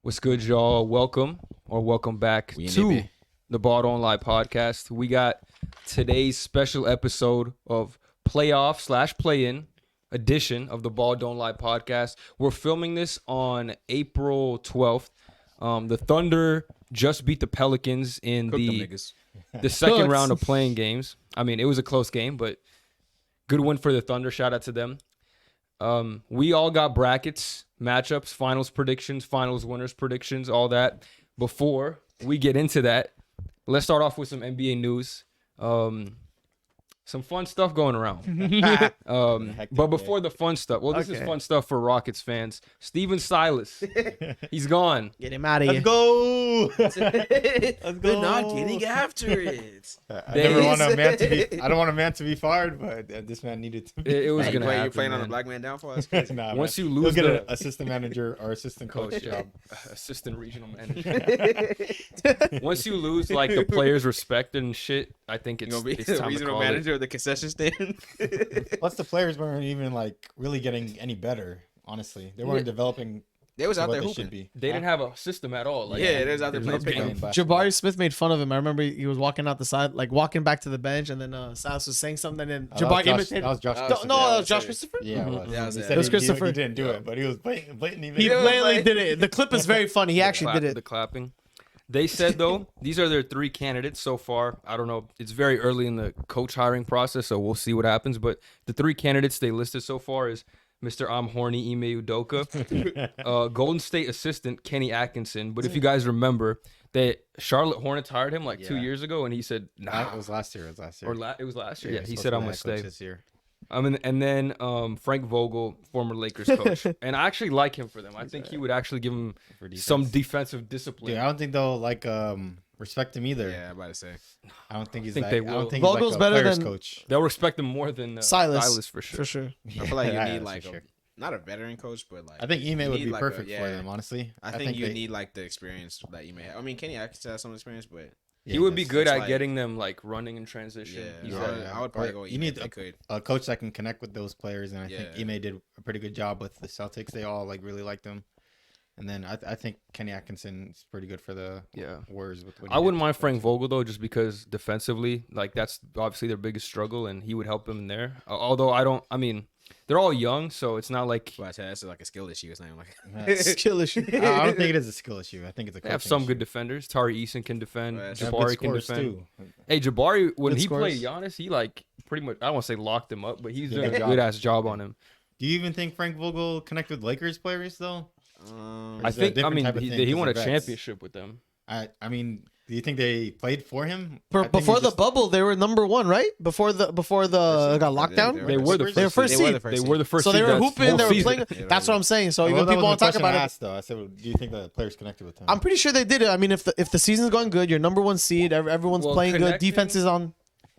What's good, y'all? Welcome back to the Ball Don't Lie podcast. We got today's special episode of playoff/play-in edition of the Ball Don't Lie podcast. We're filming this on April 12th. The Thunder just beat the Pelicans in the second round of playing games. I mean, it was a close game, but good win for the Thunder. Shout out to them. We all got brackets, matchups, finals predictions, finals winners predictions, all that. Before we get into that, let's start off with some NBA news. Some fun stuff going around. But before the fun stuff, this is fun stuff for Rockets fans. Silas, he's gone. Get him out of here. Let's go. They're not getting after it. I never want a man to be. I don't want a man to be fired, but this man needed to be. It was gonna happen. You're playing on the black man downfall. That's crazy. Nah, Once man. you lose He'll get the an assistant manager or assistant coach job. Assistant regional manager. Once you lose like the players' respect and shit, I think it's You're gonna be it's the time to regional call manager of the concession stand. Plus, the players weren't even like really getting any better. Honestly, they weren't developing. They was out what there they hooping. should be. They didn't have a system at all. Like, Yeah, they was out there there's playing no pickup. game. Jabari Smith made fun of him. I remember he was walking out the side, like walking back to the bench, and then Silas was saying something, and Jabari imitated. That was Josh. No, Christopher. That was Josh Christopher. Yeah, it was. Yeah, it was He it. said It was he Christopher. didn't do it, but he was blatantly. He was blatantly like- did it. The clip is very funny. He actually did it. The clapping. They said, though, these are their three candidates so far. I don't know. It's very early in the coach hiring process, so we'll see what happens. But the three candidates they listed so far is Mr. I'm Horny Ime Udoka, Golden State assistant Kenny Atkinson. But if you guys remember, that Charlotte Hornets hired him like 2 years ago, and he said, nah. It was last year. It was last year. Yeah, he supposed said, to I'm be going the to head coach stay. this year. And then Frank Vogel, former Lakers coach. And I actually like him for them. I think he would actually give him some defensive discipline. Dude, I don't think they'll respect him either. Yeah, I'm about to say. I don't think he's think that. they I will. don't think Vogel's he's like better a players than- coach. They'll respect him more than Silas for sure. For sure. I feel like you Yeah, need for like sure. not a veteran coach, but like I think Ime you would need be like perfect for them, honestly. I think you need like the experience that you may have. I mean, Kenny Atkinson has some experience, but He would be good at like- getting them like running in transition. yeah, He's I would probably go. You need if they could. a coach that can connect with those players, and I think Yeah. Ime did a pretty good job with the Celtics. They all like really liked him, and then I think Kenny Atkinson is pretty good for the Warriors. With what he I wouldn't did. mind Frank Vogel though, just because defensively, like that's obviously their biggest struggle, and he would help them there. Although I mean, they're all young, so it's not like Well, that's like a skill issue. It's not even like Skill issue. I don't think it is a skill issue. I think it's a. they have coaching some issue. good defenders. Tari Eason can defend. Right, They have Jabari good can scores, defend. too. Hey, Jabari, when Good he scores. played Giannis, he like pretty much I don't want to say locked him up, but he's doing a Good job. good ass job on him. Do you even think Frank Vogel connect with Lakers players though? I Is it a think different type of thing he 'cause won a they're vets? championship with them. I mean, do you think they played for him? I think Before he the just- bubble, they were number one, right? Before the got locked down. They They were the They They were first first seed. seed. They were the first So seed they were that hooping. whole They were season. playing. Yeah, That's what I'm saying. So Well, even that people wasn't want the to talk question about I it. asked, though. I said, do you think the players connected with him? I'm pretty sure they did it. I mean, if the season's going good, you're number one seed. Everyone's Well, playing good. connecting- Defense is on.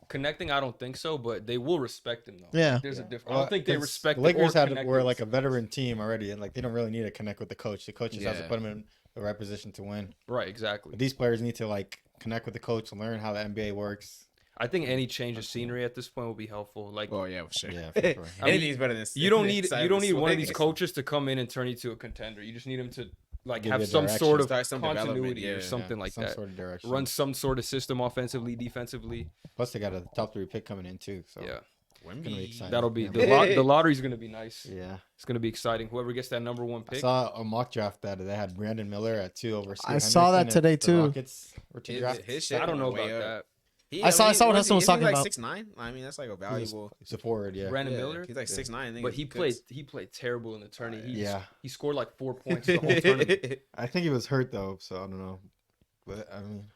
Connecting, I don't think so, but they will respect him though. Yeah. There's a difference. I don't think they 'cause respect the Lakers or connect were with- like a veteran team already, and like they don't really need to connect with the coach. The coach just has to Yeah. put them in the right position to win. right, exactly. But these players need to like connect with the coach and learn how the NBA works. I think any change of scenery at this point will be helpful. Like, Well, yeah, for sure. Yeah, for sure. I mean, Anything's better than you don't need Cyrus one of these Swing. coaches to come in and turn you to a contender. You just need him to like Give have you some direction. sort of Start some development, continuity yeah. or something like some that. sort of direction. Run some sort of system offensively, defensively. Plus, they got a top 3 pick coming in too. So Yeah, it's gonna be exciting. that'll be Yeah. the lottery's gonna be nice. Yeah. It's gonna be exciting. Whoever gets that number one I pick. saw a mock draft that they had Brandon Miller at 2 over. Scoot I saw that Henderson today, if the too. Rockets were to draft. His shit I don't know went about way that. up. He- I saw what isn't Hudson was he talking like about. 6'9"? I mean, that's like a valuable. It's a forward, yeah. Brandon Yeah, Miller, He's like 6'9". I think but it's he played terrible in the tourney. Yeah. He scored like 4 points the whole tournament. I think he was hurt though, so I don't know. But I mean,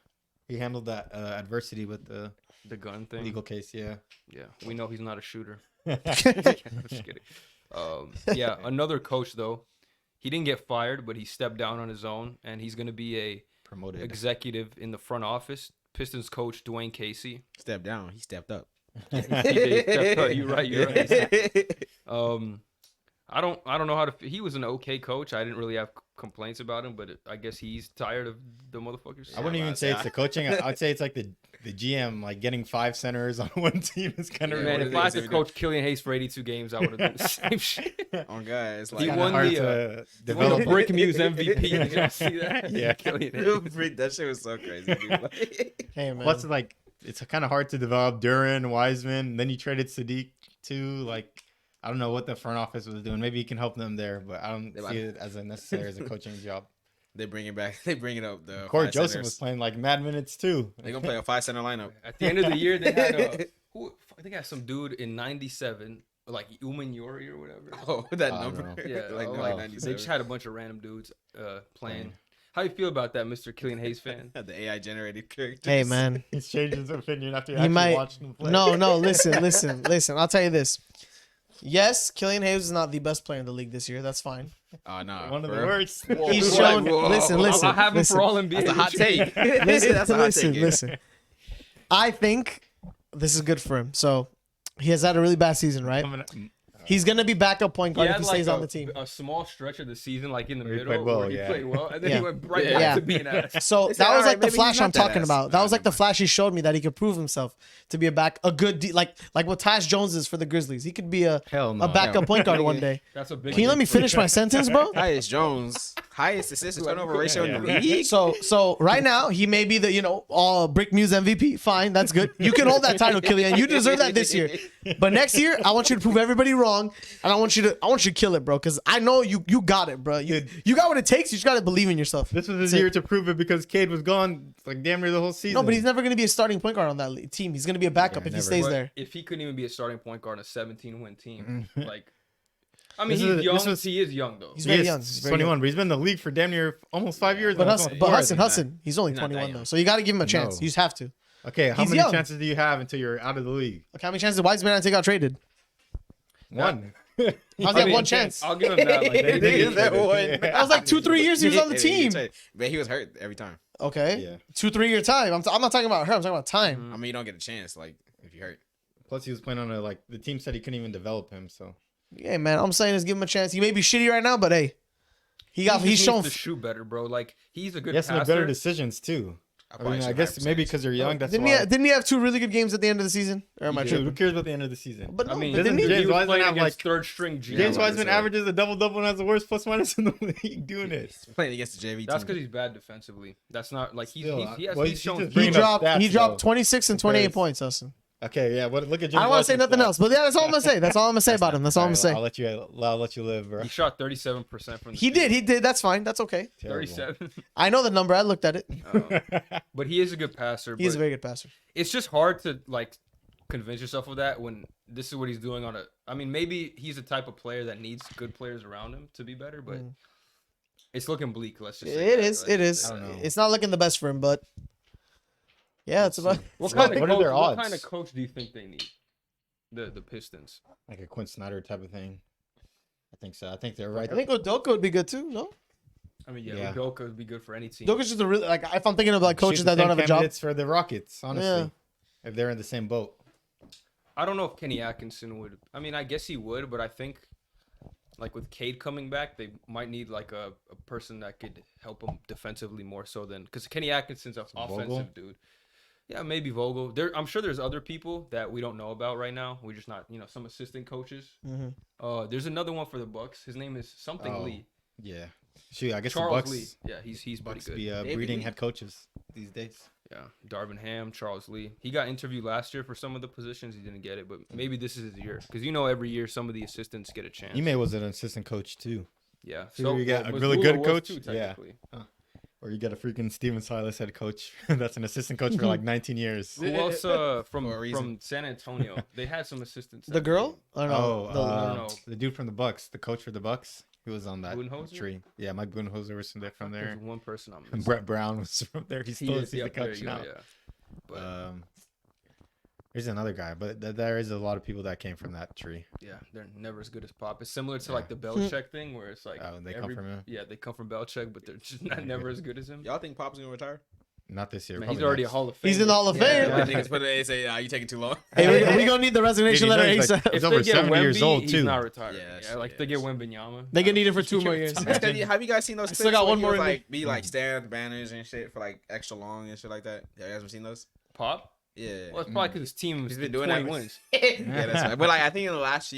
he handled that adversity with the The gun thing. legal case. Yeah. Yeah, we know he's not a shooter. I'm just kidding. Yeah, another coach though. He didn't get fired, but he stepped down on his own, and he's going to be a Promoted. executive in the front office. Pistons coach Dwayne Casey. Stepped down. He stepped up. He stepped up. You're right. I don't know how to. He was an okay coach. I didn't really have complaints about him, but I guess he's tired of the motherfuckers. I wouldn't even say it's the coaching. I'd say it's like the GM, like getting 5 centers on one team is kind of Man, if I had to coach Killian Hayes for 82 games, I would have done the same shit. Oh, guys. He won the Brick Muse MVP. Did you see that? Yeah. That shit was so crazy. Hey, man. Plus, like, it's kind of hard to develop Duran, Wiseman. Then you traded Sadiq too. Like, I don't know what the front office was doing. Maybe he can help them there, but I don't see it as a necessary as a coaching job. They bring it back. They bring it up. The Corey Joseph was playing like mad minutes too. They're gonna play a 5-center lineup. At the end of the year, they had I think I had some dude in '97, like Uman-Yori or whatever. Oh, that I don't number. know. Yeah, like they 97. just had a bunch of random dudes playing. How you feel about that, Mr. Killian Hayes fan? The AI generated characters. Hey, man. He's changed his opinion after He actually might. watching him play. No. Listen. I'll tell you this. Yes, Killian Hayes is not the best player in the league this year. That's fine. Oh no, One of the bro. worst. He's shown. Listen. I'll have him listen. for all NBA. That's a hot take. Listen, That's a hot take. listen. I think this is good for him. So he has had a really bad season, right? He's gonna be backup point guard if he stays on the team. A small stretch of the season, like in the Where he middle, played well, where he yeah. played well, and then Yeah. he went right Yeah. back to being ass. So They said, that was "All like right, the maybe he's flash not I'm that talking ass." about. That Nah, was like never the mind. flash he showed me that he could prove himself to be a good like what Tyus Jones is for the Grizzlies. He could be a Hell no. backup point guard one day. That's a big. Can you let me finish my sentence, bro? Tyus Jones, highest assist to turnover ratio in the league. So right now he may be the all Brick Muse MVP. Fine, that's good. You can hold that title, Killian. You deserve that this year. But next year, I want you to prove everybody wrong, and I want you to kill it, bro. Because I know you got it, bro. You got what it takes. You just got to believe in yourself. This was his That's it. year to prove it because Cade was gone like damn near the whole season. No, but he's never going to be a starting point guard on that team. He's going to be a backup Yeah, if he never. stays But there. if he couldn't even be a starting point guard on a 17-win team, like, I mean, This he's is- young. this was- He is young though. He's He very is young. He's very 21, young. but he's been in the league for damn near almost 5 years. But now. Hudson, Four, I think. he's only He's not that 21 young. though, so you got to give him a chance. No. You just have to. Okay, how He's many young. chances do you have until you're out of the league? Look, how many chances did Wiseman take got traded? One. How's I that mean, one chance? I'll give him that. Like, They did that one. That was like 2-3 years he was on the team. But he was hurt every time. Okay. Yeah. 2-3 year time. I'm not talking about her. I'm talking about time. I mean, you don't get a chance like if you hurt. Plus, he was playing on the team said he couldn't even develop him. So Yeah, man. I'm saying is give him a chance. He may be shitty right now, but hey, he's he's shown. to shoot better, bro. Like he's a good he has to make passer. better decisions too. I guess maybe because you're young. That's Didn't why. didn't he have 2 really good games at the end of the season? Or am I Dude, tripping? who cares about the end of the season? But no, I mean, but Doesn't didn't he? James he was Wiseman playing have, against like- third string GM. James like Wiseman this, averages a double and has the worst plus minus in the league doing it. playing against the JV That's team. because he's bad defensively. That's not like he's Still, he has well, he's he's shown. just He bringing up dropped. stats, He dropped though. 26 and 28 Because- points, Austin. Okay, yeah. What? Look at James. I don't want to say Wiseman's nothing stats. else, but yeah, that's all I'm gonna say. That's all I'm gonna say about him. That's all I'm gonna Alright, say. I'll let you live, bro. He shot 37% from the He field. did. That's fine. That's okay. Terrible. 37. I know the number. I looked at it. But he is a good passer. He is but a very good passer. it's just hard to like convince yourself of that when this is what he's doing on a. I mean, maybe he's the type of player that needs good players around him to be better, but it's looking bleak. Let's just say It that. is. Like, It is. I don't know. It's not looking the best for him, but yeah, it's about. What What kind, of are coach, their what odds? kind of coach do you think they need? The Pistons. Like a Quinn Snyder type of thing. I think so. I think they're right. I think Udoka would be good too. No, I mean, yeah, Yeah. Udoka would be good for any team. Udoka's just a really like. If I'm thinking of like Shoot coaches the that don't same have a job, candidates for the Rockets, honestly. Yeah. If they're in the same boat. I don't know if Kenny Atkinson would. I mean, I guess he would, but I think like with Cade coming back, they might need like a person that could help them defensively more so than because Kenny Atkinson's an offensive Vogel? dude. Yeah, maybe Vogel. I'm sure there's other people that we don't know about right now. We're just not, some assistant coaches. Mhm. There's another one for the Bucks. His name is something Lee. Yeah. Shoot, I guess Charles the Bucks, Lee. Yeah, he's pretty Bucks good. be Maybe breeding Lee. head coaches these days. Yeah, Darvin Ham, Charles Lee. He got interviewed last year for some of the positions. He didn't get it, but maybe this is his year because every year some of the assistants get a chance. Ime was an assistant coach too. Yeah, So you got a Mazzulla really good was coach? too, Yeah. technically. Or you got a freaking Steven Silas head coach. That's an assistant coach for like 19 years. Who else For a from reason. San Antonio? They had some assistants. the girl. I don't know. Oh, no. the dude from the Bucks, the coach for the Bucks, he was on that Budenholzer? tree. Yeah, Mike Budenholzer was from there. There's one person I'm And missing. Brett Brown was from there. He's still He is, the yep, there coach you go, now. yeah. But There's another guy, but there is a lot of people that came from that tree. yeah, they're never as good as Pop. It's similar to like the Belichick thing, where it's like Oh, they come from him? Yeah, they come from Belichick, but they're just never as good as him. Y'all think Pop's gonna retire? Not this year. Man, he's probably already a next. Hall of Fame. He's in the Hall of Fame. Yeah, niggas put it. They say, "You taking too long?" Hey, we gonna need the resignation Dude, letter he's like- ASAP. He's over 70 years old, He's too. not retired. Yeah, Yeah, like if they get Wembenyama. They gonna need it for 2 more years. Have you guys seen those? I Clips still got where one he more would, in me. like be like staring at the banners and shit for like extra long and shit like that. Yeah, you guys ever seen those? Pop? Yeah. Well, it's probably because his team He's has been been doing 20 that. wins. Yeah, that's right. But like, I think in the last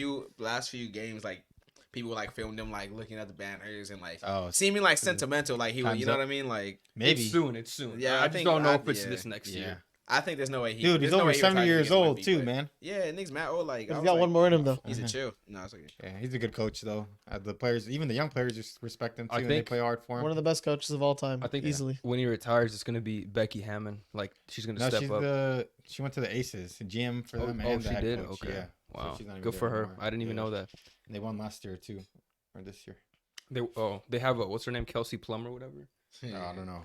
few games, like people like filmed them like looking at the banners and like seeming like sentimental, like he would, you know what I mean? Like maybe It's soon. Yeah, I I just think don't know I- if it's yeah. this next year. I think there's no way he. Dude, he's there's no over way he 70 retires years against old Wemby, too, but- man. Yeah, Nick's mad old. Like He's I was got like, one more in him though. He's a chill. No, it's okay. Yeah, he's a good coach though. The players, even the young players, just respect him too. I And they think play hard for him. One of the best coaches of all time. I think easily. when he retires, it's gonna be Becky Hammond. Like she's gonna No, step she's up. she went to the Aces, the GM for them. Oh, and the she head did. coach. Okay. Yeah. So Wow. she's not even Good there for her. anymore. I didn't even Yeah. know that. And they won last year too, or this year. They have what's her name, Kelsey Plum or whatever. No, I don't know.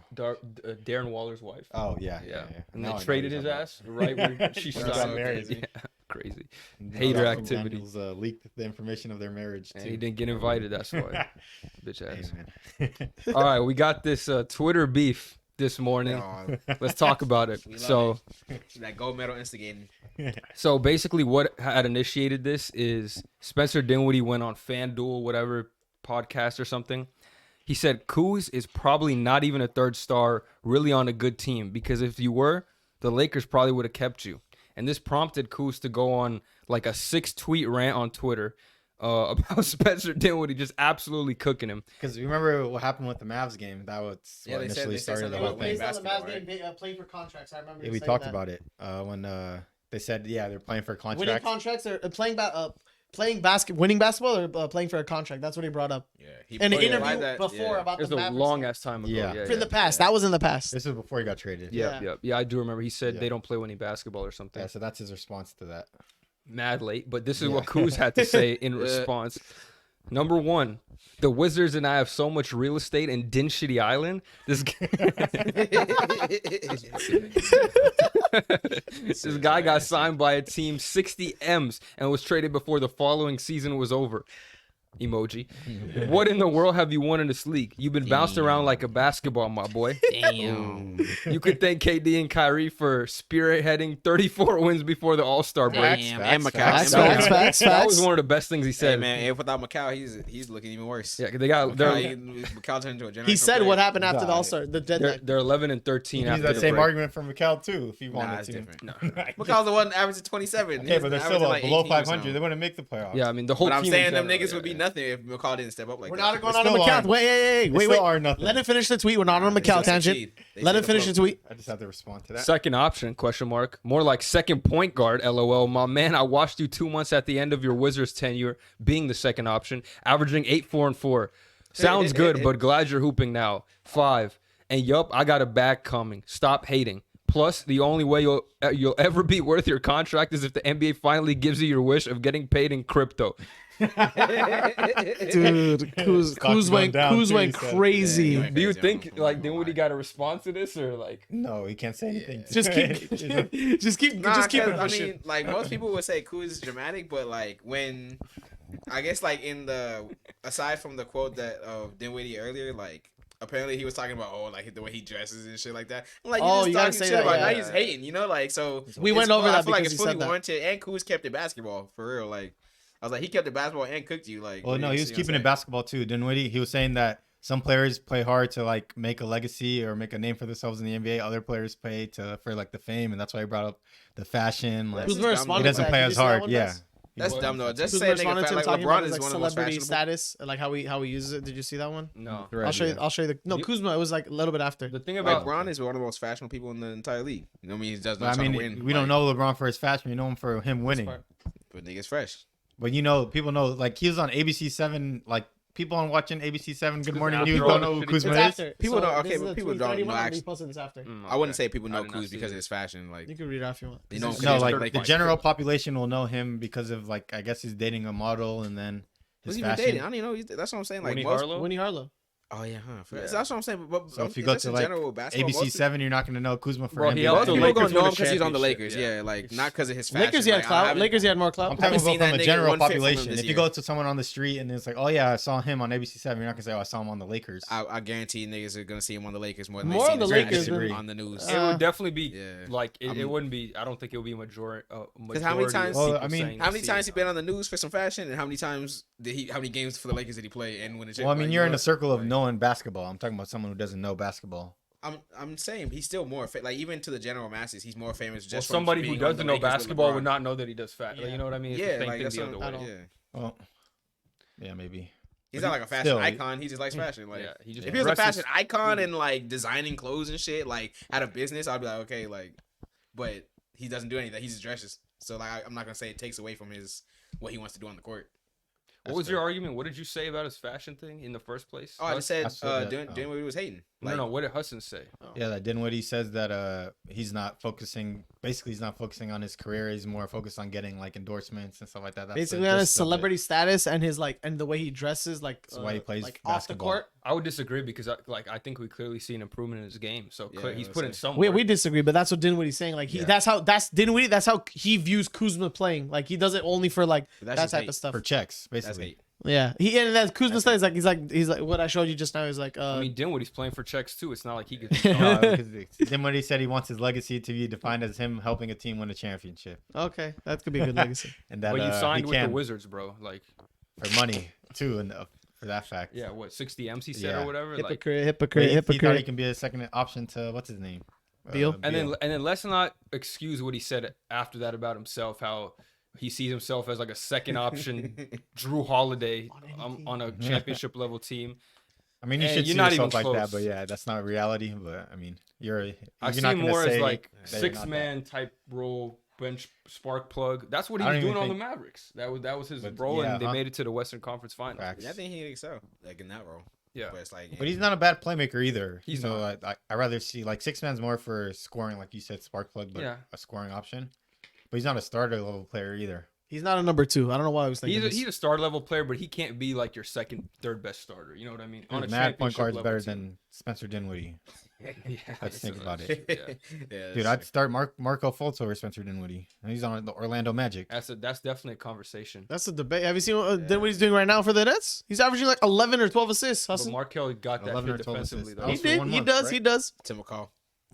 Darren Waller's wife. Oh yeah. And Now I they know traded who his you're talking ass right when she When they got started. married. Yeah, crazy. about. Hater Russell activity. Daniels, leaked the information of their marriage And too. he didn't get invited. That's why. Bitch Hey, ass. man. All right, we got this Twitter beef this morning. Oh, Let's talk about it. We love So. that gold medal instigating. So basically, what had initiated this is Spencer Dinwiddie went on FanDuel, whatever podcast or something. He said Kuz is probably not even a third star really on a good team, because if you were, the Lakers probably would have kept you. And this prompted Kuz to go on like a 6-tweet rant on Twitter about Spencer Dinwiddie just absolutely cooking him. Because remember what happened with the Mavs game? That was Yeah, what they said- initially they said started the something whole about thing. based on the Mavs game, playing for contracts. I remember. Yeah, we talked about it when they said they're playing for winning contracts. contracts or winning basketball or playing for a contract. That's what he brought up Yeah, he in an played interview like that, before yeah. about It was the a Mavericks. long ass time ago. Yeah. Yeah, In the past, that was in the past. This is before he got traded. Yeah, I do remember. He said Yeah. they don't play winning basketball or something. Yeah, so that's his response to that. Mad late, but this is Yeah. what Kuz had to say in response. Number one, the Wizards and I have so much real estate in Dinwiddie Island. This this guy got signed by a team 60 M's and was traded before the following season was over. Emoji. What in the world have you won in this league? You've been bounced around like a basketball, my boy. Damn. You could thank KD and Kyrie for spearheading 34 wins before the All-Star break. Damn, Facts, and Macau. facts, And facts, Macau. That was one of the best things he Hey said. man, if without Macau, he's looking even worse. Yeah, 'cause they got they're Macau turned into a generational He said player. what happened after the Nah, All Star, the deadline. they're 11 and 13 He after used that the same break. argument from Mikal too, if he Nah, wanted it's to. different. No. Macau's the one averaging 27. Okay, but they're still averaging like below 18 or 500. They something. wouldn't make the playoffs. Yeah, I mean the whole But I'm team saying in them general, niggas would be yeah. nothing if Macau didn't step up like We're that. not going They on a still McCall. aren't. Wait. They still are Let nothing. him finish the tweet. We're not on a They McCall just tangent. succeed. They Let him should finish the have tweet. I just have to respond to that. Second option, question mark. More like second point guard, LOL. My man, I watched you 2 months at the end of your Wizards tenure being the second option, averaging 8, 4, and 4. Sounds good, but glad you're hooping now. 5. And yup, I got a bag coming. Stop hating. Plus, the only way you'll ever be worth your contract is if the NBA finally gives you your wish of getting paid in crypto. Dude, Kuz Stock's went going down, too, he went said. crazy. Yeah, Do you crazy. think like Dinwiddie got a response to this or like? No, he can't say anything. Just keep, just keep Nah, it 'cause, I pushing. mean, like most people would say Kuz is dramatic, but like when I guess like in the aside from the quote that of Dinwiddie earlier, like apparently he was talking about like the way he dresses and shit like that. I'm like, Oh, you you gotta just say talking shit that, about yeah. now he's hating, you know, like so. We it's went over cool. that I feel like because it's he fully said that. warranted, and Kuz kept it basketball for real. Like I was like, he kept it basketball and cooked you. Like, Well, what no, do he you was see keeping what it basketball too, Dinwiddie. He was saying that some players play hard to like make a legacy or make a name for themselves in the NBA. Other players play for like the fame, and that's why he brought up the fashion. Like, Kuzma Kuzma responded he doesn't to play that. Did as you see that hard. one, Yeah. guys? That's He dumb though. was. Just Kuzma say responded nigga to him like talking LeBron about his is like one of the most celebrity fashionable. status and like how he uses it. Did you see that one? No. Right, I'll show you. yeah. I'll show you the. No, Kuzma. It was like a little bit after. The thing Like about LeBron is one of the most fashionable people in the entire league. You know what I mean? He does But, not I try to mean, win. we don't know LeBron for his fashion. We know him for him winning. part. But nigga's fresh. But you know, people know like he was on ABC 7. Like people on watching ABC 7 Good Morning after News all don't the know who shit he Kuzma It's is. after. People So don't- okay, this is but the people tweet don't 31 know and actually- he posted this after. I wouldn't say people I know did not Kuz see because it. of his fashion. Like You can read it if you want. you know, is- No, He's like 35. the general population will know him because of like I guess he's dating a model and then his who's even fashion. dating? I don't even know. That's what I'm saying. Like Winnie most, Harlow? Winnie Harlow. Oh yeah, huh? Yeah. So that's what I'm saying. But So if you go to like ABC 7, you're not gonna know Kuzma for Bro, he NBA. helped Most the people Lakers gonna know win him a because he's on the championship, Lakers. yeah. Yeah, like not because of his fashion. Lakers, he had Like, I clout. haven't- Lakers, he had more clout. I'm talking seen about from that a nigga general one fit from him population. this If you year. go to someone on the street and it's like, oh yeah, I saw him on ABC 7, you're not gonna say, oh, I saw him on the Lakers. I guarantee niggas are gonna see him on the Lakers more than More they on see the this Lakers guy than- on the news. It would definitely be Yeah. like it wouldn't be. I don't think it would be a majority. how many times- Well, I mean, How many times he been on the news for some fashion, and how many times how many games for the Lakers did he play and win a championship? well, I mean, Like, you're you in know, a circle of like- knowing basketball. I'm talking about someone who doesn't know basketball. I'm saying he's still more like even to the general masses, he's more famous. Just Well, somebody from who being on doesn't the know Lakers with basketball LeBron. would not know that he does fat. Like, Yeah. you know what I mean? It's Yeah, the same like thing that's the what other way. yeah. Well, yeah, maybe. He's But not like a fashion still, icon. He just likes fashion. Like Yeah, he just if he was a dresses- fashion icon and like designing clothes and shit, like out of business, I'd be like, okay, like, but he doesn't do any of that. He just dresses. So like, I'm not gonna say it takes away from his what he wants to do on the court. What was your argument? What did you say about his fashion thing in the first place? Oh, I just said said that. Dinwiddie was hating. No. What did Hudson say? Yeah, that Dinwiddie says that he's not focusing. Basically, he's not focusing on his career. He's more focused on getting like endorsements and stuff like that. That's Basically, on his celebrity status and his like and the way he dresses, like That's why he plays like off the basketball. court. I would disagree because I think we clearly see an improvement in his game. So Yeah, he's I put in would say. some. We work. disagree, but that's what Dinwiddie's saying. Like Yeah. that's Dinwiddie. That's how he views Kuzma playing. Like he does it only for like But that's that just type hate. of stuff. for checks, That's basically. hate. Yeah, he and that Kuzma says he's like what I showed you just now is like I mean, Dinwiddie's playing for checks too. It's not like he could. Dinwiddie said he wants his legacy to be defined as him helping a team win a championship, okay, that could be a good legacy. and that But you signed he with the can Wizards, bro. Like, for money too, and for that fact. yeah, what 60 M's he said Yeah. or whatever. Like, Hypocrite. He thought he can be a second option to what's his name, Beal? and then let's not excuse what he said after that about himself. How he sees himself as like a second option, Drew Holiday on a championship level team. I mean, you and should you're see not yourself even like that, close. but yeah, that's not reality. But I mean, you're I see not him gonna more as say like that you're not 6-man type role, bench spark plug. That's what he I was don't doing even on the think- Mavericks. That was his But role, yeah, and they huh? made it to the Western Conference Finals. Facts. I think he excel like in that role. Yeah, But it's like But he's not a bad playmaker either. He's so I rather see like 6-man's more for scoring, like you said, spark plug, but Yeah. a scoring option. But he's not a starter level player either. He's not a number 2. I don't know why I was thinking. he's a star level player, but he can't be like your second, third best starter. You know what I mean? On a Mad point championship guard's level better team. than Spencer Dinwiddie. Yeah, Let's think so about that's- it. Yeah. Dude, I'd start Marco Fultz over Spencer Dinwiddie. He's on the Orlando Magic. That's definitely a conversation. That's a debate. Have you seen what he's doing right now for the Nets? He's averaging like 11 or 12 assists. But Hustle. Markel got that 11 or fit 12 defensively assists. though. He Also did. one He month, does. right? He does. Tim McCall.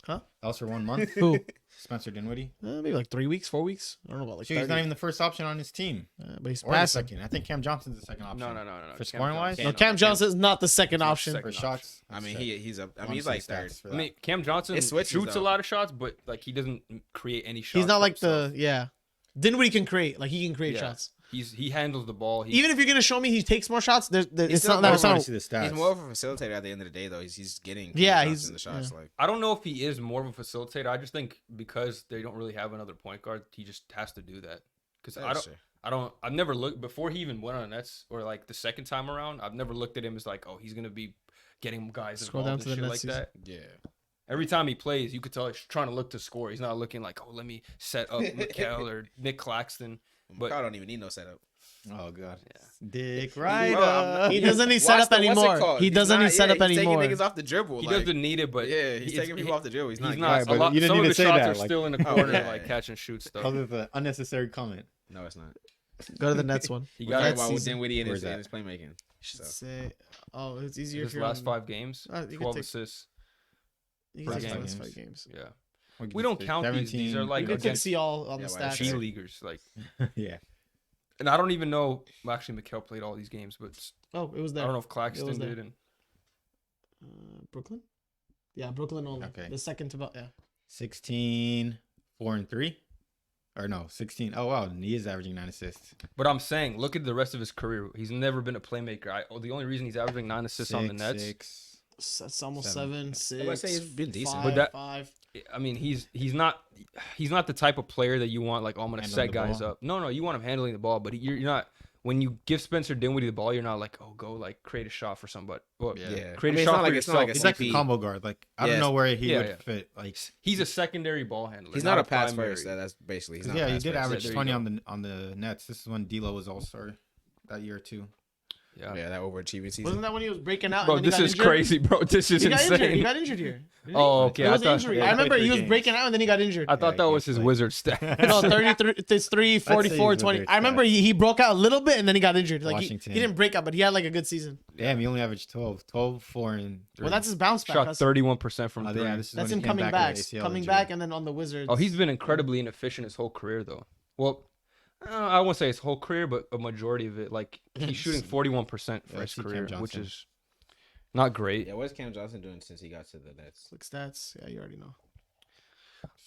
That was for 1 month. Who? Spencer Dinwiddie. Maybe like 3 weeks, 4 weeks. I don't know about like. Shoot, he's 30. not even the first option on his team. But he's Or the passing. second. I think Cam Johnson's the second option. No. For Cam scoring wise? Johnson- No, Cam Johnson is not the second He's option. second For shots? I mean, he's a. I I mean, he's like third. I mean, Cam Johnson It switches, shoots a though. lot of shots, but like he doesn't create any shots. He's not for like himself. the Dinwiddie can create. Like he can create Yeah. shots. He handles the ball. He, Even if you're gonna show me he takes more shots, it's still not more that. It's I want not to see the stats. He's more of a facilitator at the end of the day, though. He's getting Yeah, shots he's- in the shots. Like I don't know if he is more of a facilitator. I just think because they don't really have another point guard, he just has to do that. Because I've never looked before he even went on the Nets or like the second time around. I've never looked at him as like, oh, he's gonna be getting guys Scroll involved down and to the shit Nets like season. that. Yeah. Every time he plays, you could tell he's trying to look to score. He's not looking like, oh, let me set up Mikal or Nick Claxton. But McCall don't even need no setup. Oh, God. Yeah. Dick Bro, right. He doesn't need setup What's it anymore. called? He He's doesn't not- need setup he's anymore. Taking niggas off the dribble. he like, doesn't need it. But yeah, he's it's- taking people off the dribble. He's not. He's not. Alright, a but lot, you didn't some need of to his say shots that, are like- still in the Oh, corner, yeah. like catch and shoot stuff. Other than the unnecessary comment. No, it's not. Go to the Nets one. He We're got talking it. about season. Dinwiddie and Where's his that? playmaking. Should So. say. Oh, it's easier if His you're last on- 5 games, you can 12 take- assists. You can per take the game. last 5 games. Yeah, we don't count these. These are like You can against see all on the Yeah, why stats. G leaguers. Like, Yeah. and I don't even know. Well, actually, Mikal played all these games, but Oh, it was I there. don't know if Claxton there. did. And Brooklyn? Yeah, Brooklyn only. Okay. The second to yeah. 16, 4 and 3. Or no, 16. Oh, wow. And he is averaging 9 assists. but I'm saying, look at the rest of his career. He's never been a playmaker. The only reason he's averaging 9 assists on the Nets. 6. That's almost 7, Seven. 6. I was gonna say he's been decent. 5, But that- 5. I mean, he's not the type of player that you want. Like, oh, I'm gonna Handling set the guys ball. up. No, you want him handling the ball, but you're not. When you give Spencer Dinwiddie the ball, you're not like, oh, go like create a shot for somebody. Well, Yeah. create I mean, a it's shot not for like- yourself. it's not like a He's like CP. a combo guard. Like, I Yeah. don't know where he Yeah, would yeah. fit. Like, He's a secondary ball handler. He's not a pass primary. first. That's basically. He's 'cause not yeah, a he pass did first. average there you 20 go. on the Nets. This is when D'Lo was All-Star that year, too. Yeah. Yeah, that overachieving season. Wasn't that when he was breaking out? Bro, and then this he got is injured? crazy, bro. This is He got injured. He insane. got injured here. Oh, okay. It was I thought, injury. yeah, I remember he was 3 breaking out and then he got injured. I thought that he was his played. wizard stat. No, 33, it's 3, 44, he's 20. wizard I remember he broke out a little bit and then he got injured. Like he Washington. didn't break out, but he had like a good season. Damn, he only averaged 12, 4, and 3. Well, that's his bounce back. Shot That's 31% from three. Yeah, this is that's when him he came coming from back. the ACL Coming injury. back and then on the Wizards. Oh, he's been incredibly inefficient his whole career, though. Well, I won't say his whole career, but a majority of it. Like he's shooting 41% for Yeah, his see Cam career, which Johnson. is not great. Yeah, what's Cam Johnson doing since he got to the Nets? Slick stats. Yeah, you already know.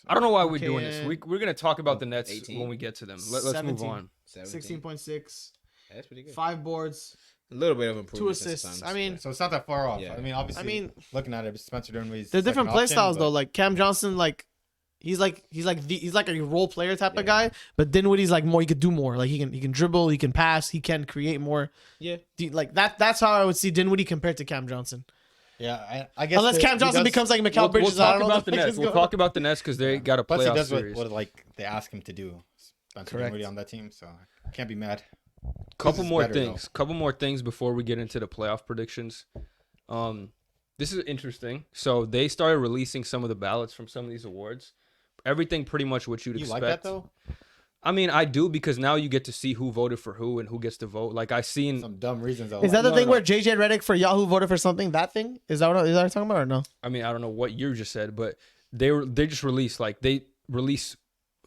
I don't know why we're doing Okay, this. We're gonna talk about the Nets 18. when we get to them. Let's move 17. on. 16.6, That's pretty good. 5 boards, A little bit of improvement. 2 since assists. Suns, I mean, So it's not that far off. Yeah. I mean, obviously, looking at it, Spencer Dinwiddie's they're different play option, styles but though. Like Cam Johnson, like he's like a role player type of Yeah. guy. But Dinwiddie's like more. He could do more. Like he can dribble. He can pass. He can create more. yeah. Like that's how I would see Dinwiddie compared to Cam Johnson. Yeah, I guess Unless Cam Johnson becomes like Mikal Bridges. We'll I talk don't know about the what fuck Nets. is We'll going talk on. about the Nets because they got a Plus, he playoff does series. what like they ask him to do. Spencer Correct. Dinwiddie on that team, so I can't be mad. Couple is more better, things. Couple more things before we get into the playoff predictions. This is interesting. So they started releasing some of the ballots from some of these awards. Everything pretty much what you'd You expect. like that though? I mean, I do because now you get to see who voted for who and who gets to vote. Like I seen. Some dumb reasons. Though. Is that the No, thing no. where JJ Redick for Yahoo voted for something? That thing is that what you're talking about or no? I mean, I don't know what you just said, but they just released they release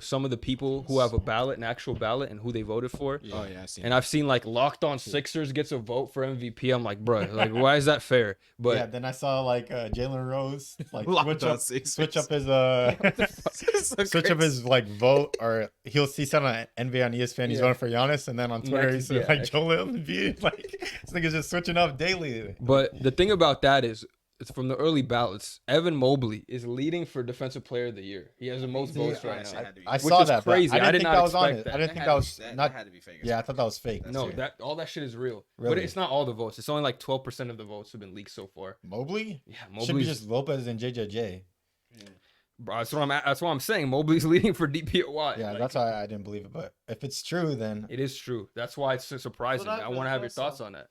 some of the people who have a ballot, an actual ballot, and who they voted for. Oh yeah, I see. And I've seen like Locked On Sixers gets a vote for MVP. I'm like, bro, like why is that fair? But yeah, then I saw like Jalen Rose like Locked On Sixers. switch up his So switch up his like vote, or he'll see something on NBA on ESPN. He's Yeah. voting for Giannis, and then on Twitter Next- he's like yeah. Joel Embiid. Like this nigga's just switching up daily. But the thing about that is, it's from the early ballots. Evan Mobley is leading for Defensive Player of the Year. He has the most votes right now. I Which saw is that. but crazy. I I didn't did think not that was on expect it. that. I didn't think that was not. had to be fake. Yeah, I thought that was fake. No, all that shit is real. But Really? it's not all the votes. It's only like 12% of the votes have been leaked so far. Mobley Yeah, should be Mobley's just Lopez and JJJ. bro, that's what I'm saying. Mobley's leading for DPOY. Yeah, Like, that's why I didn't believe it. But if it's true, then it is true. That's why it's so surprising. But I I want to have your thought so. thoughts on that.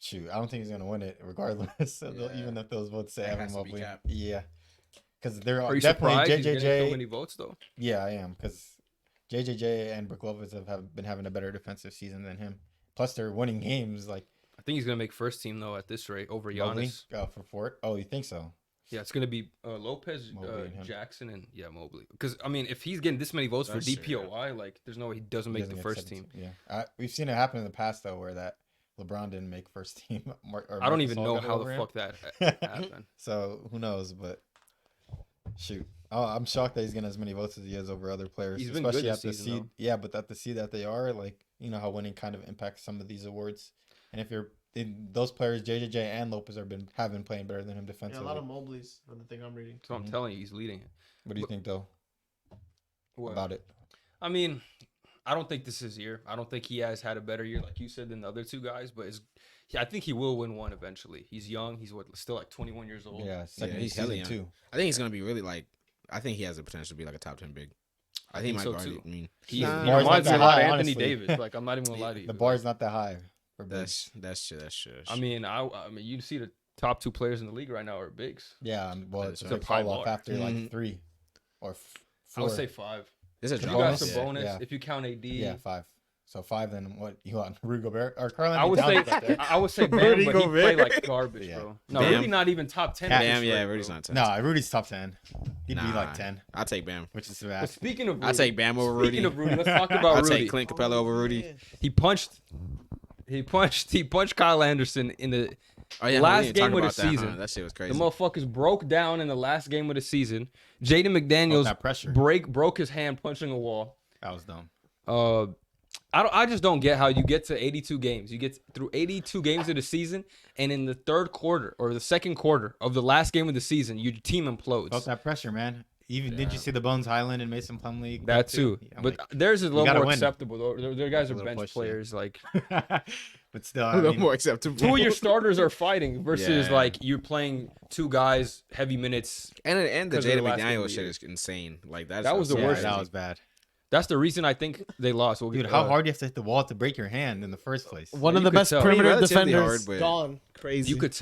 shoot, I don't think he's gonna win it, regardless. Yeah. Even if those votes say That Evan has to be Mobley. cap. Yeah, because they're Are you definitely surprised he's getting so JJJ. many votes though? Yeah, I am, because JJJ and Brook Lopez have been having a better defensive season than him. Plus, they're winning games like I think he's gonna make first team though at this rate over Mobley Giannis. for Fort. Oh, you think so? Yeah, it's gonna be Lopez, Mobley and him. Jackson, and Mobley. Because I mean, if he's getting this many votes That's for true, DPOY, like there's no way he doesn't He make doesn't the get first team. 17. Yeah, we've seen it happen in the past though, where that LeBron didn't make first team. I don't even know how the fuck that happened. So who knows? But shoot, I'm shocked that he's getting as many votes as he has over other players, He's been good especially this at the season, seed. though. Yeah, but at the seed that they are, like you know how winning kind of impacts some of these awards. And if you're those players, JJJ and Lopez have been playing better than him Yeah, defensively. a lot of Mobleys from the thing I'm reading. So I'm telling you, he's leading it. What do you think though What? about it? I mean, I don't think this is his year. I don't think he has had a better year, like you said, than the other two guys. But I think he will win one eventually. He's young. He's still like 21 years old. Yeah, second he's season hella young. too. I think he's gonna be really like. I think he has the potential to be like a top 10 big. I think he might so guard too. it. I mean, He Nah. Bar's reminds not me a that lot of high, Anthony honestly. Davis. Like I'm not even gonna lie to you. The bar's not that high for bigs. that's true. I mean, I mean, you see the top two players in the league right now are bigs. Yeah, well, it's That's a right. fall By off far. after like Mhm. 3 or 4. I would say 5. This is a You drop got off. some Yeah, bonus yeah. if you count AD. Yeah, 5. So 5, then what? You want Rudy Gobert or Carl? I would say I would say Bam, Rudy but he Gobert. played like garbage, Yeah. bro. No, Bam. Rudy not even top 10. Bam, at this Bam, yeah, rate, Rudy's bro. not 10. No, Rudy's top 10. He'd be Nah. like 10, I'll take Bam. which is But bad. speaking of Rudy, I'll take Bam over Rudy. Speaking of Rudy, let's talk about I'll Rudy. take Clint Capella over Rudy. He punched Kyle Anderson in the Oh yeah, last we didn't talk game of the about that, season. Huh? That shit was the crazy. motherfuckers broke down in the last game of the season. Jaden McDaniels that pressure. broke his hand punching a wall. That was dumb. I just don't get how you get to 82 games. You get through 82 games of the season, and in the third quarter or the second quarter of the last game of the season, your team implodes. Felt that pressure, man. Even did you see the Bones Highland and Mason Plumlee? That too, I'm but like, theirs is a little gotta more win. acceptable. Their guys A are little bench push, yeah. players. Like but still, a I little mean, more acceptable. two of your starters are fighting versus Yeah. like you're playing two guys heavy minutes. And the 'Cause of the Jaden last game of McDaniels the shit year. is insane. Like that was the yeah, worst. that was bad. That's the reason I think they lost. Dude, how hard do you have to hit the wall to break your hand in the first place? One of you the could best tell. perimeter Relatively defenders hard, but- gone. Crazy. You could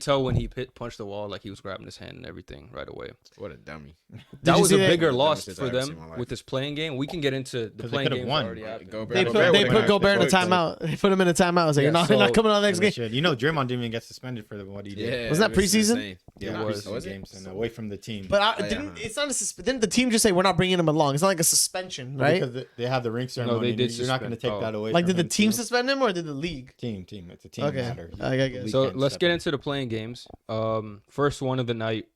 tell when he punched the wall, like he was grabbing his hand and everything right away. What a dummy. That you was see a that? bigger Dumbest loss shit for I've ever them seen in my life. with this playing game. We can get into the 'Cause they playing could've game won. already happened. Gobert They would've put got Gobert in a fucked. timeout. They put him in a timeout. I was like, Yeah, you're not so- coming on the next And they game. should. You know, Draymond didn't even get suspended for what he did. Yeah, Was that it was preseason? insane. Yeah, It was. preseason Was it? games and away from the team. But Oh, yeah. didn't it's not a didn't the team just say we're not bringing him along? It's not like a suspension, right? Because they have the ring ceremony. they did You're not going to suspend. take that away. Like, from did the him, team too. suspend him or did the league? Team. It's a team Okay. matter. I guess. So Can't let's step get in. into the playing games. First one of the night,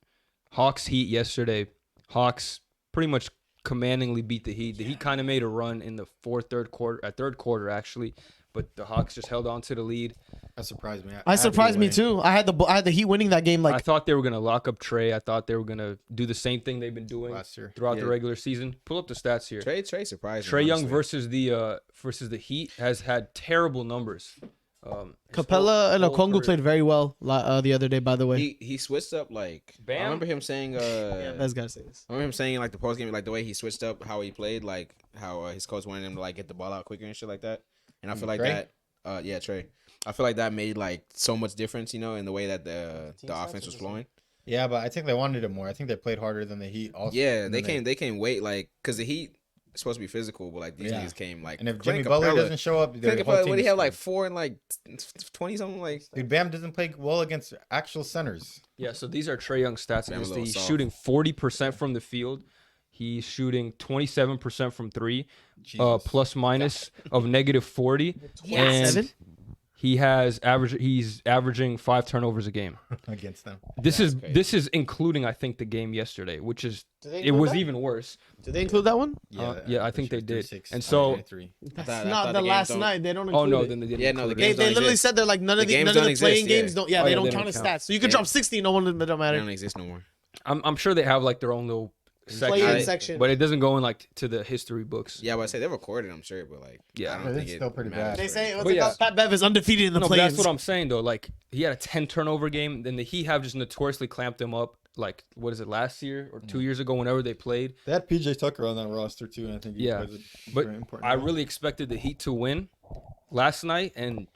Hawks Heat yesterday. Hawks pretty much commandingly beat the Heat. The Heat kind of made a run in the third quarter actually, but the Hawks just held on to the lead. That surprised me. I surprised me too. I had the Heat winning that game. I Like thought they were gonna lock up Trey. I thought they were gonna do the same thing they've been doing last year. throughout the Yeah. regular season. Pull up the stats here. Trey surprised me, Trey Young honestly. versus the Heat has had terrible numbers. His Capella and whole Okongwu career- played very well the other day. By the way, He switched up like Bam. I remember him saying yeah, Bez gotta say this. I remember him saying like the post game, like the way he switched up how he played, like how his coach wanted him to like get the ball out quicker and shit like that. And I feel like Trey? that, yeah, Trey. I feel like that made like so much difference, you know, in the way that the offense was flowing. Yeah, but I think they wanted it more. I think they played harder than the Heat. Also, Yeah, and they then can't wait like because the Heat is supposed to be physical, but like these Yeah. niggas came like. And if Clint Jimmy Butler Capella- doesn't show up, Clint their whole Capella, team what do is he have like screwed. 4 and like 20 something like? Dude, Bam doesn't play well against actual centers. Yeah, so these are Trey Young stats. Bam a Against little he's soft. shooting 40% from the field. He's shooting 27% from three, Jesus. plus minus of -40. And 27? he's averaging 5 turnovers a game. against them. This That's is crazy. this is including I think the game yesterday, which is Do they it include was that? even worse. Did they include that one? Yeah, I think they did. 3-6, And so- 3. That's thought not the the games last don't- night. They don't Oh include no, it. then they didn't. Yeah, no, the include it. They games don't literally exist. said they're like none of The the games none of don't the playing exist, yeah. games don't. Yeah, Oh, they yeah, don't they count don't as count. stats. So you could Yeah. drop 60, no one it don't They matter. don't exist no more. I'm sure they have like their own little Play-in section, section. but it doesn't go in like to the history books. Yeah, but I say they recorded, I'm sure, but like Yeah. I don't Yeah, think it's it still pretty matters bad. They for say it. what's But it called? yeah. Pat Bev is undefeated in the No, but play-ins. that's what I'm saying though. Like he had a 10 turnover game, then the Heat have just notoriously clamped them up. Like what is it, last year or 2 years ago? Whenever they played, They had PJ Tucker on that roster too, and I think he Yeah, plays a but very important I role. really expected the Heat to win last night, and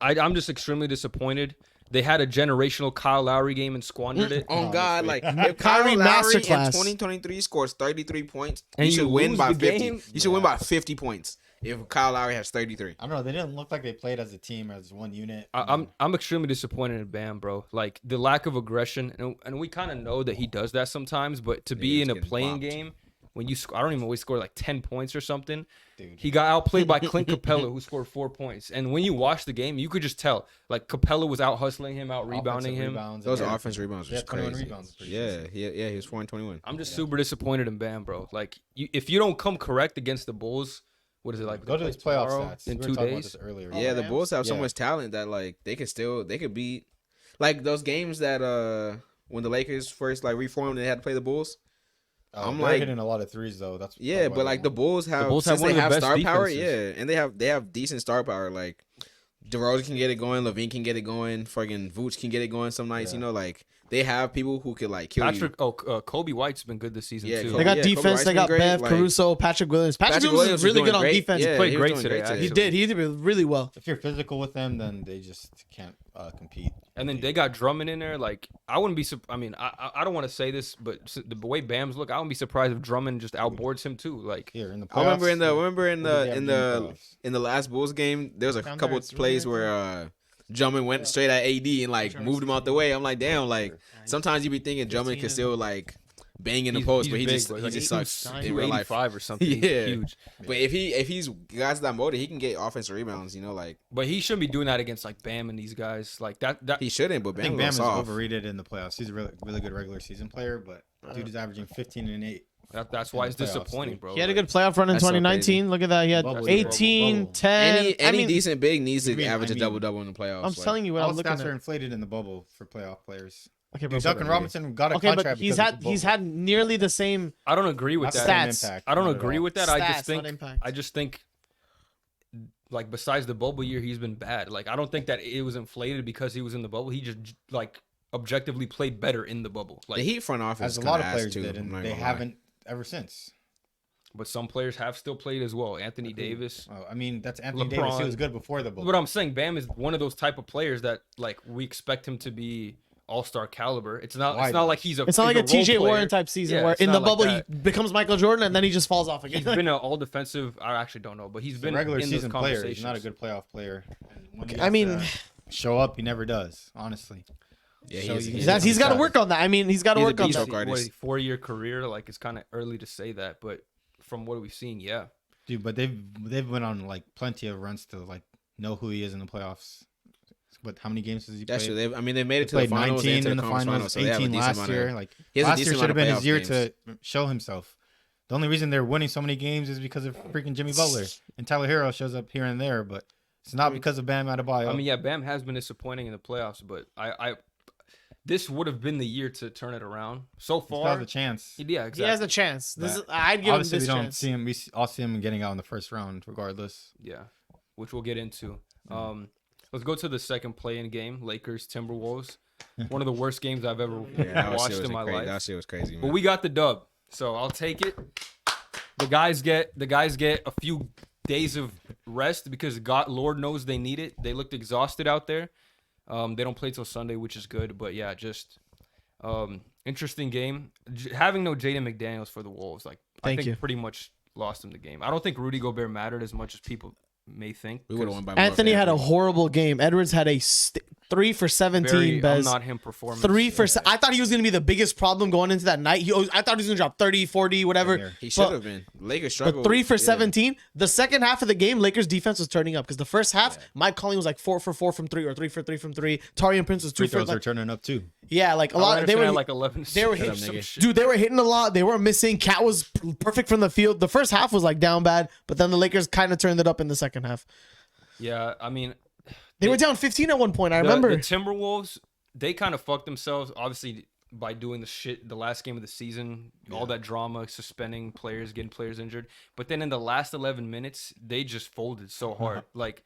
I'm just extremely disappointed. They had a generational Kyle Lowry game and squandered it. Oh God! Like Honestly. if Kyle Kyrie Lowry in masterclass. 2023 scores 33 points, And you should you win lose by the 50. game? You should win by 50 points if Kyle Lowry has 33. I don't know. They didn't look like they played as a team, as one unit. I'm extremely disappointed in Bam, bro. Like the lack of aggression, and we kind of know that he does that sometimes. But to be he's in a getting playing bopped. game when you I don't even always score like 10 points or something. Dude. He got outplayed by Clint Capella, who scored 4 points. And when you watch the game, you could just tell like Capella was out hustling him, out rebounding Offensive him. rebounds, Those yeah. offensive rebounds Yeah, was 21 crazy. rebounds, pretty Yeah, he was 4 and 21. I'm just super disappointed in Bam, bro. Like if you don't come correct against the Bulls, what is it like? Go to they his play playoff tomorrow stats. in We were 2 talking about days. this earlier. Yeah, the Rams? Bulls have so Yeah. much talent that like they could beat like those games that when the Lakers first like reformed and they had to play the Bulls. I'm they're like- hitting a lot of threes though. That's Yeah, probably but why like they the Bulls have Bulls have since one they of the have best star power, defenses. yeah, and they have decent star power. Like DeRozan can get it going, Levine can get it going, fucking Vooch can get it going some nights. Yeah. You know, like they have people who could like kill Patrick, you. Kobe White's been good this season Yeah, too. Kobe- They got Yeah, Kobe defense. White's They got been great, Bev, like- Caruso, Patrick Williams. Patrick Williams was was really doing good on great. defense. Yeah, played he was great doing today, today. He actually. did. He did really well. If you're physical with them, then they just can't compete. And then they got Drummond in there. Like I wouldn't be. I mean, I don't want to say this, but the way Bam's look, I wouldn't be surprised if Drummond just outboards him too. Like Here in the I playoffs, remember in the what did they have in the playoffs? in the last Bulls game, there was a Down couple there, it's plays really where Drummond went straight at AD and like moved him out the way. I'm like, damn, like sometimes you be thinking Drummond can still like bang in the post, but he big, just bro. he Like, just he's sucks in real life. 285 or something. Yeah. He's huge. But if he's guys that motor, he can get offensive rebounds. You know, like But he shouldn't be doing that against like Bam and these guys. Like that. he shouldn't. But I Bam think Bam was is off. overrated in the playoffs. He's a really good regular season player, but dude is averaging 15 and 8. That's why in it's the playoffs, disappointing, dude. bro. He had a Like, good playoff run in That's so 2019. Look at that. He had Bubble, 18, bubble. 10. Any I mean, decent big needs to I mean- average I a mean, double double in the playoffs. I'm telling you what All I'm looking stats are at. inflated in the bubble for playoff players. Okay, bro. Dude, Duncan Robinson got a Okay, contract. but he's because of the had bubble. nearly the same I don't agree with Not that. the same Stats. impact, I don't not at agree all. with that. stats, I just think like besides the bubble year, he's been bad. Like I don't think that it was inflated because he was in the bubble. He just like objectively played better in the bubble. Like The Heat front office As a kinda lot of ass, players too, did, I'm and not they gonna lie. haven't ever since. But some players have still played as well. Anthony Davis. Oh, I mean, that's Anthony Davis. He was good before the bubble. But I'm saying Bam is one of those type of players that like we expect him to be all-star caliber. It's not like he's a. It's not like a TJ Warren type season where in the bubble like he becomes Michael Jordan and then he just falls off again. He's been an all-defensive. I actually don't know, but he's been regular in season those player. He's not a good playoff player. I mean, show up, he never does. Honestly. Yeah, he's got to work on that. I mean, he's got to work on that. 4-year career, like it's kind of early to say that, but from what we've seen, yeah. Dude, but they've went on like plenty of runs to like know who he is in the playoffs. But how many games has he played? That's true. They made it to the finals. 19 in the finals, so 18 last year. Like last year should have been his year to show himself. The only reason they're winning so many games is because of freaking Jimmy Butler and Tyler Hero shows up here and there, but it's not because of Bam Adebayo. I mean, yeah, Bam has been disappointing in the playoffs, but I this would have been the year to turn it around. So far, he has a chance. Yeah, exactly. He has a chance. I'd give him this chance. We all see him getting out in the first round, regardless. Yeah, which we'll get into. Let's go to the second play-in game. Lakers Timberwolves. One of the worst games I've ever watched in my life. That shit was crazy, man. But we got the dub, so I'll take it. The guys get a few days of rest because God, Lord knows they need it. They looked exhausted out there. They don't play till Sunday, which is good. But yeah, just interesting game. Having no Jaden McDaniels for the Wolves, like I think pretty much lost them the game. I don't think Rudy Gobert mattered as much as people may think. We would have won by more. Anthony had a horrible game. Edwards had a 3 for 17. Bez. Not him performance. 3 for. I thought he was gonna be the biggest problem going into that night. I thought he was gonna drop 30, 40, whatever. He should have been. Lakers struggled. But 3 for 17. The second half of the game, Lakers defense was turning up because the first half, Mike Conley was like 4 for 4 from 3 or 3 for 3 from 3. Taurean Prince was 2 for. Free throws are turning up too. Yeah, like a lot. They were like 11. They were dude. They were hitting a lot. They weren't missing. Cat was perfect from the field. The first half was like down bad, but then the Lakers kind of turned it up in the second half. Yeah, I mean, they were down 15 at one point. I remember the Timberwolves. They kind of fucked themselves, obviously, by doing the last game of the season. All that drama, suspending players, getting players injured. But then in the last 11 minutes, they just folded so hard. Like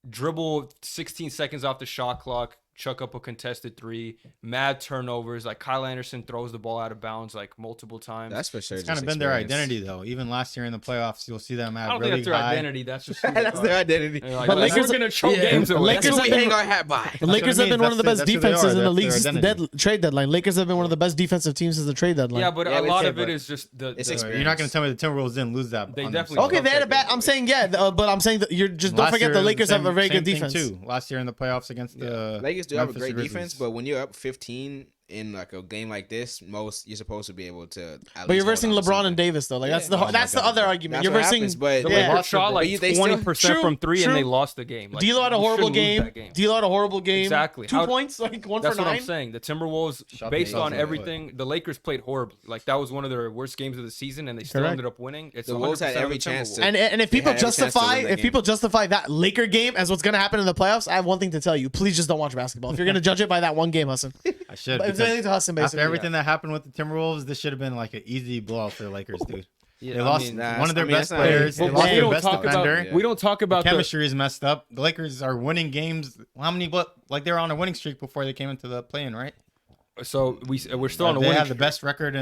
dribble 16 seconds off the shot clock, chuck up a contested 3, mad turnovers. Like Kyle Anderson throws the ball out of bounds like multiple times. That's for sure. It's kind of been their identity though. Even last year in the playoffs, you'll see them at I don't really think that's their high. identity. That's just that's their identity. Like, but Lakers we're gonna choke games away. Lakers we hang our hat by. The Lakers have been one of the best defenses in the league since the identity. trade deadline. Lakers have been one of the best defensive teams since the trade deadline. Yeah, but a lot of it is just You're not going to tell me the Timberwolves didn't lose that. They definitely. Okay, they had a bad. I'm saying but I'm saying that you're just don't forget the Lakers have a very good defense too. Last year in the playoffs against the Lakers do have a great Grizzlies. defense, but when you're up 15 in like a game like this, you're supposed to be able to. But you're versing LeBron and Davis though. Like that's the other argument. You're versing. But the Lakers shot like 20% from 3 and they lost the game. Like, D'Lo had a horrible game. D'Lo had a horrible game. Exactly. 2 points, like 1 for 9. That's what I'm saying. The Timberwolves, based on everything, the Lakers played horribly. Like that was one of their worst games of the season, and they still ended up winning. It's the Wolves had every chance to. And if people justify that Laker game as what's gonna happen in the playoffs, I have one thing to tell you: please just don't watch basketball. If you're gonna judge it by that one game, Hassan. I should. It's anything to Hassan, basically. After everything that happened with the Timberwolves, this should have been like an easy blowout for the Lakers, dude. Yeah, they lost one of their best players. They lost their best defender. We don't talk about the chemistry is messed up. The Lakers are winning games. How many? Like they were on a winning streak before they came into the play-in, right? So we're still on a winning streak. They have the best record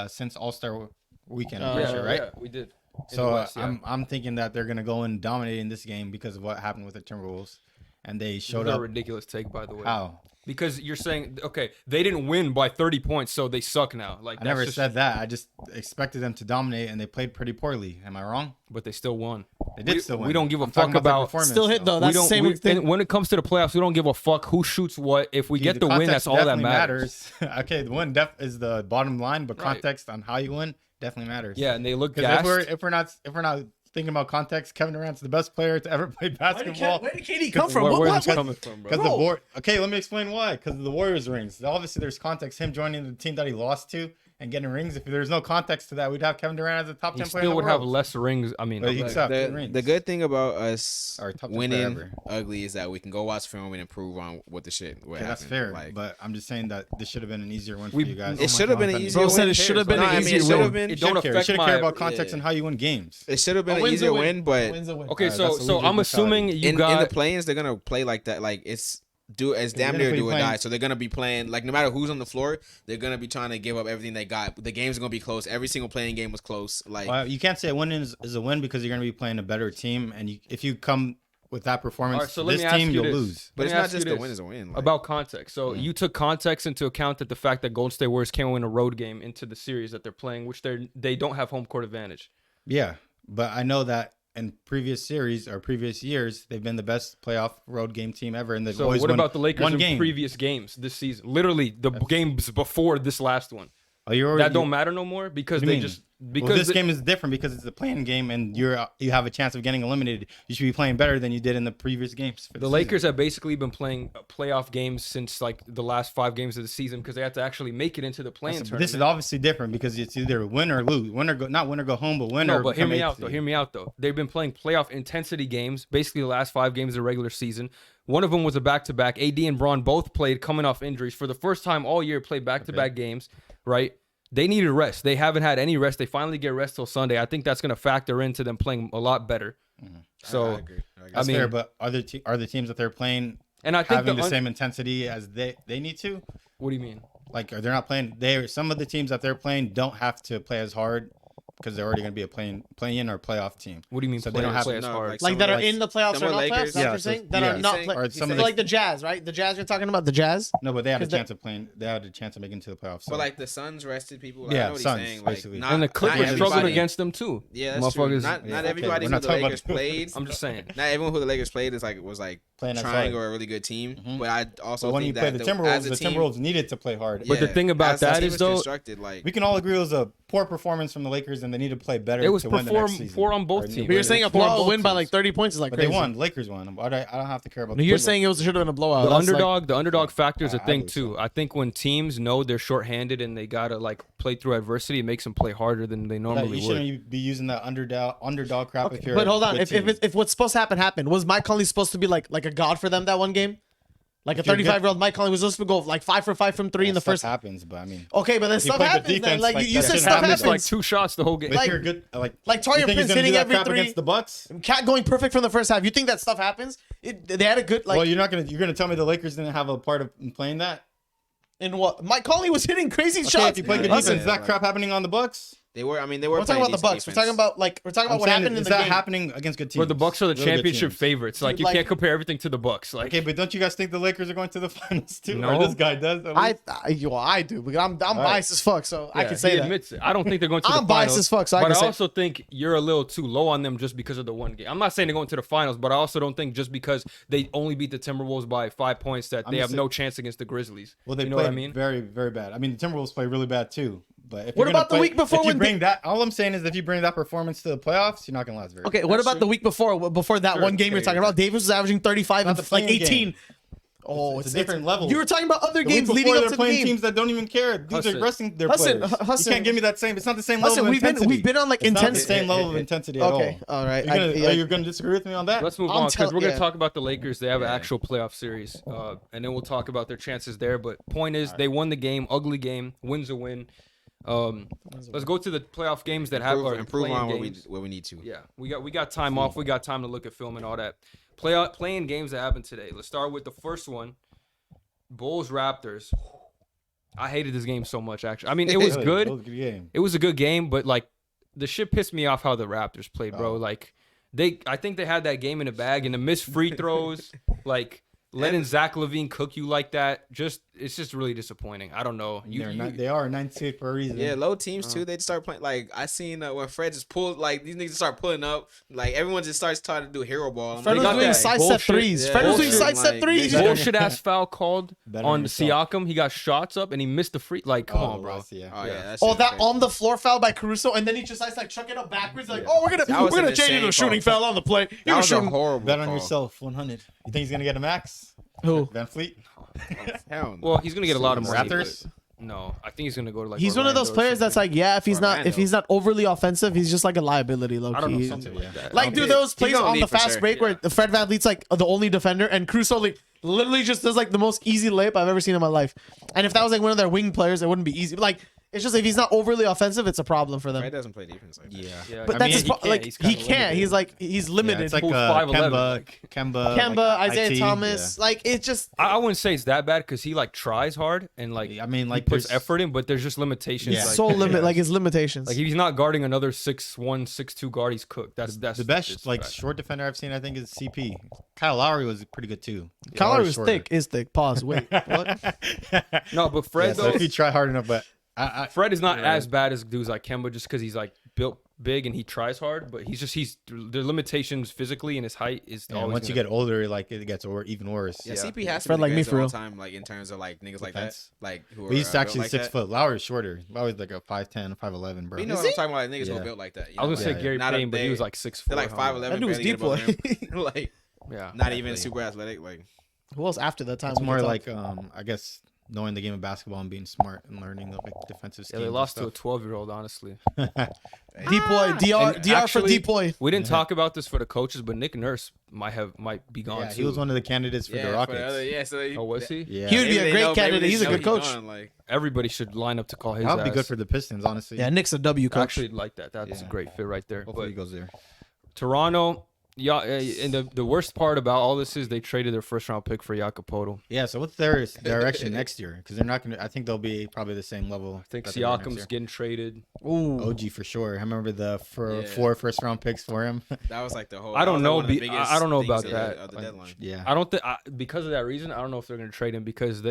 since All-Star Weekend, I'm pretty sure, right? Yeah, we did. So I'm thinking that they're gonna go and dominate in this game because of what happened with the Timberwolves, and they showed up. A ridiculous take, by the way. How? Because you're saying, okay, they didn't win by 30 points, so they suck now. Like I never said that. I just expected them to dominate, and they played pretty poorly. Am I wrong? But they still won. They did still win. We don't give a fuck about still hit though. That's the same thing. When it comes to the playoffs, we don't give a fuck who shoots what. If we get the win, that's all that matters. Okay, the win is the bottom line, but context on how you win definitely matters. Yeah, and they look gassed. If we're not thinking about context, Kevin Durant's the best player to ever play basketball. Where did KD come from? Where's he coming from, bro? Because okay, let me explain why. Because of the Warriors rings. Obviously, there's context. Him joining the team that he lost to and getting rings. If there's no context to that, we'd have Kevin Durant as a top 10 player. He still would have less rings. I mean, the good thing about us winning forever. ugly is that we can go watch film and improve on what the shit. Okay, that's fair. But I'm just saying that this should have been an easier win for you guys. It should have been an easier win. Bro said it should have been an easier win. It don't affect You should care about context and how you win games. It should have been an easier win, but okay. So I'm assuming you got in the play-ins, they're gonna play like that. Like it's damn near do or die. So they're gonna be playing like no matter who's on the floor, they're gonna be trying to give up everything they got. The game's gonna be close. Every single playing game was close. Like you can't say a win is a win because you're gonna be playing a better team, and if you come with that performance, right, so this team you'll lose. But it's not just a win is a win. Like, about context. So you took context into account that the fact that Golden State Warriors can't win a road game into the series that they're playing, which they don't have home court advantage. Yeah, but I know that in previous series or previous years, they've been the best playoff road game team ever. And so what about the Lakers in previous games this season? Literally the games before this last one. That don't matter no more because this game is different because it's a playing game and you have a chance of getting eliminated. You should be playing better than you did in the previous games. The Lakers have basically been playing playoff games since like the last 5 games of the season because they had to actually make it into the play-in tournament. This is obviously different because it's either win or lose, not win or go home, but win or. No, but hear me out though. They've been playing playoff intensity games, basically the last 5 games of the regular season. One of them was a back-to-back. AD and Bron both played coming off injuries for the first time all year. Played back-to-back games, right? They needed rest. They haven't had any rest. They finally get rest till Sunday. I think that's going to factor into them playing a lot better. Mm-hmm. So I agree. That's fair, but are the teams that they're playing and I think having the same intensity as they need to? What do you mean? Like, are they not playing? Some of the teams that they're playing don't have to play as hard because they're already going to be a play-in or playoff team. What do you mean? So they don't have to play as hard. Like that are in the playoffs or not playoffs? That's what you're saying? That are not playing. Like the Jazz, right? The Jazz you're talking about, the Jazz? No, but they had a chance of playing. They had a chance of making it to the playoffs. So. But like the Suns rested people. Like, yeah, I know what Suns, he's saying. basically. Like, and the Clippers struggled against them too. Yeah, that's true. Not everybody who the Lakers played. I'm just saying. Not everyone who the Lakers played was trying or a really good team. But I also think that the Timberwolves needed to play hard. But the thing about that is though, we can all agree it was a poor performance from the Lakers and they need to play better. It was poor on both teams. But you're saying a blowout win by like 30 points is like crazy. They won. Lakers won. I don't have to care about. You're saying it should have been a blowout. The underdog factor is a thing too. I think when teams know they're shorthanded and they gotta like play through adversity, it makes them play harder than they normally would. You shouldn't be using that underdog crap. Okay, but hold on. If what's supposed to happen happened, was Mike Conley supposed to be like a god for them that one game? Like a 35-year-old Mike Conley was supposed to go like 5 for 5 from 3 in the first. Happens, but I mean. Okay, but then stuff happens. Then. Like you said, stuff happens. Like 2 shots the whole game. Like you're good. Like Tario Prince hitting every 3 against the Bucks. Cat going perfect from the first half. You think that stuff happens? They had a good like. Well, you're gonna tell me the Lakers didn't have a part of playing that. In what? Mike Conley was hitting crazy shots. If you play good defense, is that crap happening on the Bucks? They were. We're talking about the Bucks. We're talking about what happened in the game. Is that happening against good teams? But the Bucks are the championship favorites. Like you can't compare everything to the Bucks. Like okay, but don't you guys think the Lakers are going to the finals too? No, or this guy does. I do, because I'm biased as fuck, so I can say that. Admits it. I don't think they're going to the finals. I'm biased as fuck, so I can say. But I also think you're a little too low on them just because of the one game. I'm not saying they're going to the finals, but I also don't think just because they only beat the Timberwolves by 5 points that they have no chance against the Grizzlies. Well, they play very, very bad. I mean, the Timberwolves play really bad too. But if what about the week before? All I'm saying is if you bring that performance to the playoffs, you're not gonna last very. Okay, what about the week before? Before that one game you're talking about, Davis was averaging 35 and like 18. Oh, it's a different level. You were talking about other games leading up to the game. Teams that don't even care. These are resting their players. You can't give me that same. It's not the same level of intensity. We've been on like intensity. It's not the same level of intensity at all. Okay, all right. You're going to disagree with me on that? Let's move on because we're going to talk about the Lakers. They have an actual playoff series, and then we'll talk about their chances there. But point is, they won the game. Ugly game. Win's a win. Let's go to the playoff games that have improve on where we need to. Yeah, we got time off. We got time to look at film and all that. Playing games that happened today. Let's start with the first one. Bulls Raptors. I hated this game so much. Actually, I mean it was good. It was a good game, but like the shit pissed me off how the Raptors played, bro. Like I think they had that game in the bag, and the missed free throws, like. Letting Zach LaVine cook you like that, it's just really disappointing. I don't know. They are 98 for a reason. Yeah, low teams too. They start playing like I seen when Fred just pulled like these niggas start pulling up. Like everyone just starts trying to do hero ball. Fred was doing side-step threes. Fred was doing side-step threes. Bullshit ass foul called on Siakam. He got shots up and he missed the free. Like come on, bro. That on the floor foul by Caruso, and then he just like chuck it up backwards. Like we're gonna change it to a shooting foul on the play. That was a horrible. Bet on yourself 100. You think he's gonna get a max? Who? Van Fleet? Hell no. Well, he's gonna get a lot of money. Raptors? No, I think he's gonna go to like. He's one of those players that's like, if he's not overly offensive, he's just like a liability. Low key. I don't know, something like that. Like, dude, those plays on the fast break where Fred VanVleet's like the only defender, and Caruso like literally just does like the most easy layup I've ever seen in my life. And if that was like one of their wing players, it wouldn't be easy. But, like. It's just if he's not overly offensive, it's a problem for them. Fred doesn't play defense like that. Yeah, But I that's mean, his he like He's he kinda can't. limited. He's limited. Yeah, it's like Who's 5'11", Kemba, Kemba, Isaiah IT, Thomas, like it just. I wouldn't say it's that bad because he like tries hard and like I mean, like he puts there's- effort in, but there's just limitations. Yeah. Like, so like his limitations. like if he's not guarding another 6'1", 6'2" guard, he's cooked. That's the best it's like fact. short defender I've seen. I think is CP. Kyle Lowry was pretty good too. Kyle Lowry was shorter. thick. Is thick. Pause. Wait. What? No, but Fred Yeah, though. so if you try hard enough, but Fred is not Right. as bad as dudes like Kemba just because he's like built big and he tries hard, but he's the limitations physically and his height is yeah, always once you gonna- get older, like it gets even worse. Yeah, Yeah. CP has to Fred be like the me greatest for of all real. time, like in terms of like niggas like Defense. that, like who are But he's built actually like 6 that. foot. Lowry's shorter. Lowry's like a 5'10", 5'11", bro. But you know Is what I'm he? talking about? Like niggas who Yeah. are built like that. You I was know, gonna like, say Gary not a- Payne, but he they- was like 6'4". They're like 5'11", That dude was barely get above DPOY. the rim. Like Yeah, not even Definitely. super athletic. Like Who else after that time? It's we more can like talk? I guess knowing the game of basketball and being smart and learning the like defensive schemes. yeah. They and lost to a stuff. 12-year-old. Honestly, DPOY, DR, And DR actually- for DPOY. we didn't talk about this for the coaches, but Nick Nurse might be gone Yeah, too. he was one of the candidates for the Rockets. So they, Oh, was he? Yeah, He would be maybe a they great know- maybe candidate. they He's a know good he's coach. gone, like, Everybody should line up to call his that would be ass. good for the Pistons, honestly. Yeah, Nick's a W I coach. actually like that. That's a Yeah. great fit right there. Hopefully he But goes there. Toronto, yeah, and the worst part about all this is they traded their first round pick for Jakob. Yeah, so what's their direction next year? Because they're not gonna. I think they'll be probably the same level. I think that they were next Siakam's year. getting traded. Ooh. OG for sure. I remember the Yeah. 4 first round picks for him. that was like the whole. I that don't was, know, Like one of the be- biggest I don't know things about of that. The deadline. Yeah, I don't think because of that reason. I don't know if they're going to trade him because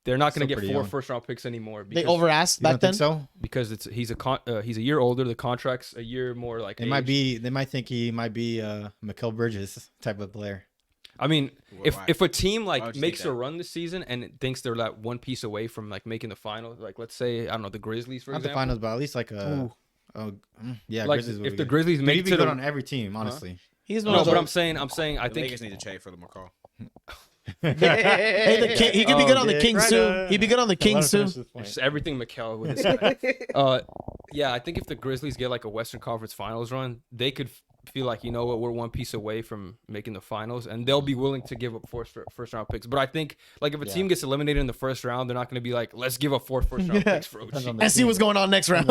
they're not going to Still get pretty 4 young. first round picks anymore. They Because, overasked you back don't then. think so? because he's a year older. The contract's a year more like. They age. might be. They might think he might be Mikal Bridges type of player. I mean, Why? if a team Why like would you makes think a that? run this season and it thinks they're like one piece away from like making the finals, like let's say I don't know the Grizzlies for Not the example. finals, but at least like a. Ooh. Yeah, Like Grizzlies would if be the good. Grizzlies He'd make it be to good the on every team, honestly. He's one no, of but those. I'm saying I The think Lakers need to trade for the McCall. Hey, the King, he could be good on the yeah, Kings right, too. He'd be good on the Kings too. just everything Mikal with this yeah, I think if the Grizzlies get like a Western Conference Finals run, they could feel like, you know what, we're one piece away from making the finals, and they'll be willing to give up first round picks. But I think like if a team gets eliminated in the first round, they're not going to be like, let's give up 4 first round picks for Depends on OG. the And see team. what's going on next round.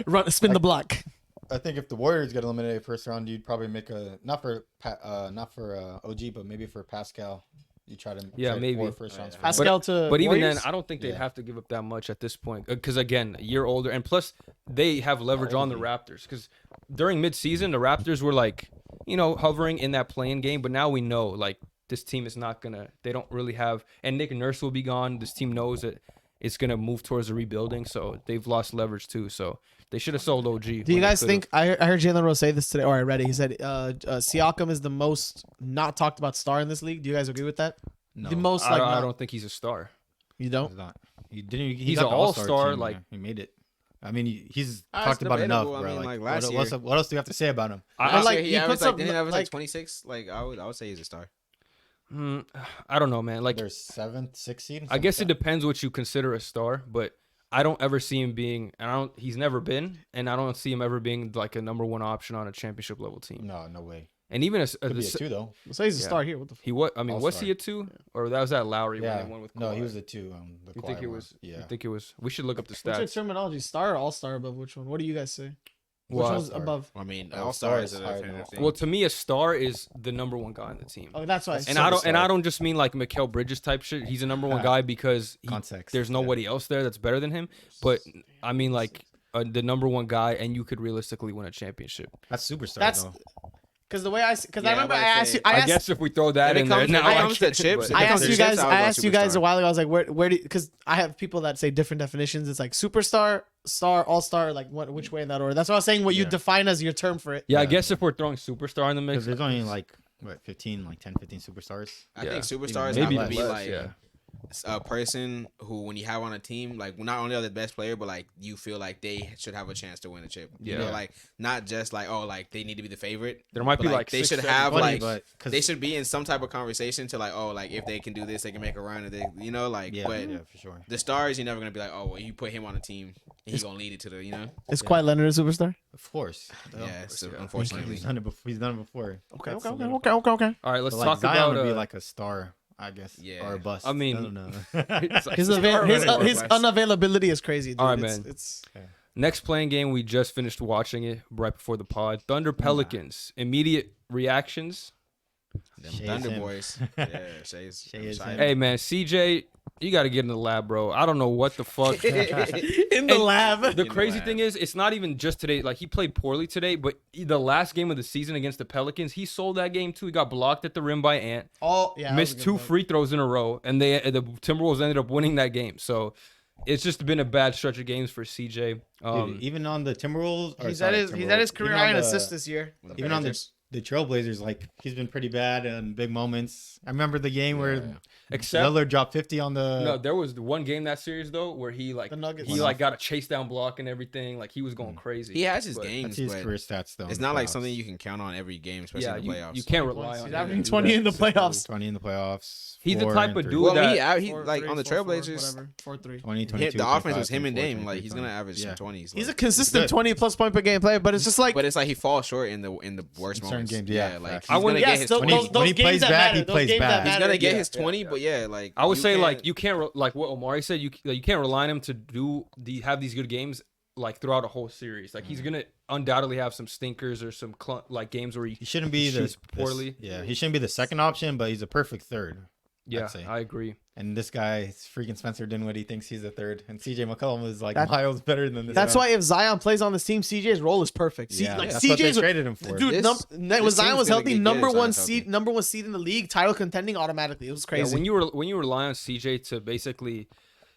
Run, spin the block. I think if the Warriors get eliminated first round, you'd probably make a not for OG, but maybe for Pascal. You try to Yeah, trade maybe. 4 first rounds. for him. Pascal to But even Warriors? then, I don't think they'd Yeah. have to give up that much at this point. Because again, a year older, and plus they have leverage on the Raptors. Because during midseason, the Raptors were like, you know, hovering in that playing game. But now we know, like, this team is not gonna. They don't really have. And Nick Nurse will be gone. This team knows that it's gonna move towards the rebuilding. So they've lost leverage too. So they should have sold OG. Do you guys think? I heard Jalen Rose say this today, or I read it. He said Siakam is the most not talked about star in this league. Do you guys agree with that? No, The most I like don't, I not- don't think he's a star. you don't. he's not. He didn't. He He's got an the all-star, team, like- yeah. He made it. I mean, he's That's talked about enough, debatable. I bro. mean, Like, like, last what else do you have to say about him? I like, he he averaged puts like up, didn't he average like like- 26. Like I would say he's a star. I don't know, man. Like They're 7th, 6th seed. I guess it depends what you consider a star, but I don't ever see him being, and he's never been, and I don't see him ever being like a number 1 option on a championship level team. No way. And even Could be a 2 though. So he's a Yeah. star here. What the? he was, I mean, was All-star. he a 2 or that was that Lowry Yeah. when they won with Kawhi? No, he was a 2. The You think Kawhi it one. was? Yeah. You think it was? We should look up the What's your stats. terminology? Star or all star above which one? What do you guys say? Which Well, one's Star. above? I mean, Oh, all star star is is a higher definitive than thing. well, to me, a star is the number 1 guy on the team. Oh, that's why. And I don't just mean like Mikal Bridges type shit. He's a number 1 guy because Context. there's nobody else there that's better than him. But I mean like the number 1 guy, and you could realistically win a championship. That's superstar That's though. because the way I because Yeah, I remember I I was asked you. saying- I, I asked, guess if we throw that When it in there, comes- now when it I comes to get it, chips, but- I If it asked comes you to guys. chips, I would I go asked you guys a superstar. while ago. I was like, where do? Because I have people that say different definitions. It's like superstar, star, all star. Like which way in that order? That's what I was saying. What you Yeah. define as your term for it. Yeah, I Yeah. guess if we're throwing superstar in the mix, Because there's only like 15, like 10, 15 superstars. I Yeah. think superstars Maybe have to be less, like yeah. a person who, when you have on a team, like not only are they the best player, but like you feel like they should have a chance to win a chip. You know, Yeah. like not just like like they need to be the favorite. there might But, be like, like they 6, should 7 have, players. like, but because They should be in some type of conversation to like like if they can do this, they can make a run. If they, like yeah, but yeah, for sure. the stars, you're never gonna be like, well, you put him on a team, and he's gonna lead it to the, Is Kawhi Leonard a superstar? Of course. yeah. So yeah. unfortunately, He's done it before. Okay. That's Okay. a little- Okay. Okay. Okay. All right, let's But, talk Zion about would be like a star I guess. Yeah. Or a bust. I mean, I don't know. His unavailability is crazy. Dude. All right, man. It's Next playing game, we just finished watching it right before the pod. Thunder Pelicans. Immediate reactions. Them Shay's Thunder him. boys. Yeah, Shay's. Shay is Shy. him. Hey, man, CJ, you got to get in the lab, bro. I don't know what the fuck. in the And lab. The the crazy lab. thing is, it's not even just today. Like, he played poorly today, but the last game of the season against the Pelicans, he sold that game too. He got blocked at the rim by Ant. Oh yeah. Missed 2 free throws in a row, and the Timberwolves ended up winning that game. So it's just been a bad stretch of games for CJ. Dude, even on the Timberwolves, He's at his career high in assists this year. Even on the Trailblazers, like he's been pretty bad in big moments. I remember the game where except Lillard dropped 50 on the. no, there was one game that series though where he The Nuggets. got a chase down block and everything. Like he was going crazy. He has his But games, That's his but career stats though. it's not like something you can count on every game, especially Yeah, in the playoffs. you can't rely on He's him. averaging 20 in the playoffs. 20 in the playoffs. He's the 4 type and of 3. dude Well, that- he like on the Trailblazers. 4-3. 20, The 22, offense 25, was him and 24, Dame. Like he's 25. gonna average Yeah. some 20s. He's a like. consistent good. 20+ point per game player, but it's just like But it's like he falls short in the worst In certain moments. games, yeah, like facts. he's I wouldn't- gonna yeah, get his still 20. those When he games plays that bad, matter, he those plays games that bad. He's matter. gonna get Yeah. his 20, but yeah, like I would you say can't- like you can't like what Omari said. You can't rely on him to have these good games like throughout a whole series. Like he's gonna undoubtedly have some stinkers or some like games where He shouldn't be the shoots poorly. Yeah, he shouldn't be the second option, but he's a perfect third. Yeah, I'd say. I agree. And this guy, freaking Spencer Dinwiddie, thinks he's a third, and CJ McCollum is like That- miles better than this. That's guy. why if Zion plays on this team, CJ's role is perfect. See, Yeah, like that's what they CJ's traded him for. dude. This When Zion team's was gonna healthy, get good number if one Zion's seed, healthy. number one seed in the league, title contending automatically. It was crazy. Yeah, when you rely on CJ to basically,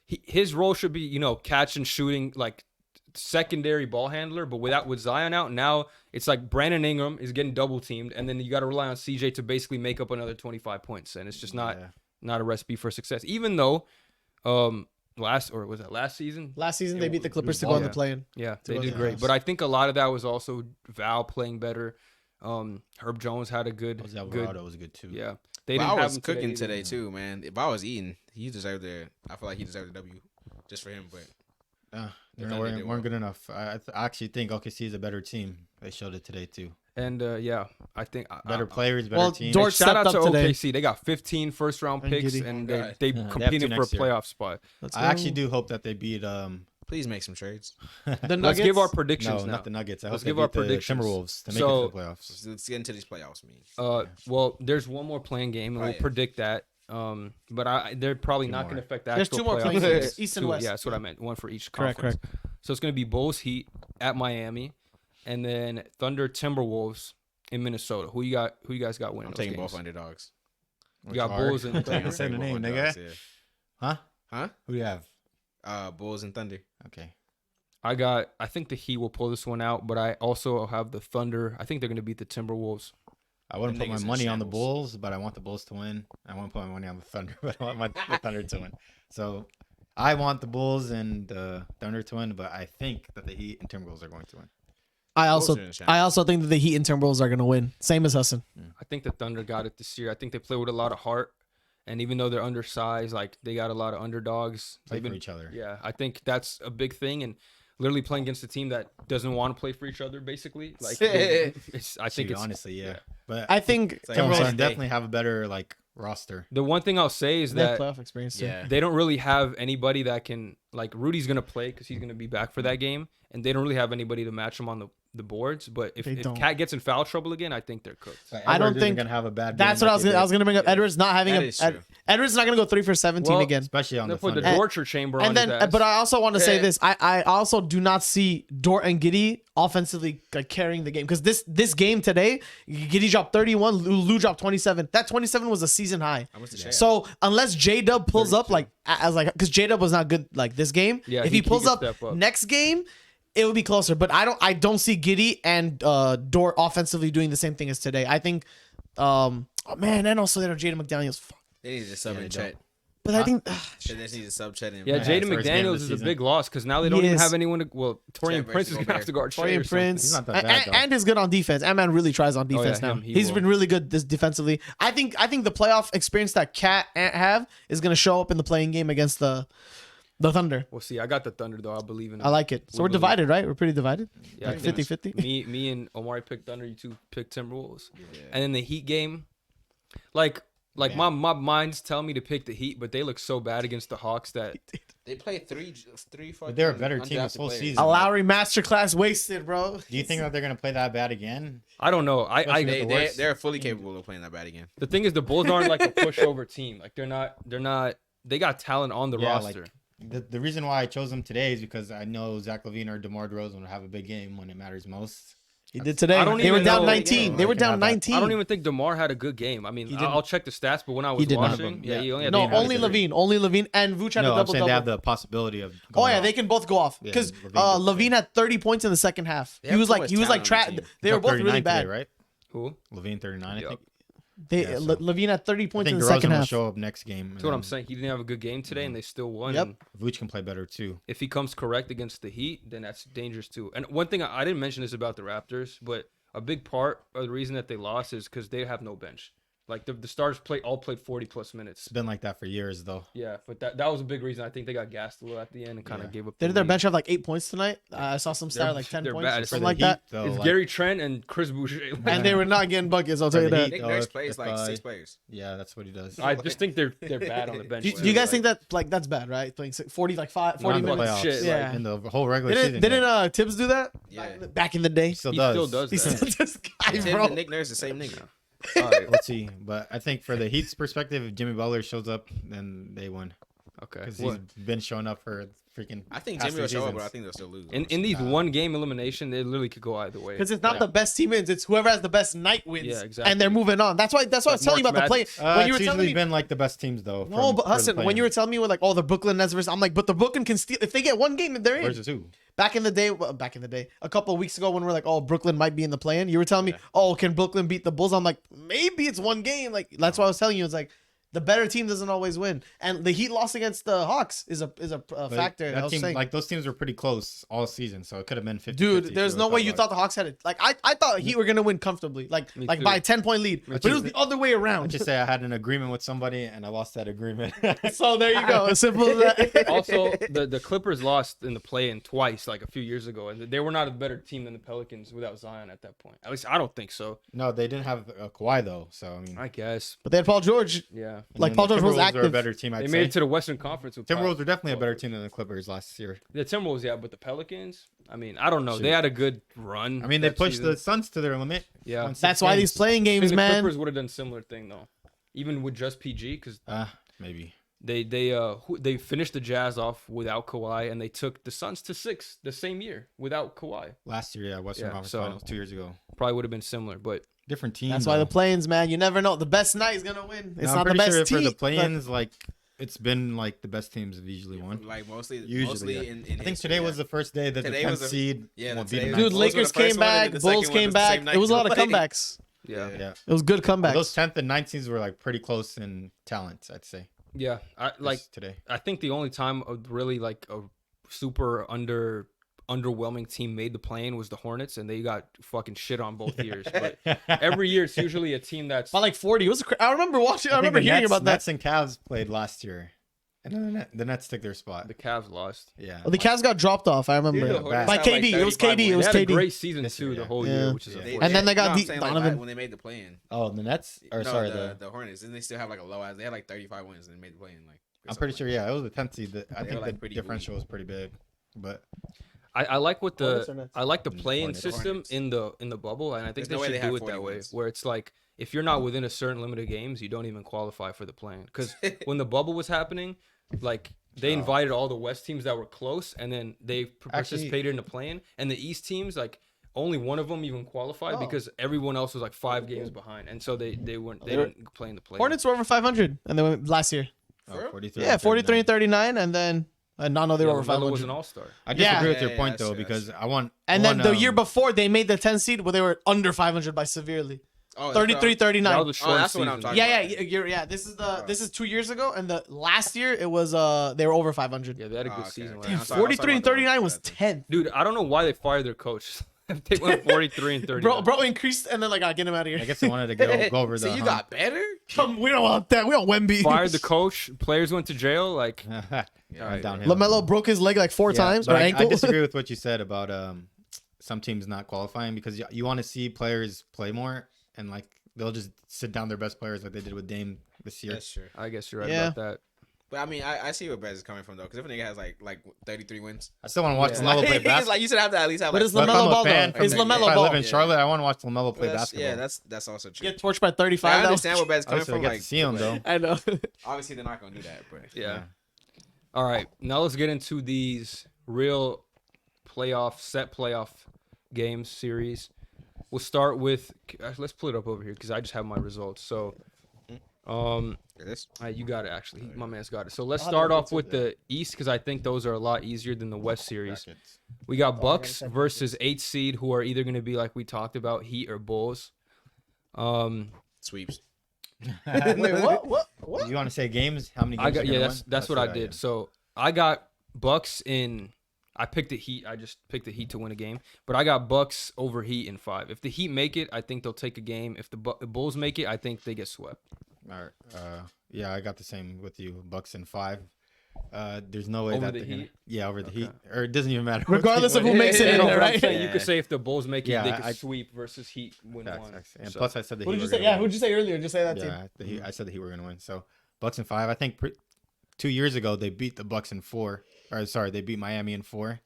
his role should be catch and shooting like secondary ball handler, but with Zion out now, it's like Brandon Ingram is getting double teamed, and then you got to rely on CJ to basically make up another 25 points, and it's just not a recipe for success. Even though, last season? Last season, they beat the Clippers to go on the play-in. Yeah, To they go did to the great, playoffs. but I think a lot of that was also Val playing better. Herb Jones had a good. Alvarado was good too. Yeah, they If didn't I have was him cooking either. today too, man. If I was eating, he deserved I feel like he deserved a W, just for him. But They Thunder did weren't well. good enough. I actually think OKC is a better team. They showed it today too. And yeah, I think Better players, better Well, team. Dort shout out stepped to up today. OKC. They got 15 first round And picks, Giddey. and Oh, God. they They have competing two for a next year. playoff spot. Let's I go. actually do hope that they beat. please make some trades. The Let's Nuggets. give our predictions No, now. not the Nuggets. I Let's hope they give our beat the predictions. Timberwolves to make So- it to the playoffs. Let's get into these playoffs, man. Well, there's one more playing game, and Oh, we'll yeah. predict that. But they're probably Two not more. going to affect the There's actual two more playoff playing games. games, East and Two, West. Yeah, that's what I meant. One for each Correct, conference. So it's going to be Bulls Heat at Miami, and then Thunder Timberwolves in Minnesota. Who you guys got winning? I'm those taking games? both underdogs. You got Bulls and I'm Thunder. Say the taking both name, underdogs, nigga. yeah. Huh? Who do you have? Bulls and Thunder. Okay. I think the Heat will pull this one out, but I also have the Thunder. I think they're going to beat the Timberwolves. I wouldn't Them put my niggas in money on the shambles. Bulls, but I want the Bulls to win. I won't put my money on the Thunder, but I want the Thunder to win. So I want the Bulls and the Thunder to win, but I think that the Heat and Timberwolves are going to win. I Bulls also are in the champions. I also think that the Heat and Timberwolves are going to win. Same as Hassan. I think the Thunder got it this year. I think they play with a lot of heart, and even though they're undersized, like they got a lot of underdogs. Play They've for been- each other. Yeah, I think that's a big thing, and literally playing against a team that doesn't want to play for each other, basically. Like, I think Shoot, it's honestly, yeah. But I think like Timberwolves Sorry. definitely have a better roster. the one thing I'll say is they have that playoff experience too. Yeah. they don't really have anybody that can like Rudy's gonna play because he's gonna be back for that game, and they don't really have anybody to match him on the boards. But if They don't. Cat gets in foul trouble again, I think they're cooked. I don't think- going to have a bad. That's game what like I they was did, gonna bring up. Edwards not having That is true. Edwards not gonna go 3 for 17 Well, again. especially on They the put the Thunder. torture chamber on And then, his ass. but I also want to say Yeah. this. I also do not see Dort and Giddey offensively like, carrying the game because this game today, Giddey dropped 31, Lou dropped 27. That 27 was a season high. How much the share? So unless J Dub pulls up like as like because J Dub was not good like this game. Yeah, if he he pulls could up, step up. next game, it would be closer. But I don't see Giddey and Dort offensively doing the same thing as today. I think, oh man, and also there Jaden McDaniels. Fuck. They need to sub Yeah, in they Chet. But I think They just need to sub Chet in. yeah, Yeah, Jaden first game of McDaniels the is a season. big loss because now they don't even Yes. have anyone to. Well, Torian Chet Prince is versus gonna have to guard Shea or Torian something. Prince He's not that bad, though. and is good on defense. And man really tries on yeah, defense now. him, he He's will. been really good this defensively. I think the playoff experience that Cat have is gonna show up in the playing game against the Thunder. We'll see. I got the Thunder though. I believe in it. I like it. So We we're believe. divided, right? We're pretty divided. Yeah, I Like think 50-50. Me and Omari picked Thunder. You two picked Timberwolves. Yeah. And then the Heat game, like Like my mind's telling me to pick the Heat, but they look so bad against the Hawks that they played three but they're a better team this whole season. A Lowry masterclass wasted, bro. Do you think that they're gonna play that bad again? I don't know. They're fully capable of playing that bad again. The thing is, the Bulls aren't like a pushover team. Like they're not. They got talent on the roster. Like, the reason why I chose them today is because I know Zach LaVine or DeMar DeRozan will have a big game when it matters most. He did today. They were down 19. They were down 19. I don't even think DeMar had a good game. I mean, I'll check the stats, but when I was watching, he only had only LaVine and Vooch had a double double. They have the possibility of. They can both go off because LaVine had 30 points in the second half. He was like trapped. They were both really bad, right? Who? LaVine 39, I think. LaVine had 30 points in the DeRozan second half. Will show up next game. That's what I'm saying. He didn't have a good game today, and they still won. Yep. Vooch can play better too. If he comes correct against the Heat, then that's dangerous too. And one thing I didn't mention this about the Raptors, but a big part of the reason that they lost is because they have no bench. Like the starters all played 40+ minutes. It's been like that for years though. Yeah, but that was a big reason. I think they got gassed a little at the end and kind of gave up. Did their bench have like 8 points tonight? I saw some stat like 10 points, bad. something like that. It's Gary Trent and Chris Boucher, and they were not getting buckets. I'll tell you that. Nick Nurse plays like 6 players. Yeah, that's what he does. I just think they're bad on the bench. Do you guys think that that's bad? Right, playing 40 minutes. Shit, yeah, in the whole regular season. Didn't Tibbs do that? Yeah. Back in the day. He still does. He still does. This guy, Tibbs bro. and Nick Nurse the same nigga. All right, let's see. But I think for the Heat's perspective, if Jimmy Butler shows up, then they win. Okay. Because he's been showing up for freaking. I think Jimmy will show up, but I think they'll still lose. In these one-game elimination, they literally could go either way. Because it's not the best team wins; it's whoever has the best night wins. Yeah, exactly. And they're moving on. That's why I was telling you about the play. When you were telling me, been like the best teams though. No, but Hassan, when you were telling me with like, the Brooklyn Nets versus, I'm like, but the Brooklyn can steal if they get one game, they're in. Versus who? Back in the day, a couple of weeks ago when we're like, Brooklyn might be in the play-in, you were telling me, can Brooklyn beat the Bulls? I'm like, maybe it's one game. Like that's why I was telling you. It's like the better team doesn't always win, and the Heat loss against the Hawks is a factor. That team, like those teams were pretty close all season, so it could have been 50. Dude, there's no way you thought the Hawks had it. Like I thought Heat were gonna win comfortably, like by a 10-point lead, but it was the other way around. I just say I had an agreement with somebody and I lost that agreement. So there you go, as simple as that. Also, the Clippers lost in the play-in twice, like a few years ago, and they were not a better team than the Pelicans without Zion at that point. At least I don't think so. No, they didn't have Kawhi though, so I mean, I guess. But they had Paul George. Yeah, like Paul George was active. Are a better team. They made it to the Western Conference. With Timberwolves were definitely a better team than the Clippers last year. The Timberwolves, yeah, but the Pelicans. I mean, I don't know. They had a good run. I mean, they pushed the Suns to their limit. Yeah, that's why these playing games, man. The Clippers would have done a similar thing though, even with just PG, because maybe they finished the Jazz off without Kawhi, and they took the Suns to 6 the same year without Kawhi. Last year, Western Conference Finals 2 years ago. Probably would have been similar, but different team. That's why the play-ins, man. You never know. The best night is gonna win. It's not the best team. For the play-ins, like it's been like the best teams have usually won. Like mostly in I think today was the first day that the 10th seed. Dude, Lakers came back, Bulls came back. It was a lot of comebacks. Yeah. It was good comebacks. Those 10th and 9th seeds were like pretty close in talent, I'd say. Yeah, today. I think the only time really like a super underwhelming team made the play-in was the Hornets, and they got fucking shit on both years. But every year it's usually a team that's by like 40. It was I remember watching. I remember hearing about that. Nets and Cavs played last year, and then the Nets took their spot. The Cavs lost. Yeah, the Cavs got dropped off. I remember by KD. It was KD. It was KD. They had a great season too the whole year, which is and then they got Donovan when they made the play-in. Oh, the Nets? Or sorry, the Hornets. Didn't they still have like a low ass? They had like 35 wins and they made the play-in. Like I'm pretty sure. Yeah, it was the 10th seed. I think the differential was pretty big, but. I like what the play-in system in the bubble, and I think they should do it that way, where it's like if you're not within a certain limit of games, you don't even qualify for the play-in. Because when the bubble was happening, like they invited all the West teams that were close, and then they participated in the play-in, and the East teams like only one of them even qualified because everyone else was like 5 games behind, and so they didn't play in the play-in. Hornets were over 500, and they went last year. 43 yeah, 43 and 39, and then. No, they were over 500. Was an all-star. I disagree with your point though, because I want. And then the year before, they made the 10th seed, where they were under 500 by severely. 33, 39. That was a short that's what I'm talking about. Yeah. This is 2 years ago, and the last year it was they were over 500. Yeah, they had a good season. Dude, 43 and 39 was 10th. Dude, I don't know why they fired their coach. They went 43 and 30. Bro increased, and then like, get him out of here. I guess they wanted to go over the. So you got better? We don't want that. We don't Wemby. Fired the coach. Players went to jail. Like, downhill. LaMelo broke his leg like 4 times or ankle. I disagree with what you said about some teams not qualifying, because you want to see players play more, and like they'll just sit down their best players like they did with Dame this year. That's true. I guess you're right Yeah. about that. But I mean, I see where Bez is coming from though, because if a nigga has like 33 wins, I still want to watch Yeah. LaMelo play it's basketball. like you should have to at least have. But Like, it's But if LaMelo I'm a Ball, fan though. from It's the- LaMelo If I Ball. live in Yeah. Charlotte, I want to watch LaMelo play basketball. Yeah, that's also true. Get torched by I 35. understand where Bez is coming Obviously, I from. get Like, to see him though. I know. obviously they're not gonna do that, but Yeah. All right. Now let's get into these real set playoff games series. We'll start with. Let's pull it up over here because I just have my results. So, this. you got it actually. My man's got it. So let's I'll have start to look off into with the East because I think those are a lot easier than the West series. Brackets. We got I Bucks gotta check versus 8 seed, who are either going to be like we talked about, Heat or Bulls. Sweeps. Wait, what? You want to say games? How many games? I got are gonna yeah. win? That's what I did. So I got Bucks in. I picked the Heat. I just picked the Heat to win a game, but I got Bucks over Heat in 5. If the Heat make it, I think they'll take a game. If the Bulls make it, I think they get swept. All right. Yeah, I got the same with you. Bucks in 5. There's no way Over that the they're gonna, Heat? yeah, over the Okay. Heat, or it doesn't even matter. Regardless of who makes it in No, there, but I'm right? saying you Yeah. could say if the Bulls make it, Yeah, they could I- sweep versus Heat win Facts, one. facts. And So- plus, I said the What Heat did you were say? gonna Yeah, win. who'd you say earlier? Just say that too. Yeah, I said the Heat were gonna win. So Bucks in 5. I think 2 years ago they beat the Bucks in 4. Or sorry, they beat Miami in 4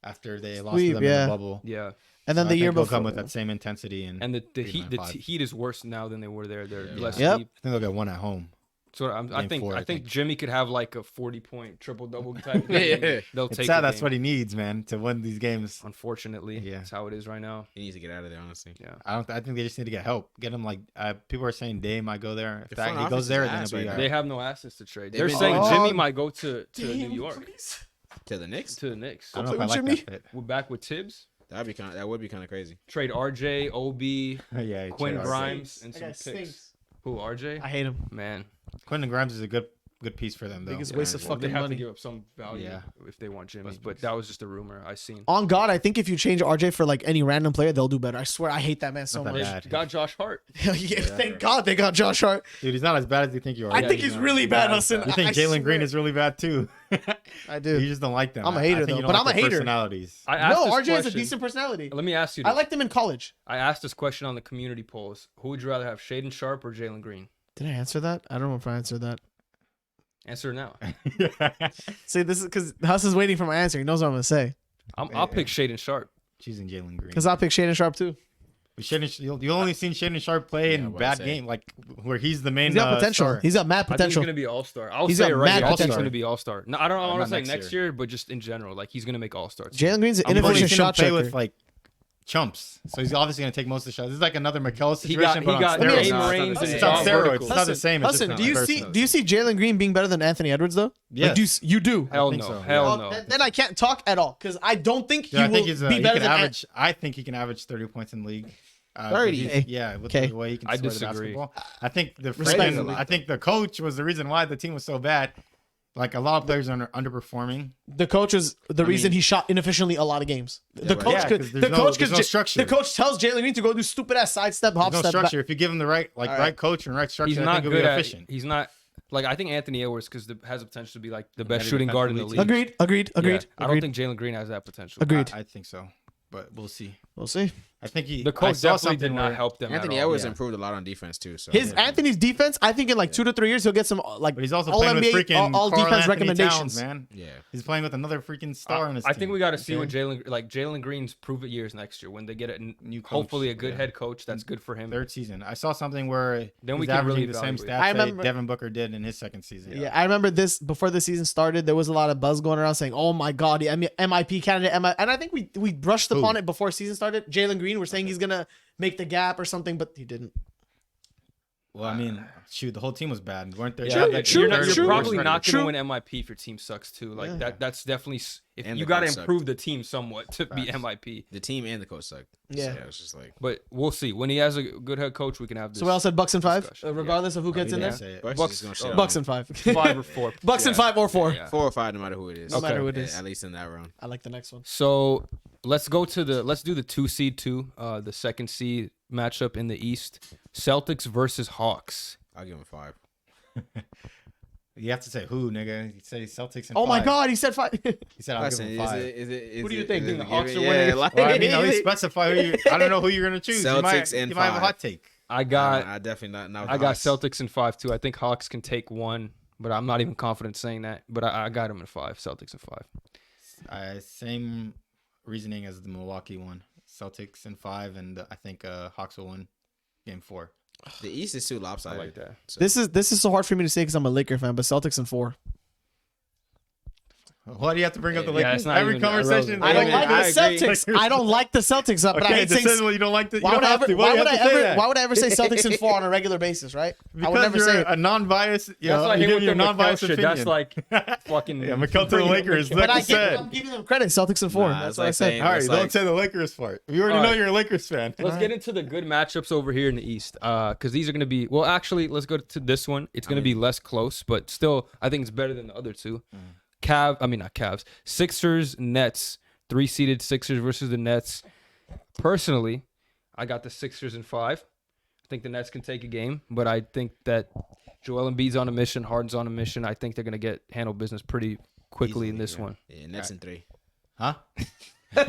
after they lost to Sweep, them in yeah. the bubble. yeah, And then So the I year think they'll before. come with that same intensity and and the beat them Heat in the 5. Heat is worse now than they were there. They're Yeah. less Yep. deep. I think they'll get one at home. So I Game think 4, I I think think. Jimmy could have like a 40-point triple-double type. Yeah. Game. They'll It's take. sad. the That's game. what he needs, man, to win these games. Unfortunately, Yeah. that's how it is right now. He needs to get out of there, honestly. Yeah. I think they just need to get help. Get him like people are saying Dame might go there. If The that, front he office goes is there, ass then it'll be right all now. right. They have no assets to trade. They've They're been saying doing- Jimmy Oh, might go to New York, To the Knicks. to the Knicks. I don't know if I Play like with that fit. We're back with Tibbs. That would be kind of crazy. Trade RJ, OB, Yeah, he Quinn tried. Grimes, and That some guy picks. stinks. Who RJ? I hate him. Man, Quentin Grimes is a good piece for them though. Biggest yeah, waste of well, they fucking have money. to give up some value Yeah. if they want Jimmy. But- But that was just a rumor I seen. On God, I think if you change RJ for like any random player, they'll do better. I swear, I hate that man so Not that much. bad. They got Josh Hart. Yeah, thank God they got Josh Hart. Dude, he's not as bad as you think you are. I Yeah, think he's he's not. really He's bad, not Hudson. bad. You think I Jalen Green swear. is really bad too? I do. You just don't like them. I'm a I hater, think you though, don't but like I'm a their hater. Personalities. I asked No, this RJ has a question. decent personality. Let me ask you. I This. liked him in college. I asked this question on the community polls. Who would you rather have, Shaedon Sharpe or Jalen Green? Did I answer that? I don't know if I answered that. Answer now. See, this is because Huss is waiting for my answer. He knows what I'm gonna say. I'll pick Shaedon Sharpe. Choosing Jalen Green. Because I'll pick Shaedon Sharpe too. But you only seen Shaedon Sharpe play Yeah, in what bad I'd say. game, like where he's the main. He's got potential. star. He's got mad I think he's potential. gonna be All Star. I'll He's say got it right mad here. I think he's potential. gonna be All Star. No, I don't want to Not say next next year, but just in general, like he's gonna make All Stars. Jalen Green's an I've only inefficient seen him shot play checker. with like chumps, so he's obviously gonna take most of the shots. This is like another McKell He situation. got but on game steroids. No, range. it's and not It's the on all steroids. verticals. It's not the same. It's Listen, just do you not see personal. do you see Jalen Green being better than Anthony Edwards though? Yes. Like, you do. Hell think no. so, Hell Well, no. then I can't talk at all because I don't think Dude, he I think will he's be he better can than average. I think he can average 30 points in the league. 30? Yeah, with Okay. the way he can I score the disagree. basketball. I think the Respectfully. I think the coach was the reason why the team was so bad. Like a lot of players are underperforming. The coach is the reason he shot inefficiently a lot of games. The but- coach Yeah, could 'cause the there's coach no could structure. the coach tells Jalen Green to go do stupid ass sidestep, hop There's no step. structure. If you give him the right right. coach and right structure, He's I not think he'll good be at. efficient. He's not like I think Anthony Edwards because has the potential to be like the best Maybe shooting guard in the defensively, league. Agreed. Yeah, Agreed. I don't think Jalen Green has that potential. Agreed. I think so, but we'll see. We'll see. I think The I coach saw definitely did something not where- help them. Anthony at all. Edwards Yeah. improved a lot on defense too. So His Anthony's defense, I think in like 2 to 3 years he'll get some like But he's also all playing with NBA, freaking all Karl defense Anthony recommendations. Towns, man. yeah, He's playing with another freaking star on his I team. think we got to see Okay? what Jalen Green's prove it years next year when they get a New coach, hopefully a good yeah. head coach that's good for him. Third season. I saw something where Then we he's can averaging really the same evaluate. stats I that remember- Devin Booker did in his second season. Yeah, I remember this before the season started. There was a lot of buzz going around saying, "Oh my God, the MIP candidate." And I think we brushed upon it before season started. Jalen Green, we're saying he's gonna make the gap or something, but he didn't. Well, I mean, shoot, the whole team was bad, weren't there? Yeah, Like, true, you're, third or you're fourth probably record. not going True. to win MIP if your team sucks too. Like Yeah. that's definitely if And you the got to coach sucked. improve the team somewhat to be Facts. MIP. the team and the coach sucked. Yeah. so it's just like But we'll see when he has a good head coach. We can have this. So we all said Bucks and 5, discussion. regardless of who gets in Yeah. there. Say it. Bucks, Bucks- is just gonna shit on Bucks him. and 5. 5 or 4. Bucks and 5 or 4. Yeah. 4 or 5, no matter who it is. No matter who it Yeah, is. at least in that round. I like the next one. So let's do the 2 seed too. The second seed matchup in the East: Celtics versus Hawks. I'll give him 5. You have to say who, nigga. You say Celtics and Oh my 5. God, he said 5. He said I'll give Listen, him 5. Who do you think? The Hawks are yeah, winning? like, Well, I mean, no, he specify who you. I don't know who you're gonna choose. Celtics you and might have a 5. hot take. I got I definitely not. I got Celtics in 5 too. I think Hawks can take one, but I'm not even confident saying that. But I got them in 5. Celtics in 5. Same reasoning as the Milwaukee one. Celtics in 5, and I think Hawks will win Game 4. The East is too lopsided. I like that. So. This is so hard for me to say because I'm a Laker fan, but Celtics in 4. Why do you have to bring up the Yeah, Lakers? it's not Every even conversation. I don't like the agree. Celtics. I don't like the Celtics, but Okay, I ain't saying. this is what you don't like. Why would I ever say Celtics in 4 on a regular basis, right? I would Because never you're say it. a non-biased. You That's know, why I you hate give with your the non-biased McCall shit. opinion. That's like fucking. Yeah, McCall to the Lakers. But Like you said. I'm giving them credit. Celtics in 4. Nah, That's it's what like I said. saying- All right, It's don't like- say the Lakers part. We already All know right. you're a Lakers fan. Let's get into the good matchups over here in the East, because these are going to be. Well, actually, let's go to this one. It's going to be less close, but still, I think it's better than the other two. Not Cavs. Sixers, Nets. 3-seeded Sixers versus the Nets. Personally, I got the Sixers in 5. I think the Nets can take a game, but I think that Joel Embiid's on a mission, Harden's on a mission. I think they're going to handle business pretty quickly in this one. Yeah, Nets in 3. Huh? Nah,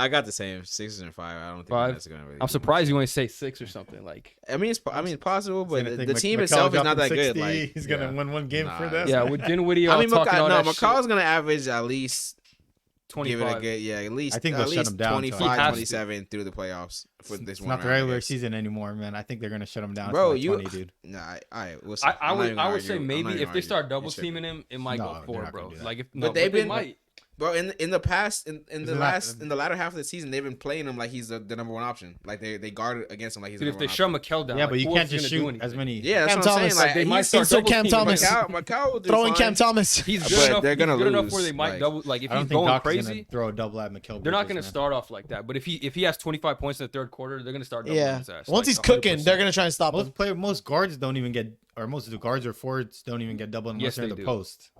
I got the same 6 and 5. I don't think 5? that's gonna really. I'm surprised you want to say 6 or something. Like, it's possible, but He's gonna the think team McCall itself is not dropping that good. 60. Like He's gonna win one game for them. yeah, with Dinwiddie, I mean, talking all that McCall's shit, gonna average at least 25. give it a good, at least I think they'll at shut least him down, 25, He has to. 27 through the playoffs for this It's one. not the round, I regular guess. season anymore, man. I think they're gonna shut him down. Bro, to like 20, dude. Nah, we'll see. I I'm not even would gonna say argue. I'm not maybe even if they start arguing. double It's tripping. teaming him, it might No, go they're 4, not bro. gonna do that. Like, if But they they've might. Bro, in the past, in the Isn't last, that- in the latter half of the season, they've been playing him like he's the number one option. Like they guard against him like he's Dude, the if number they one shut McCall down, Yeah, like, but you who can't else is just gonna do shoot anything? as many. Yeah, that's Cam what I'm Thomas. saying. Like They might he's start Insert double Cam teaming Thomas. Macau will do Throwing fine. Cam Thomas. He's But good enough. they're gonna he's good enough lose, where they might like- double. Like, if I don't he's think going Doc's crazy, gonna throw a double at McKell. they're not Bridges, going to man. start off like that. But if he has 25 points in the third quarter, they're going to start doubling Yeah. his ass. Once like, he's cooking, 100%. they're gonna try and stop him. Most guards don't even get, or most of the guards or forwards don't even get doubled unless Yes, they're in they the do. post.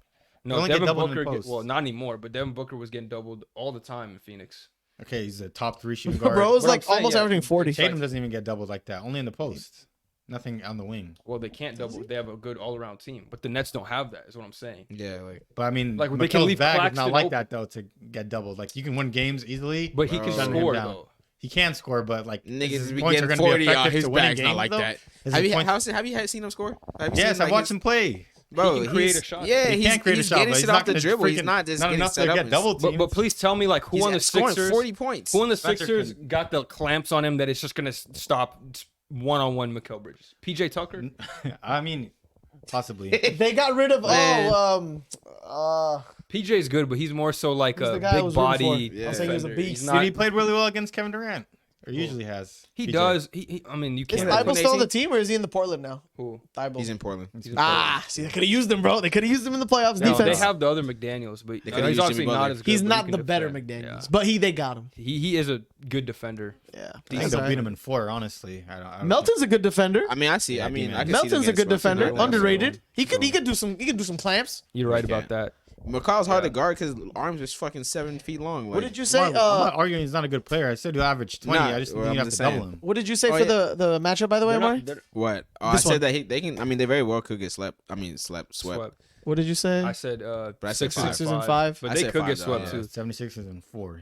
They No, only get Devin doubled in Booker. post. Well, not anymore. But Devin Booker was getting doubled all the time in Phoenix. Okay, he's a top 3 shooting guard. Bro, it was What I'm like saying, almost yeah, averaging 40. Shaedon doesn't even get doubled like that. Only in the post. Nothing on the wing. Well, they can't double. They have a good all-around team, but the Nets don't have that. Is what I'm saying. Yeah, like But I mean, Like, like they can leave bag is Claxton not like open. that though to get doubled. Like you can win games easily. But he can Shutting him score down. though. He can score, but like niggas his is be points are getting gonna 40 be out. effective His to winning bag's games, not like though. that. His Have points- you seen him score? Yes, I watched him play. Bro, He can create he's- a shot. Yeah, He he's can create a he's shot, getting but he's shit not off the gonna dribble. He's freaking- not just not getting enough set to up. get and- double But teamed. please tell me, like, who He's on the scoring Sixers 40 points. Who on the Spencer Sixers can- got the clamps on him that it's just gonna stop one-on-one McKell Bridges? PJ Tucker. I mean, possibly. They got rid of Man. PJ's good, but he's more so like Who's a the guy I big was rooting body. for? Yeah. I'm saying he was a defender. beast. He's Dude, not- he played really well against Kevin Durant. Or usually has. He PJ. does. I mean, you Is can't. Like, Thibault when they still on see- the team, or is he in the Portland now? Who? Thibault. He's in Portland. He's in See, they could have used him, bro. They could have used him in the playoffs. No, they defense. have the other McDaniels, but They could've he's used obviously Jimmy not Butler. as good. He's but he not can the better defend. McDaniels, Yeah. but they got him. He is a good defender. Yeah, I think That's they'll all beat right. him in 4, honestly. I don't Melton's a good defender. I mean, I see. Yeah, I mean, D-man. I can see Melton's them a good getting swept in defender, that. underrated. He could do some clamps. You're right He about can't. that. McCall's hard Yeah. to guard because arms is fucking 7 feet long. What like- did you say? I'm not arguing he's not a good player. I said he'll average 20. Nah, I just well, think I'm you have just to double saying. him. What did you say Oh, for yeah. the matchup? By the way, They're not- Amari? they're What? Oh, This I said one. that they can. I mean, they very well could get swept. I mean, swept. Swept. What did you say? I said I said Sixers, five. Sixers and 5. but I they said could 5 get though, swept yeah. too. 76ers and 4.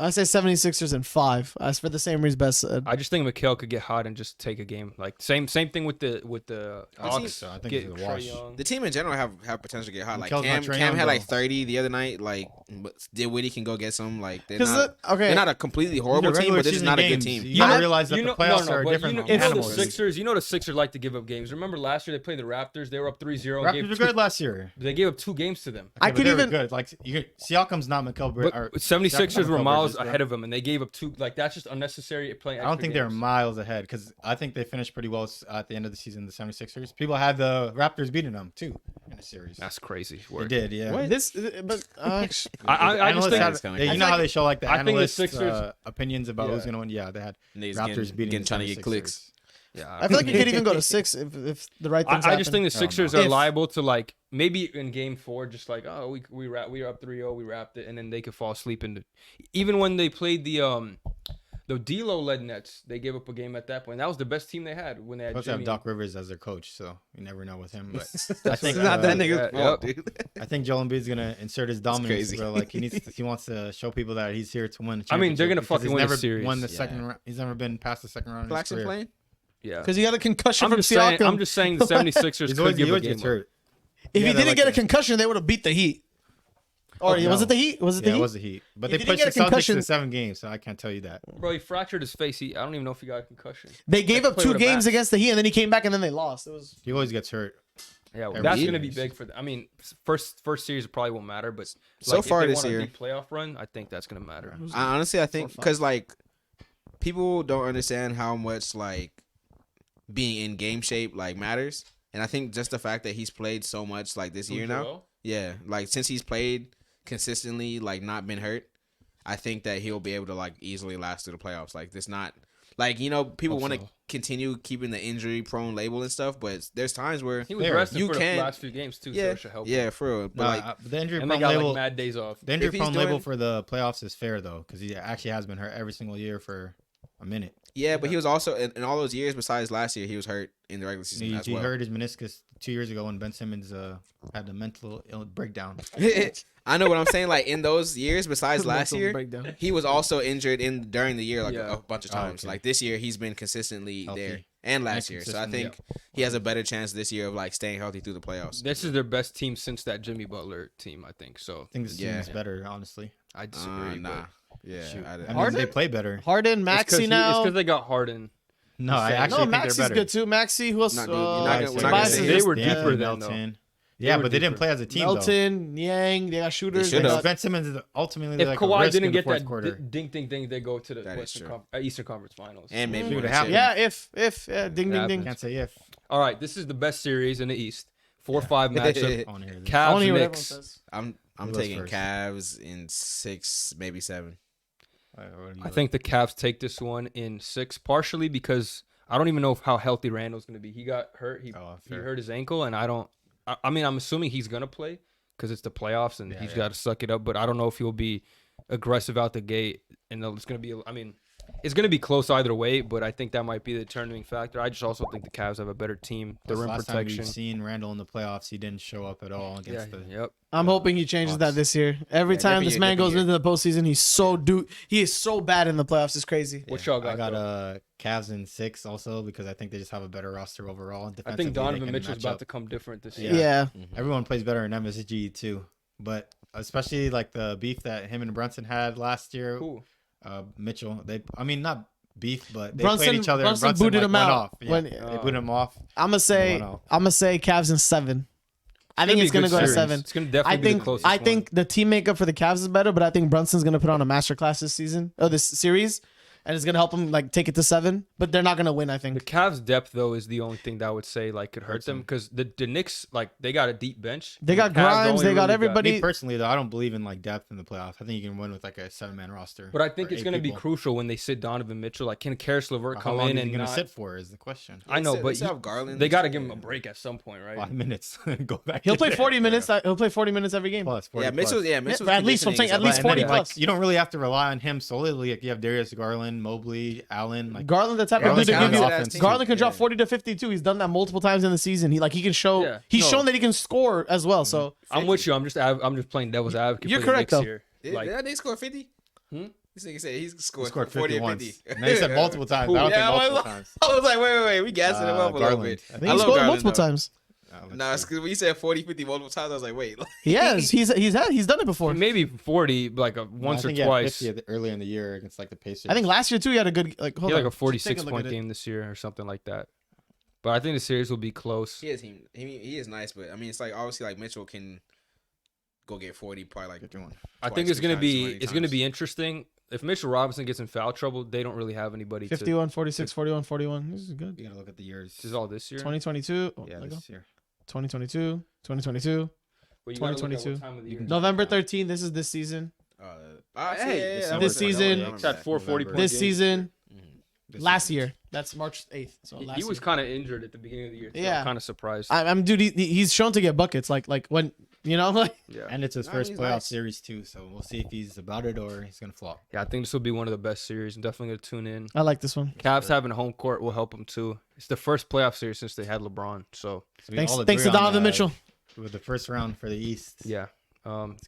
I say 76ers and 5. As for the same reason Best said. I just think McHale could get hot and just take a game. Like same thing with the Hawks. so. I think Get it's a wash. Trae Young. The team in general have potential to get hot. Like Mikkel's not Cam Trae had Young, like though. 30 the other night. Like, but Dinwiddie can go get some. Like, they're 'Cause not. okay. They're not a completely horrible team, but this is not a good team. You gotta realize that You know, the playoffs no, are but different you know the animals. Sixers. You know the Sixers like to give up games. Remember last year they played the Raptors. They were up 3-0. and Raptors gave were two- good last year. They gave up 2 games to them. I Okay, but could they were even good. Like Siakam's not McKell Bridges. But 76ers were Siakam's miles Bridges, ahead of them, and they gave up 2. Like that's just unnecessary playing. I don't extra think they're games. miles ahead because I think they finished pretty well at the end of the season. The 76ers. People had the Raptors beating them too in the series. That's crazy. They Word. did, yeah. this, but I The just analysts think had- it's kinda yeah, crazy. you know how they show like the I think the analysts' Sixers- opinions about Yeah. who's gonna win. Yeah, they had Niggas Raptors beating the trying to get 76ers. clicks. yeah. I feel like you could even go to 6 if the right things I happen. just think the I don't Sixers know. are If- liable to like maybe in Game 4, just like we were up 3-0, we wrapped it, and then they could fall asleep. And even when they played the The D'Lo led Nets. They gave up a game at that point. That was the best team they had when they had Plus, Jimmy. have Doc Rivers as their coach, so you never know with him. But I think not that nigga's fault, dude. I think Joel Embiid's gonna insert his dominance, crazy. bro. Like he wants to show people that he's here to win. I mean, they're gonna fucking win never the series. Won the second round. He's never been past the second round. Blackson in his career. playing? Yeah. Because he got a concussion I'm from just saying. Siakam. I'm just saying the 76ers could give a game. Gets hurt. If he Yeah, didn't like get a that. concussion, they would have beat the Heat. Or Oh, was no. it the Heat? Was it the Yeah, Heat? it was the Heat. But If they he didn't pushed the get a Celtics concussion- to 7 games, so I can't tell you that. Bro, he fractured his face. I don't even know if he got a concussion. They gave up Play 2 with a games bat. against the Heat, and then he came back, and then they lost. It was He always gets hurt. Yeah, well, Every that's year. gonna be big for them. I mean, first series probably won't matter, but So like, far if they this want a year- deep playoff run, I think that's gonna matter. Honestly, I think 4-5. because like people don't understand how much like being in game shape like matters, and I think just the fact that he's played so much like this year now, Joel? yeah, like since he's played consistently, like not been hurt, I think that he'll be able to like easily last through the playoffs. Like this, not like people Hope want to so. continue keeping the injury prone label and stuff, but there's times where He was There. rested You for can- the last few games too, so yeah, it should help. yeah, for real. But like The injury And they prone got label. like mad days off. The injury If he's prone label doing- for the playoffs is fair though, because he actually has been hurt every single year for a minute. yeah, but he was also in all those years besides last year, he was hurt in the regular season He, as he well. hurt his meniscus 2 years ago when Ben Simmons had a mental breakdown. I know what I'm saying. Like in those years, besides last Mental year, breakdown. he was also injured during the year, like Yeah. a bunch of Oh, times. okay. Like this year, he's been consistently Healthy. there, and last And year. So I consistently, think he has a better chance this year of like staying healthy through the playoffs. This is their best team since that Jimmy Butler team, I think. So I think this team Yeah. is better, honestly. I disagree. Nah, yeah, Shoot. I I didn't. mean, they play better. Harden, But it's Maxi now. because they got Harden. No, I saying- actually No, think Maxi's they're better. good too. Maxi, who else? Not, dude, you're not gonna- we're not gonna Tobias say is They this. were Yeah, deeper than though. Melton. They Yeah, were but they didn't deeper. play as a team though. Melton, Yang, they got shooters. should they have. got- Ben Simmons is ultimately If like a Kawhi risk didn't in the get fourth that quarter. ding, they go to the That is true. Eastern Conference Finals. And maybe Dude, win it a happened. chip. Yeah, if ding, ding, ding. Can't say if. All right, this is the best series in the East. 4-5 matchup. I wanna hear this. I Cavs wanna hear what everyone Knicks. says. I'm Who goes taking first? Cavs in 6, maybe 7. I think the Cavs take this one in 6, partially because I don't even know how healthy Randall's going to be. He got hurt. He fair. hurt his ankle, and I mean, I'm assuming he's going to play because it's the playoffs and he's got to suck it up. But I don't know if he'll be aggressive out the gate. And it's going to be, I mean, it's going to be close either way, but I think that might be the determining factor. I just also think the Cavs have a better team. The rim last time protection. we've seen Randall in the playoffs, he didn't show up at all Yeah, against the. yep. I'm hoping he changes that Bucks. this year. Every Yeah, time different this year, man different goes year. into the postseason, he is so bad in the playoffs. It's crazy. What y'all got? I got though? Cavs in 6 also because I think they just have a better roster overall. I Defensively, think they Donovan can Mitchell's match about up. to come different this Yeah. year. Yeah. Everyone plays better in MSG too, but especially like the beef that him and Brunson had last year. Cool. Mitchell, not beef, but they Brunson- played each other. Brunson and Brunson booted like, him went out off. Yeah, when- they booted him off. I'm gonna say Cavs in 7. I think it's gonna go to 7. It's gonna definitely be the closest I one. think the team makeup for the Cavs is better, but I think Brunson's gonna put on a masterclass this series, and it's gonna help him like take it to 7. But they're not gonna win. I The think. Cavs' depth, though, is the only thing that I would say like could hurt Hurts them them. because the Knicks, like, they got a deep bench. They The got Cavs Grimes, only they got really everybody. Me personally, though, I don't believe in like depth in the playoffs. I think you can win with like a 7-man roster. But I think or it's 8 going to be people. crucial when they sit Donovan Mitchell. Like, can Karis LeVert How come long in is he and gonna not? sit for? Is the question. I know, They but still have Garland they and got to shit. give him a break at some point, right? 5 minutes. Go back. He'll to play there. 40 minutes. He'll play 40 minutes every game. Plus 40 Yeah, Mitchell. plus. Yeah, Mitchell's at least I'm saying at conditioning is least And then, 40 like, plus. you don't really have to rely on him solely. Like you have Darius Garland, Mobley, Allen. Like Garland, the type of Garland dude to can give you. have offense, too. Garland can drop Yeah. 40 to 52. He's done that multiple times in the season. He can show. Yeah. He's No. shown that he can score as well. So I'm with you. I'm just playing devil's advocate. You're for the correct, Knicks though. Here. Did Like, they score 50? Hmm? This nigga said he's he scored, scored 40 50 and once. 50. And they said multiple times. Who? I don't Yeah, think multiple well, times. I was like, wait, we gassing him up a little Garland. bit. I I think think I he love scored Garland, multiple though. times. Nah, it's because when you said 40, 50 multiple times, I was like, wait. He has. He's done it before. maybe 40, like once or I think twice. He had 50 earlier in the year against like the Pacers. I think last year too he had a good He hold had like on. a 46 Take a look point at it. game this year or something like that. But I think the series will be close. He is nice, but I mean, it's like obviously like Mitchell can go get 40 probably like 51. I twice, think it's three gonna times, be too many it's gonna times. be interesting. If Mitchell Robinson gets in foul trouble, they don't really have anybody. 51, 46, 41, 41. This is good. You gotta look at the years. This is all this year. 2022. Yeah, Let go. this year. 2022. 2022. But you gotta look at what 2022. time of the year. November 13. This is this season. Hey, December This season- It's at 440 November. point This games. season. This Last season. year. That's March 8th. So last He was year. kind of injured at the beginning of the year. So Yeah. I'm kind of surprised. I'm dude. He's shown to get buckets. Like when You know, like Yeah. And it's his Nah, first he's playoff nice. series too, so we'll see if he's about it or he's gonna flop. Yeah, I think this will be one of the best series. I'm definitely gonna tune in. I like this one. Cavs having home court will help them too. It's the first playoff series since they had LeBron. So So we Thanks all to agree on, Donovan Mitchell. with the first round for the East. yeah.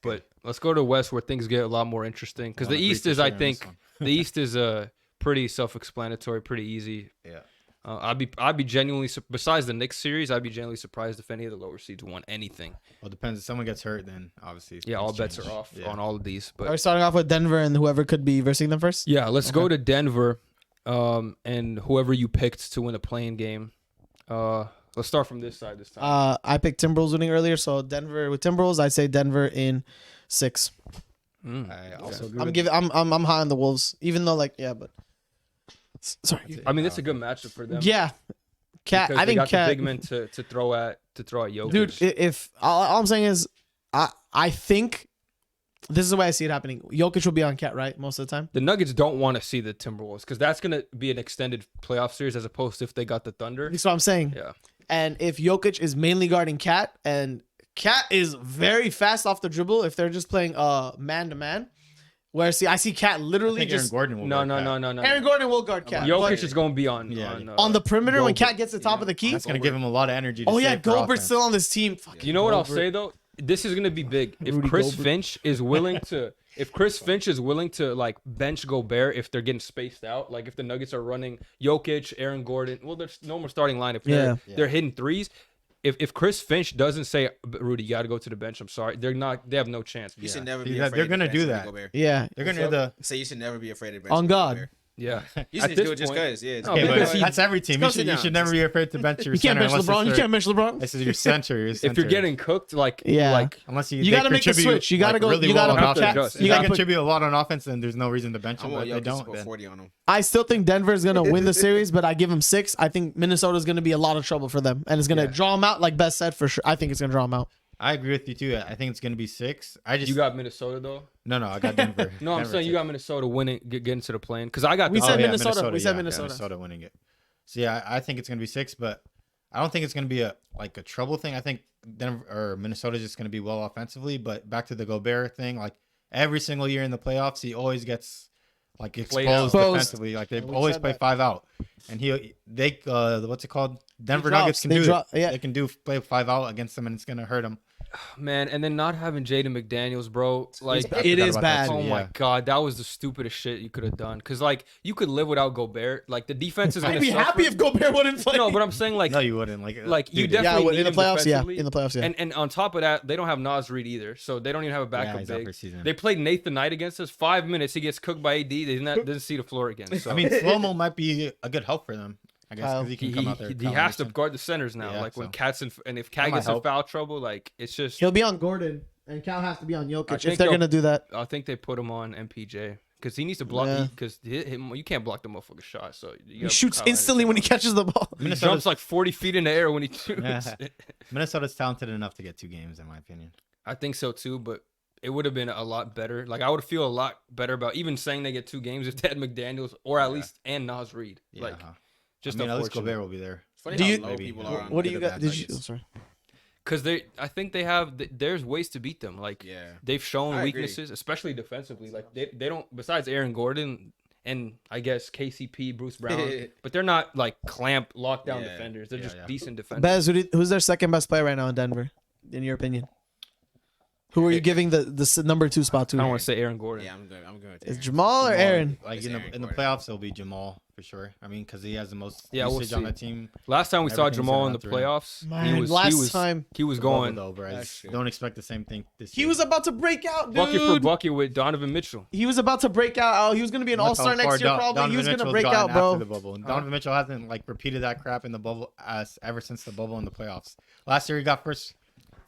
But let's go to West where things get a lot more interesting because I'll the agree East for is, sure I on this think, one. the East is pretty self-explanatory, pretty easy. Yeah. I'd be genuinely besides the Knicks series, I'd be genuinely surprised if any of the lower seeds won anything. Well, it depends. If someone gets hurt, then obviously. Yeah, all things bets change. are off Yeah. on all of these. Are we But starting off with Denver and whoever could be versing them first? yeah, let's go to Denver, and whoever you picked to win the playing game. Let's start from this side this time. I picked Timberwolves winning earlier, so Denver with Timberwolves. I'd say Denver in 6. I also agree. I'm high on the Wolves, even though but sorry. I mean, it's a good matchup for them. Yeah, Cat. because I they think got Cat. the big men to throw at Jokic. Dude, if all I'm saying is, I think this is the way I see it happening. Jokic will be on Cat, right, most of the time. The Nuggets don't want to see the Timberwolves because that's gonna be an extended playoff series as opposed to if they got the Thunder. That's what I'm saying. Yeah. And if Jokic is mainly guarding Cat, and Cat is very fast off the dribble, if they're just playing man to man, where I see Cat I literally think Aaron just Gordon will. No. Aaron Gordon will guard Cat. Jokic is going to be on Yeah. on the perimeter when Gobert. Cat gets to the top of the key. That's gonna give him a lot of energy. To Oh yeah, save for Gobert's offense. still on this team. Fucking You know what I'll Gobert. say though? This is gonna be big. If Rudy Chris Gobert. Finch is willing to, like bench Gobert if they're getting spaced out, like if the Nuggets are running Jokic, Aaron Gordon, well, there's no more starting line if Yeah. they're hitting threes. If Chris Finch doesn't say, Rudy, you got to go to the bench. I'm sorry, they have no chance. You should never See, be that- afraid. they're to gonna bench do Rudy that. Gobert. Yeah, They're gonna do the. Say you should never be afraid to bench On Rudy God. Gobert. Yeah. You At should this do it just point- because. Yeah. No, Okay, because but he- that's every team. You Just should, go you sit should down. never be afraid to bench your you can't center bench unless LeBron. You it's can't bench LeBron. This is your center. Your If you're center. getting cooked, like Yeah. unless You they gotta make the contribute, switch. You gotta like, go- Really you well gotta on put offense. Cats- If you they gotta put- contribute a lot on offense, then there's no reason to bench I them. want But they Jokic to don't. score Then 40 on him. I still think Denver's gonna win the series, but I give them 6. I think Minnesota's gonna be a lot of trouble for them, and it's gonna draw them out. Like Best said, for sure. I think it's gonna draw them out. I agree with you too. I think it's gonna be 6. I just you got Minnesota though. no. I got Denver. No, I'm Denver saying you 6. got Minnesota winning, getting to the play-in because I got. We the said yeah, Minnesota. We said yeah, Minnesota. Minnesota winning it. So yeah, I think it's gonna be 6, but I don't think it's gonna be a trouble thing. I think Denver or Minnesota's just gonna be well offensively. But back to the Gobert thing, like every single year in the playoffs, he always gets like Played out. exposed defensively. Like they we always said play that. 5 out, and they what's it called? Denver drops. Nuggets can They do drop- it. yeah. They can play 5 out against them, and it's gonna hurt them. Man, and then not having Jaden McDaniels, bro. Like It is bad. Oh my Yeah. god, that was the stupidest shit you could have done. Cause like you could live without Gobert. Like the defense is gonna I'd be suffer. happy if Gobert wouldn't play. No, but I'm saying like No, you wouldn't. Like you dude, definitely yeah, need in the him playoffs. Yeah, defensively. in the playoffs. Yeah. And on top of that, they don't have Nas Reed either, so they don't even have a yeah, backup he's out big. for season. They played Nathan Knight against us. 5 minutes, he gets cooked by AD. They doesn't see the floor again. So I mean, slow-mo might be a good help for them. I guess Kyle. because he he, can come out there. he has to guard the centers now. Yeah, like when so. Cat's and if Cat might gets in help. foul trouble, like it's just. He'll be on Gordon, and Cal has to be on I Jokic think if they're they'll- gonna do that. I think they put him on MPJ because he needs to block. Yeah. Because you can't block the motherfucker shot. So He shoots instantly when he catches the ball. He jumps like 40 feet in the air when he shoots. Yeah. Minnesota's talented enough to get 2 games, in my opinion. I think so too, but it would have been a lot better. Like I would feel a lot better about even saying they get 2 games if they had McDaniels or at least and Nas Reed. Yeah. Like just I mean, at least unfortunate. Gobert will be there. It's funny Do how you- low Maybe. people are on What do the you got? bad Did you? Nuggets. Sorry. Because I think they have. There's ways to beat them. Like Yeah. they've shown I agree. weaknesses, especially defensively. Like they don't. Besides Aaron Gordon and I guess KCP, Bruce Brown, but they're not like clamp lockdown Yeah. defenders. They're Yeah, just yeah. decent defenders. Bez, who's their second best player right now in Denver, in your opinion? Who are you giving the number 2 spot to? I don't want to say Aaron Gordon. Yeah, I'm good. With Is Aaron. Jamal or Aaron? Like It's in Aaron the Gordon. playoffs, it'll be Jamal for sure. I mean, because he has the most Yeah, we'll usage on see. the team. Last time we saw Everything's Jamal in the around 3. playoffs, Man, he was The going bubble, though, bro. I That's just true. don't expect the same thing this He year. was about to break out, bucket for dude. bucket with Donovan Mitchell. He was about to break out. Oh, he was gonna be an Look all-star how far next year, probably. Donovan He was gonna Mitchell's break gotten out, after bro. the bubble. Donovan Mitchell hasn't like repeated that crap in the bubble ever since the bubble in the playoffs. Last year he got first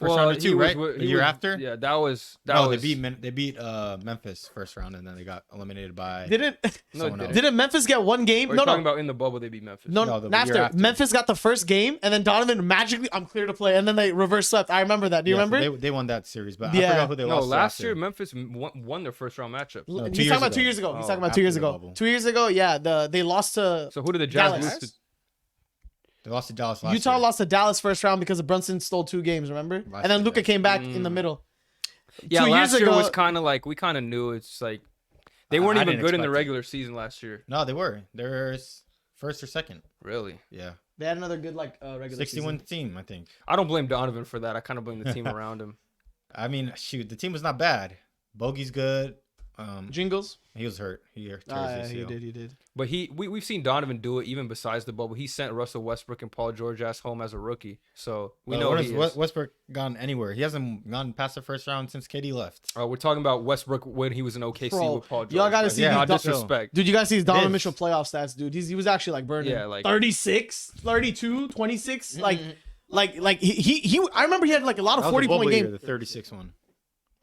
round of 2, right? The year after. Yeah, that was. They beat Memphis first round, and then they got eliminated by Didn't someone else. didn't Memphis get 1 game? We're No, talking no. about in the bubble they beat Memphis. No, No, the after. year after. Memphis got the first game, and then Donovan magically, I'm clear to play, and then they reverse swept. I remember that. Do you Yeah, so remember? they won that series, but Yeah. I forgot who they No, lost. to last after. year Memphis won their first round matchup. No, 2 He's years talking about ago. 2 years ago. He's Oh, talking about after 2 years the ago. bubble. 2 years ago, yeah. They lost to So who did the Jazz Dallas. lose to? They lost to Dallas last Utah year. lost to Dallas first round because of Brunson stole 2 games, remember? Last And then year, Luka yeah. came back in the middle. Yeah, 2 last years year ago, was kind of like we kind of knew it's like they weren't I even didn't good in the expect it. regular season last year. No, they were. They're first or second. Really, Yeah. they had another good regular 61 season. team, I think. I don't blame Donovan for that. I kind of blame the team around him. I mean, shoot, the team was not bad. Bogey's good. Jingles. He was hurt. He tore his Yeah, ACL. he did. But we've seen Donovan do it even besides the bubble. He sent Russell Westbrook and Paul George ass home as a rookie, so we know when he has is. Westbrook gone anywhere? He hasn't gone past the first round since KD left. We're talking about Westbrook when he was in OKC Bro, with Paul George. y'all gotta Like, see not these disrespect. Dude, you guys see his Donovan This. Mitchell playoff stats, dude. He was actually like burning. Yeah, like 36, 32, 26. Like he I remember he had like a lot of That was the 40-point bubble year, games. the 36 one.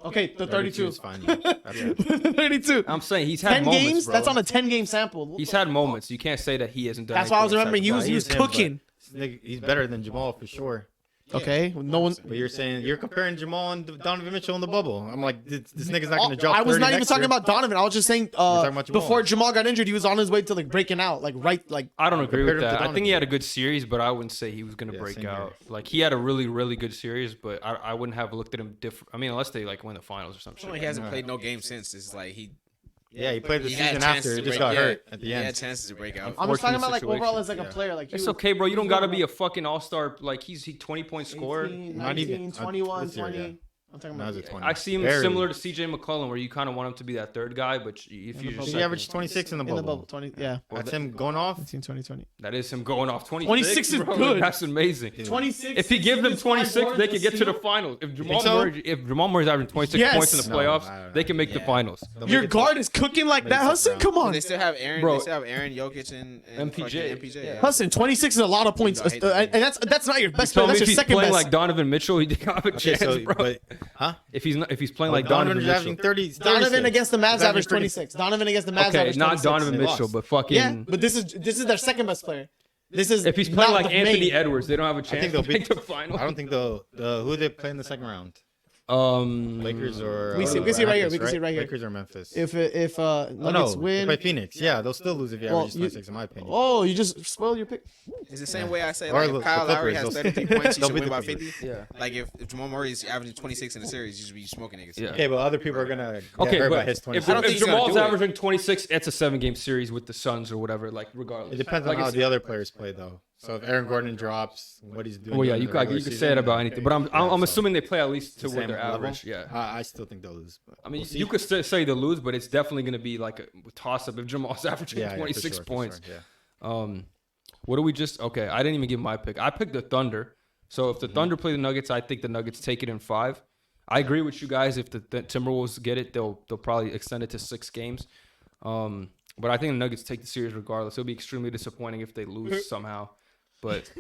Okay, the 32. is fine. Yeah. That's it. 32. I'm saying he's had 10 moments, games? bro. That's on a 10-game sample. He's had moments. You can't say that he hasn't done. That's why I was anything remembering he except was for He is him, cooking. but he's better than Jamal for sure. Okay, no one. But you're comparing Jamal and Donovan Mitchell in the bubble. I'm like, this nigga's not going to drop. I was 30 not even next talking year. about Donovan. I was just saying talking about Jamal. before Jamal got injured, he was on his way to like breaking out, like I don't agree Compared with him to that. I think he Donovan. had a good series, but I wouldn't say he was gonna Yeah, break same here. out. Like he had a really, really good series, but I wouldn't have looked at him different. I mean, unless they like win the finals or something. He hasn't played no game since. It's like he Yeah, he played the he had season chances after. to He just break- got yeah, hurt at the He had end. chances to break out. I'm just talking Unfortunate about like overall situation. as like a Yeah. player. Like It's he was- okay, bro. You he don't was gotta going be a up fucking all-star. Like he's 20-point scorer. 18, Not 19, even- 21, this year, 20. yeah. I'm talking Now about. he's at 20. I see him Barely. similar to CJ McCollum, where you kind of want him to be that third guy, but if the you bubble. just He averaged 26 in the In the bubble. bubble, 20. Yeah, That's him going off. 19, 20, 20. that is him going off 26. 26 is bro. good. That's amazing. 26. If he gives them 26, they could get to the final. finals. If Jamal so? Murray's averaging 26 Yes. points in the No, playoffs, I don't they can make the Yeah. finals. Your guard is cooking like that, Makes it Hudson. round. Come on, They still have Aaron. Bro. They still have Aaron Jokic and MPJ. fucking MPJ. Yeah. Yeah. Hudson. 26 is a lot of points, I hate that. and that's not your best Tell player. me That's if your he's second playing best. like Donovan Mitchell, he didn't have a Okay, chance, so bro. but huh? If he's playing like Donovan Donovan is Mitchell. averaging 30. Donovan 36. against the Mavs He's averaged averaging 26. Donovan against the Mavs Okay, averaged not 26. Donovan They Mitchell, lost. but fucking. Yeah, but this is their second best player. This is If he's playing not like the Anthony main. Edwards, they don't have a chance think to they'll make beat- the final. I don't think who they play in the second round. Lakers Lakers or We can see right here. We can see right here. Lakers or Memphis. If Nuggets no, win, they play Phoenix. Yeah, they'll still lose if you Well, average 26, in my opinion. oh, you just spoiled your pick. It's the same way I say Or like the if Kyle Lowry Clippers, has they'll- 33 points, he they'll should beat win the by Clippers. 50. Yeah. Like if Jamal Murray is averaging 26 in the series, you should be smoking niggas. Yeah. Okay, but other people are gonna get Okay, hurt by but his if, 26. I don't think if he's gonna Jamal's do it. averaging 26, it's a 7-game series with the Suns or whatever. Like regardless, It depends on Like how it's- the other players play, though. So if Aaron Gordon drops, what he's doing. Well, yeah, during you the could regular say season, it about then- anything, but I'm Yeah, so assuming they play at least to the what same their level. average. Yeah. I still think they'll lose. But I mean, we'll see. you could say they lose, but it's definitely going to be like a toss up if Jamal's averaging Yeah, yeah, for 26 sure, for points. sure, yeah. What do we just? Okay, I didn't even give my pick. I picked the Thunder. So if the Thunder play the Nuggets, I think the Nuggets take it in 5. I agree with you guys. If the Timberwolves get it, they'll probably extend it to 6 games. But I think the Nuggets take the series regardless. It'll be extremely disappointing if they lose somehow. But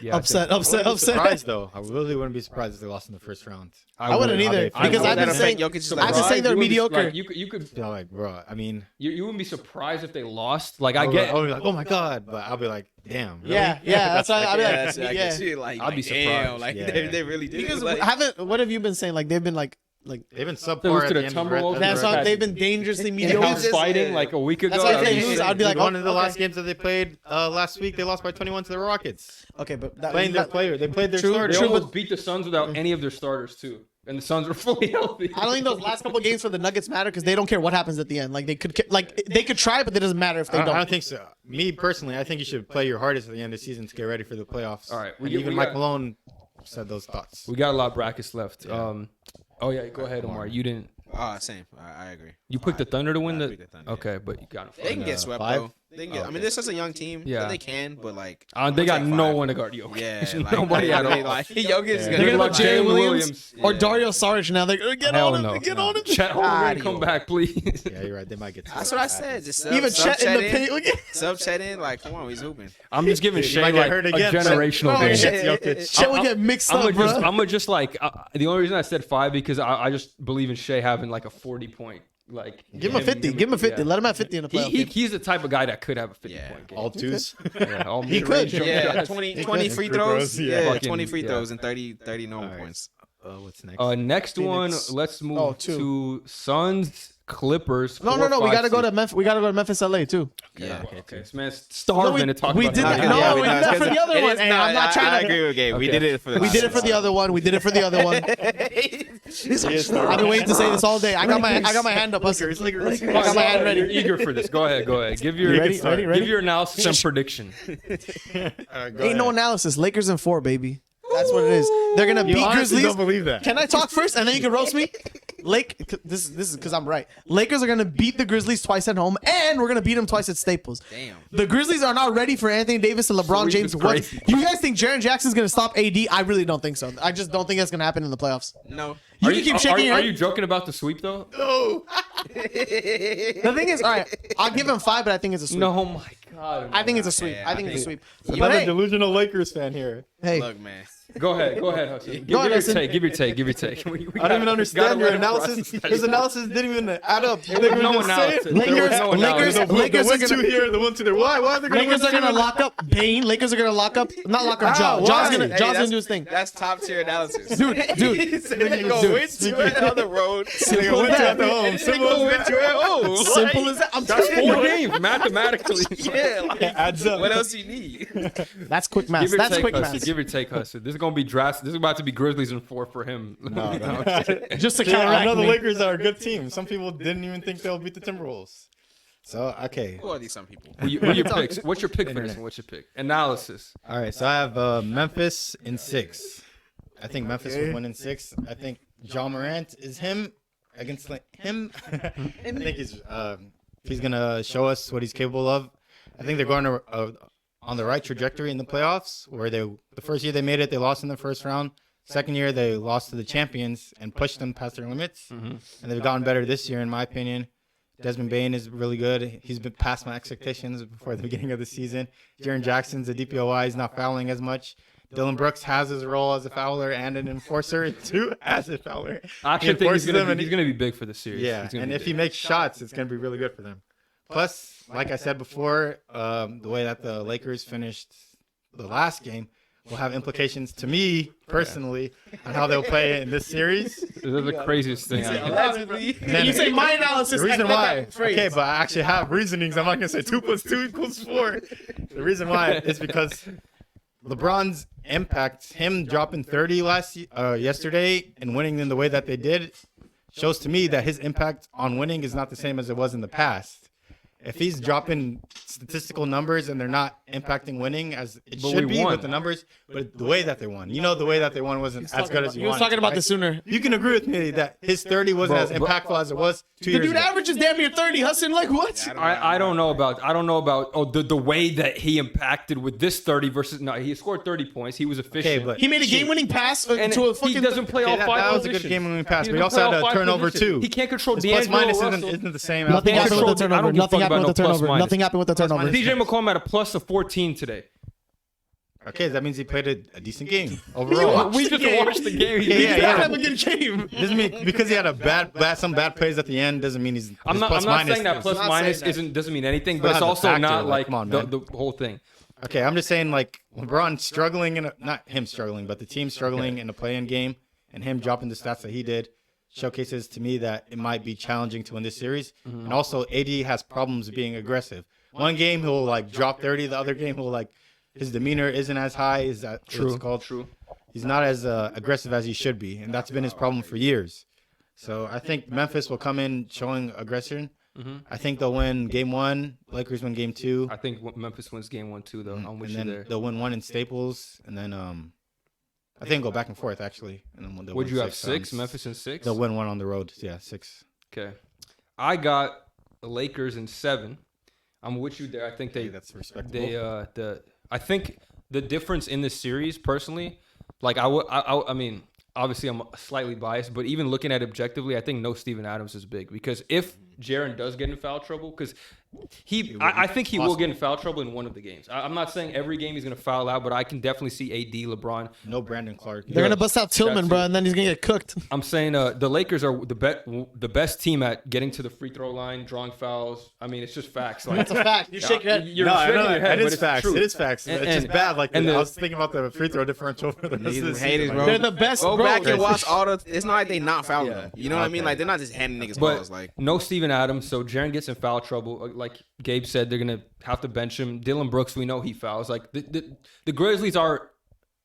yeah, Upset. Surprised though. I really wouldn't be surprised if they lost in the first round. I wouldn't either I because would- I've been that saying affect Jokic's I've been saying they're You would be- mediocre. like, you could They're like, bro. I mean, you wouldn't be surprised if they lost. Like I I'll get. be like, oh my god, but I'll be like, damn. Really? Yeah, that's why I'll be Yeah, like, that's, I yeah. can see, like, I'd be damn, surprised. like Yeah. they really did. Because Like, what have you been saying? Like they've been like They've been They subpar lose at to the the end of the Timberwolves. red- that's red- not. They've been dangerously House mediocre. just- fighting like a week ago. That's why I I think mean, I'd be like, one of the okay. last games that they played last week, they lost by 21 to the Rockets. Okay, but that, Playing their player, they played their True, starter. They true, almost beat the Suns without any of their starters too, and the Suns were fully healthy. I don't think those last couple games for the Nuggets matter because they don't care what happens at the end. Like they could try, but it doesn't matter if they I don't. don't think so. Me personally, I think you should play your hardest at the end of the season to get ready for the playoffs. All right, And even Mike Malone said those thoughts. We got a lot of brackets left. Yeah. Oh yeah, go ahead, Omar. You didn't. same. I agree. You picked the Thunder to win I the. picked the Thunder, yeah. Okay, but you got They can it. get swept 5? though. They can get. I Okay. mean, they're such a young team. Yeah. Yeah, they can, but like They got take no 5. one to guard Jokic. Yeah, like, Nobody at all. Like Jokic is Yeah. gonna. They're gonna luck, put Jalen Jalen Williams or Yeah. Dario Saric now. They're gonna get Hell on him. no. Get on him. Chet Holmgren, come back, please. Yeah, you're right. They might get. That's what I said. Just sub, Even sub Chet in the Chet paint. Look at Sub Chet in. Like, come on, he's hooping. I'm just giving He Shea might get like hurt a again. generational Bro, game. Jokic. Chet would get mixed up, bro. I'm gonna just like the only reason I said 5 because I just believe in Shea having like a 40-point like. Give him a 50. Give him a 50. Yeah. Let him have 50 in the playoff game. He's the type of guy that could have a 50-point Yeah. game. All twos. Yeah, all He mid-range could. jump Yeah, shots. 20 could. free Free throws. throws, Yeah, Fucking- 20 free yeah. throws and 30 normal All right. points. What's next? Next Phoenix. one, let's move Oh, 2. to Suns Clippers. No. 4, We 5, gotta go 6. to Memphis. We gotta go to Memphis, LA too. Yeah. Okay. This man's starving to talk we about did that. that. No, we did that for the other It one. is Hey, not- I'm not I trying to. agree with Gabe. We Okay. did it for the. We did it for the other one. We did it for the other one. I've been waiting to say this all day. I got my hand up. Hustle. I got my hand ready. You're eager for this. Go ahead. Give your Ready? Give your analysis and prediction. Ain't no analysis. Lakers in 4, baby. That's what it is. They're gonna beat honestly Grizzlies. don't believe that. Can I talk first and then you can roast me? This is because I'm right. Lakers are gonna beat the Grizzlies twice at home, and we're gonna beat them twice at Staples. Damn. The Grizzlies are not ready for Anthony Davis and LeBron Sweep James. is What, crazy. you guys think Jaren Jackson's gonna stop AD? I really don't think so. I just don't think that's gonna happen in the playoffs. No. You can keep shaking your Are head. you joking about the sweep though? The thing is, all right, I'll give him 5, but I think it's a sweep. No, my God. I think it's a sweep. Yeah, I think it's a sweep. But Another hey, delusional Lakers fan here. hey, Look, man. Go ahead, Hudson. Go ahead, Give Hudson. your take. I don't even understand your analysis. His analysis didn't even add up. There was no analysis. Lakers There was no analysis. Lakers the are 1-2 gonna. here, the 1-2 there. Why are they going Lakers are gonna lock up Bane. Lakers are gonna lock up, not lock up How? John. John's Why? gonna That's- do his thing. That's top tier analysis. Dude. He said they go Dude. win 2 on the road. Simple as that. They go win 2 at home. Simple as that. I'm That's telling 4 you. games mathematically. Yeah, like, adds up. what else you need? That's quick Give math. your That's take, quick Hudson. math. Give your take, Hudson. This is gonna be drastic. This is about to be Grizzlies in 4 for him. Just to Yeah, I counteract know the me. Lakers are a good team. Some people didn't even think they'll beat the Timberwolves. So, okay. Who are these some people? Who your picks? What's your pick for this one? What's your pick? Analysis. All right, so I have Memphis in 6. I think Memphis will win in 6. I think John Morant is him against him. I think he's gonna show us what he's capable of. I think they're going on the right trajectory in the playoffs. Where the first year they made it, they lost in the first round. Second year they lost to the champions and pushed them past their limits, and they've gotten better this year, in my opinion. Desmond Bane is really good. He's been past my expectations before the beginning of the season. Jaren Jackson's a DPOY. He's not fouling as much. Dylan Brooks has his role as a fouler and an enforcer too, as a fouler. I actually think he's enforces them gonna be big for the series. Yeah, He's gonna and be if big. he makes shots, it's going to be really good for them. Plus, like I said before, the way that the Lakers finished the last game will have implications to me personally on how they'll play in this series. This is the craziest thing. Allegedly. And then You say my analysis. the reason and then why, that phrase. okay, but I actually have reasonings. I'm not going to say 2 + 2 = 4. The reason why is because LeBron's impact, him dropping 30 yesterday and winning in the way that they did, shows to me that his impact on winning is not the same as it was in the past. If he's dropping statistical numbers and they're not impacting winning as it But should we be won. with the numbers, but the way that they won, the way that they won wasn't as good as you He was wanted, talking about right? this sooner. You can agree with me that his 30 wasn't as impactful as it was 2 The years dude ago. averages damn near 30. Hudson, like what? I don't know about the way that he impacted with this 30 versus he scored 30 points. He was efficient. Okay, but He made a game-winning pass and to a fucking. he doesn't play all Okay, 5 that was a positions. good game-winning pass, He but he doesn't also play had all a 5 turnover positions. too. He can't control His D'Angelo plus-minus Russell. isn't the same. Nothing Can't happened with the control- I turnover. don't give a Nothing fuck happened with the about no turnover. plus-minus. Nothing happened with the turnover. DJ McCollum had a plus of 14 today. Okay, that means he played a decent game overall. We just watched the game. Yeah, He yeah, did yeah. have a good game. Doesn't mean because he had some bad plays at the end doesn't mean he's. I'm not saying that plus minus doesn't mean anything, but it's not the also factor, not like, like come on, the man. whole thing. Okay, I'm just saying like LeBron struggling not him struggling, but the team struggling in a play-in game and him dropping the stats that he did showcases to me that it might be challenging to win this series. And also AD has problems being aggressive. One game he'll like drop 30, the other game he'll like his demeanor isn't as high. Is that what it's called? True. He's not as aggressive as he should be, and that's been his problem for years. So I think Memphis will come in showing aggression. I think they'll win game 1. Lakers win game 2. I think Memphis wins game 1 too, though. I'm with And you then there. they'll win 1 in Staples, and then I think go back and forth actually. And then they'll Would win you have 6? 6? Memphis in 6? They'll win 1 on the road. Yeah, 6. Okay. I got the Lakers in 7. I'm with you there. I think That's respectable. I think the difference in this series, personally, like I mean, obviously I'm slightly biased, but even looking at it objectively, I think no Steven Adams is big because if Jaren does get in foul trouble, because I think he will get in foul trouble in one of the games. I'm not saying every game he's going to foul out, but I can definitely see AD, LeBron. No Brandon Clark. They're gonna bust out Tillman, bro, and then he's gonna get cooked. I'm saying the Lakers are the best team at getting to the free throw line, drawing fouls. I mean, it's just facts. Like, That's a fact. You shake your head. You're shaking your head, it but is it's facts. true. It is facts. It's just bad. Like, I was thinking about the free throw differential for the rest of the season. Haters, bro. They're the best, Go bro. back and watch all the. It's not like they not fouling them. You know what I mean? Okay. Like they're not just handing niggas But balls. Like no Steven Adams, so Jaren gets in foul trouble. Like Gabe said, they're gonna have to bench him. Dylan Brooks, we know he fouls. Like the Grizzlies are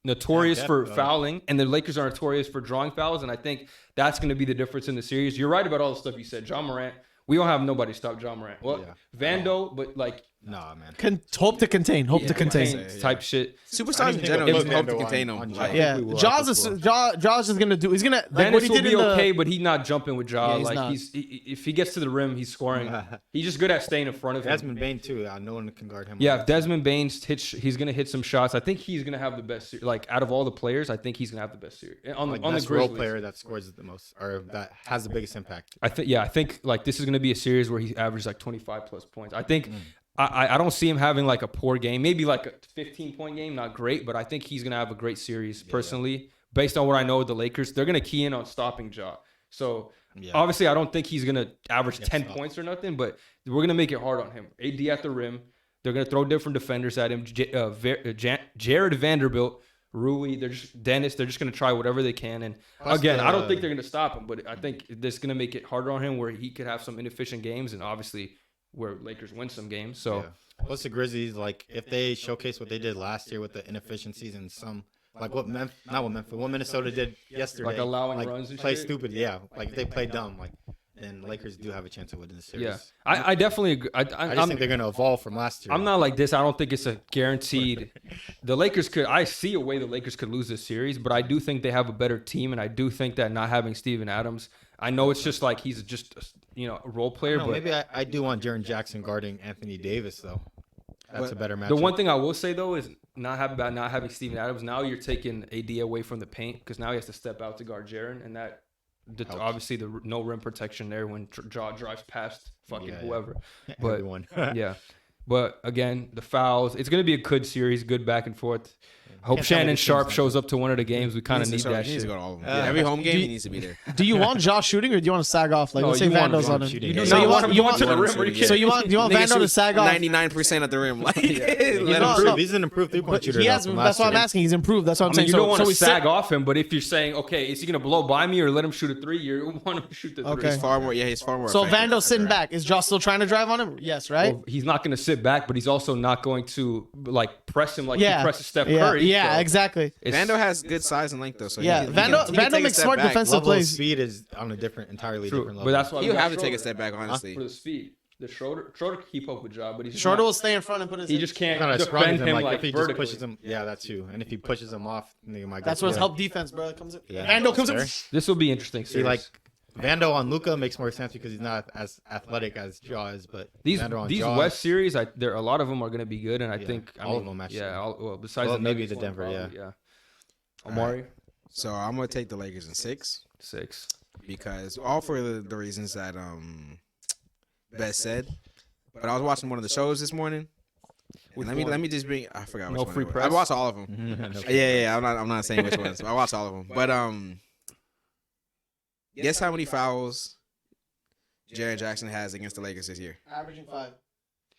notorious for fouling, and the Lakers are notorious for drawing fouls, and I think that's gonna be the difference in the series. You're right about all the stuff you said. John Morant, we don't have nobody stop John Morant. Well, Vando, but like. Nah, man. Hope to contain. Type shit. superstars in general, you hope to contain them. Like, Yeah, Jaws is gonna do. He's gonna like Dennis what he will did be in the. okay, but he's not jumping with Ja. Yeah, he's like not. if he gets to the rim, he's scoring. He's just good at staying in front of him. Desmond Bain too. No one can guard him. Yeah, if Desmond Baines he's gonna hit some shots. I think he's gonna have the best series. Like out of all the players, I think he's gonna have the best series on the best Grizzlies. role player that scores the most or that has the biggest impact. I think like this is gonna be a series where he averages like 25 plus points. I think. I don't see him having like a poor game. Maybe like a 15-point game, not great, but I think he's gonna have a great series personally. Based on what I know of the Lakers, they're gonna key in on stopping Ja. So obviously, I don't think he's gonna average 10 points or nothing, but we're gonna make it hard on him. AD at the rim, they're gonna throw different defenders at him. Jared Vanderbilt, Rudy, they're just gonna try whatever they can. And again, I don't think they're gonna stop him, but I think this is gonna make it harder on him where he could have some inefficient games, and obviously. Where Lakers win some games. So plus the Grizzlies, like if they showcase what they did last year with the inefficiencies and some like what Minnesota did yesterday, like allowing like, runs and play shit. stupid, like if they play dumb, like then Lakers do have a chance of winning the series. Yeah, I definitely agree. I just think they're gonna evolve from last year. I'm not like this. I don't think it's a guaranteed. The Lakers could. I see a way the Lakers could lose this series, but I do think they have a better team, and I do think that not having Steven Adams. I know it's just like he's just a role player, but maybe I do want Jaren Jackson guarding Anthony Davis though. That's a better matchup. The one thing I will say though is not having Steven Adams. Now you're taking AD away from the paint because now he has to step out to guard Jaren, and that obviously the no rim protection there when Ja drives past fucking whoever. But everyone. yeah, but again the fouls. It's gonna be a good series, good back and forth. I hope Shannon Sharpe shows up to one of the games. We kind of need that He needs shit. to go to all of them. Every home game, he needs to be there. Do you want Josh shooting or do you want to sag off? Like, No, let's say you want Vando's him on him. shooting. You do So not you want want him going to the rim. Are you kidding? So you want Vando to sag off? 99% at the rim. Like, He's let him No, shoot. no. He's an improved three-point But shooter. he has. from That's last why I'm year. asking. He's improved. That's what I'm I saying. mean, you don't want to he's sag off him, but if you're saying, okay, is he going to blow by me or let him shoot a three? You want him to shoot the three. Okay. He's far more. Yeah, he's far more. So effective Vando's sitting at the rim. back. Is Josh still trying to drive on him? Yes, right? Well, he's not going to sit back, but he's also not going to like press him like Yeah. he presses Steph Yeah, Curry. yeah, so exactly. it's- Vando has good size and length though. So Yeah, he Vando can take a makes step smart back. defensive Level of plays. speed is on a entirely True, different but level. that's why we He'll got have to take Schroeder a step back, honestly. for the speed. The Schroeder can keep up with Ja, but he's Shorter not, will stay in front and put his. he just can't Not as strong as defend him. him Like, like if he just vertically. pushes him, yeah, that's true. And if he pushes him off, then he might. That's go where his for it. help defense, bro, comes in. Yeah. Vando comes in. This will be interesting. See, Series. like Vando on Luka makes more sense because he's not as athletic as Ja is, but These Vando on these Ja, West series, there a lot of them are going to be good, and I think all of them, actually. Yeah, well, besides Well, the maybe Nuggets the one, Denver, probably, yeah. Omari So I'm gonna take the Lakers in 6 6. because all for the reasons that Bess said. But I was watching one of the shows this morning. And let me just bring. I forgot which No one. free it was. press? I watched all of them. Yeah. I'm not saying which ones. I watched all of them. But guess how many fouls Jaren Jackson has against the Lakers this year? Averaging 5.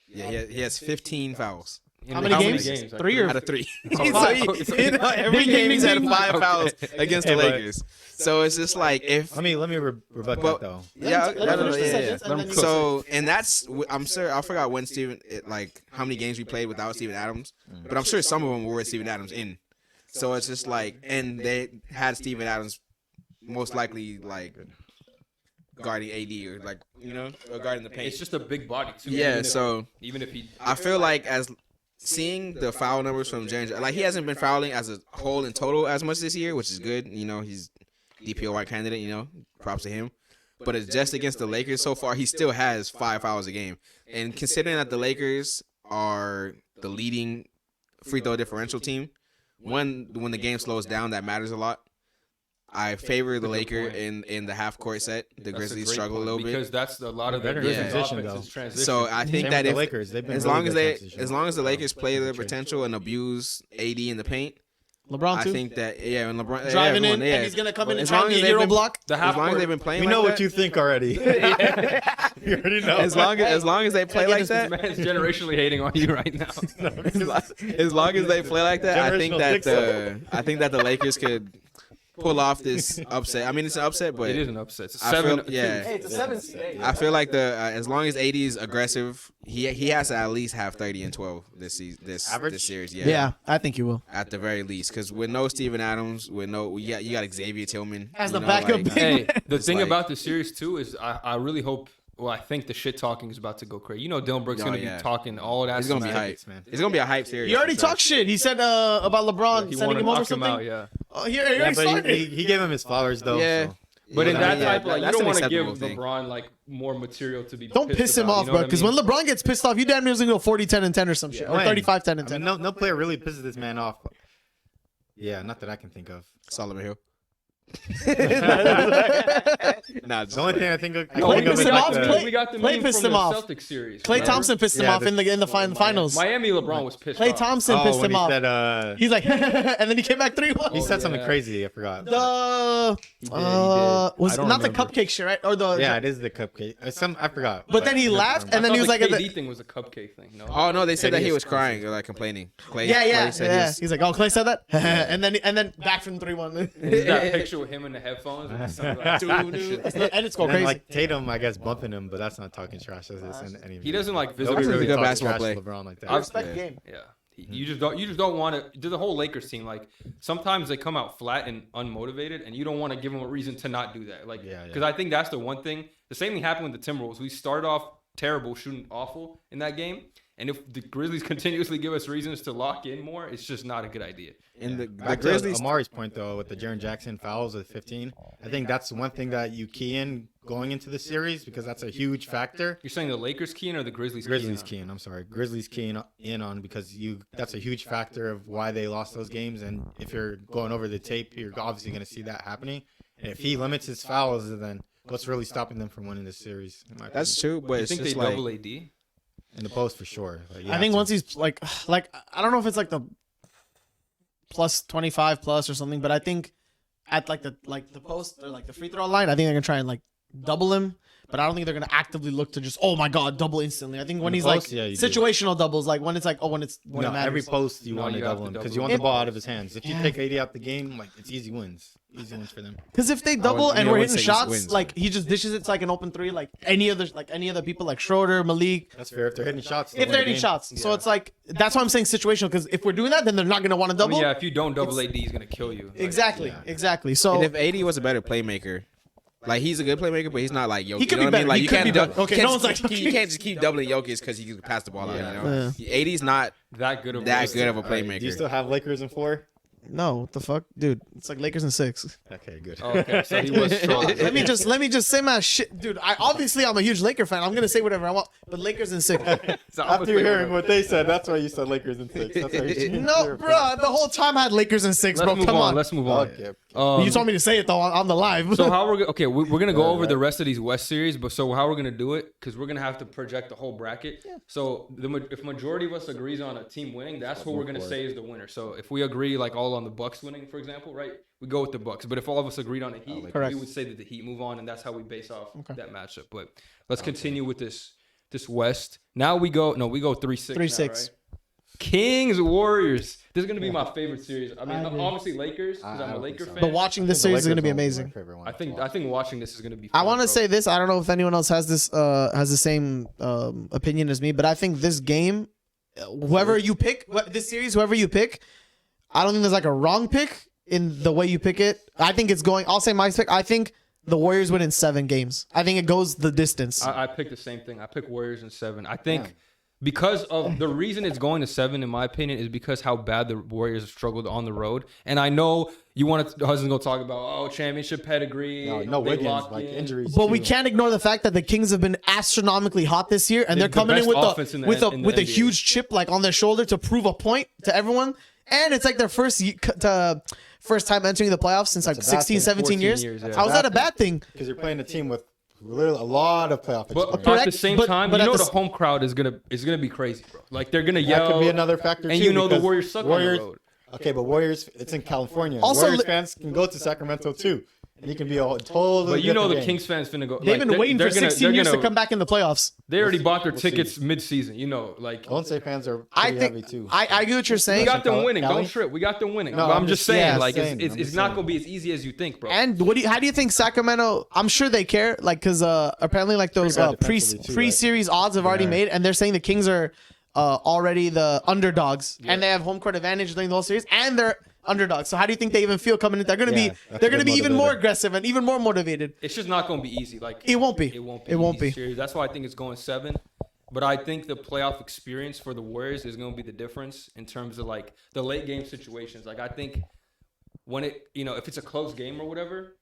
Yeah, he has 15 fouls. How many games? 3 or Out of 3. Oh, so every game he's had 5 fouls against the Hey, but- Lakers. So it's just like if Let me rebut Well, that though. yeah, Let him finish the yeah. sentence, and then you- So and that's I'm sure I forgot when how many games we played without Steven Adams, but I'm sure some of them were with Steven Adams in. So it's just like, and they had Steven Adams most likely like guarding AD or like or guarding the paint. It's just a big body too. Yeah, so even if he, I feel like as seeing the foul numbers from Jaren, like he hasn't been fouling as a whole in total as much this year, which is good. He's DPOY candidate. Props to him. But it's just against the Lakers so far, he still has 5 fouls a game. And considering that the Lakers are the leading free throw differential team, when the game slows down, that matters a lot. I favor the Good Laker point. in the half court set. The That's a Grizzlies great struggle a point, little because bit. that's a lot of the Better in Grizzlies transition, offense though. is transition. So I think Same that with if the Lakers, they've been as really long good as they transition. as long as the Lakers play their Trade. potential and abuse AD in the paint, LeBron I too. think that and LeBron Driving everyone, in, and he's gonna come in and As try long and as get a they've Euro been- block. The as half long as court, they've been playing, We like know what that, you think already. You already know. as long as they play like this that, man's generationally hating on you right now. as long as they play like that, I think Generational that the Lakers could pull off this upset. I mean, it's an upset, but It is an upset. It's a I 7. feel, yeah. It's a 7 seed. I feel like as long as AD is aggressive, he has to at least have 30 and 12 this season, this series. Yeah, I think you will. At the very least, because with no Steven Adams, with no you got Xavier Tillman As you the know, backup like- big Hey, the It's thing like- about the series too is I really hope. Well, I think the shit talking is about to go crazy. You know, Dylan Brooks Oh, gonna yeah. be talking all that. It's gonna be semantics, hype, man. It's gonna be a hype series. He already for sure. talked shit. He said about LeBron He sending wanted him to home or knock him something. out. Yeah. Oh, here Yeah, he but started. he gave him his flowers though. Yeah. So. But in that Yeah, type, like, you that's don't an want to give acceptable thing. LeBron like more material to be. Don't pissed piss him about, off, you know bro. what I Because mean? when LeBron gets pissed off, you damn near is gonna go 40, 10, and 10 or some shit, or When? 35, 10, and I 10. mean, no player really pisses this man off. Yeah, not that I can think of. Solomon Hill. The only thing I think of, No, I can think of piss is him like off, the, Clay- we got the Clay meme pissed from him the off. Celtics series. Clay remember? Thompson pissed him Yeah, off the- in the finals. Miami LeBron was pissed Clay off. Thompson pissed when him he off. said He's like, and then he came back 3-1. he said something yeah. crazy. I forgot. The He did. was I it don't not the remember. cupcake shit, right? Or the Yeah, it is the cupcake. I forgot. But then he laughed, and I then he thought was like, the at KD the, thing was a cupcake thing. No. Oh no, they said that he is was crying or like complaining. Clay, yeah. Clay said he was- He's like, oh, Clay said that, and then back from 3-1, Is that picture with him in the headphones? Or something like, and it's going And then, crazy. like Tatum, I guess bumping him, but that's not talking trash. That's any he doesn't like Nobody visibly. He's a really good talks basketball trash to player. LeBron like that. I respect the Yeah. game. Yeah. You just don't want to. The whole Lakers team, like, sometimes they come out flat and unmotivated, and you don't want to give them a reason to not do that. Like, Yeah. because I think that's the one thing. The same thing happened with the Timberwolves. We started off terrible, shooting awful in that game, and if the Grizzlies continuously give us reasons to lock in more, it's just not a good idea. And the Back Grizzlies. to Amari's point though, with the Jaren Jackson fouls at 15, I think that's one thing that you key in going into the series because that's a huge factor. You're saying the Lakers key in or the Grizzlies? Grizzlies key keying, I'm sorry, Grizzlies keying in on because that's a huge factor of why they lost those games. And if you're going over the tape, you're obviously going to see that happening. And if he limits his fouls, then what's really stopping them from winning this series? In my That's opinion. true, but You it's think they just like double AD? In the post for sure. Like, you I have think to. once he's like I don't know if it's like the plus 25 plus or something, but I think at like the post or like the free throw line, I think they're gonna try and like double him. But I don't think they're gonna actively look to just double instantly. I think when the he's post, like yeah, you do. situational doubles, like when it's like when it No, matters. every post you No, want to you have double to him double because you him. want the ball out of his hands. If you Yeah. take 80 out the game, like it's easy wins for them. Because if they double wouldn't- and I we're wouldn't hitting say he shots, wins. like he just dishes it to like an open three, like any other people like Schroeder, Malik. That's fair if they're hitting shots. If they're hitting shots, so it's like that's why I'm saying situational. Because if we're doing that, then they're not gonna want to I double. mean, yeah, if you don't double AD, he's gonna kill you. Like, Exactly, Yeah. exactly. So and if AD was a better playmaker, like he's a good playmaker, but he's not like Jokic. He could you know be what I mean? better. Like He you could can't be dou- better. Okay, you no can't one's just- like- you can't just keep doubling Jokic because he can pass the ball out. You know, AD's not that good of that good of a All right, playmaker. do you still have Lakers in 4? no, what the fuck, dude? It's like Lakers in 6. Okay, good. Okay, so he was trolling. let me just say my shit, dude. I'm a huge Laker fan. I'm gonna say whatever I want, but Lakers in 6. So I'm After gonna hearing say what they said, that's why you said Lakers in 6. That's why you No, bro. The whole time I had Lakers in 6, Let's bro. move Come on. on. Let's move on. Okay. You told me to say it though on the live. So how we're we're gonna go over right. the rest of these West series, but so how we're gonna do it? Because we're gonna have to project the whole bracket. So if majority of us agrees on a team winning, that's what we're gonna say is the winner. So if we agree like all on the Bucks winning, for example, right? We go with the Bucks. But if all of us agreed on the Heat, Correct. we would say that the Heat move on, and that's how we base off that matchup. But let's continue with this West. Now we go 3-6. 3-6. Kings Warriors. This is gonna be my favorite series. I mean, I agree. obviously Lakers because I I'm a don't Laker think so. fan. But watching this series is gonna be amazing. I think watching this is gonna be. I fun, want to bro. say this. I don't know if anyone else has this has the same opinion as me, but I think this game, whoever you pick, this series, whoever you pick, I don't think there's like a wrong pick in the way you pick it. I think it's going. I'll say my pick. I think the Warriors win in 7 games. I think it goes the distance. I picked the same thing. I picked Warriors in 7. I think because of the reason it's going to 7, in my opinion, is because how bad the Warriors have struggled on the road. And I know you want to, Hudson's going to talk about, championship pedigree. No they Wiggins, lock like in. injuries. But we too. can't ignore the fact that the Kings have been astronomically hot this year, and They're they're coming the in best with offense in the with NBA. a huge chip like on their shoulder to prove a point to everyone. And it's like their first time entering the playoffs since like That's a bad 16, thing. 17 years. 14 years, yeah. How is that a bad thing? Because you're playing a team with literally a lot of playoff But experience. at the Correct, same but- time, but you at know the the home crowd is gonna be crazy, bro. Like they're gonna That yell. could be another factor and too. you know the because Warriors suck on the road. Okay, but Warriors, it's in California. Also, Warriors fans can go to Sacramento too, and it can be a totally. But you know the different game. Kings fans finna go. They've like, been waiting they're for gonna- 16 they're years to gonna- come back in the playoffs. They already bought their We'll see. tickets mid-season. You know, like Golden State fans are I pretty think heavy too. I get what you're we saying. got them winning. Cali? Don't trip. We got them winning. No, But I'm I'm just just- saying, yeah, like same. it's I'm just not saying. gonna be as easy as you think, bro. And how do you think Sacramento? I'm sure they care, like because apparently like those Pretty bad defensively, too, right? pre-series odds have already Yeah. made, and they're saying the Kings are already the underdogs, and they have home court advantage during the whole series, and they're underdogs. So how do you think they even feel coming in? They're gonna Yeah, be that's they're a gonna good be even more motivator. aggressive and even more motivated. It's just not gonna be easy. Like It won't be. It won't be. It won't an easy be. series. That's why I think it's going 7. But I think the playoff experience for the Warriors is gonna be the difference in terms of like the late game situations. Like I think when if it's a close game or whatever,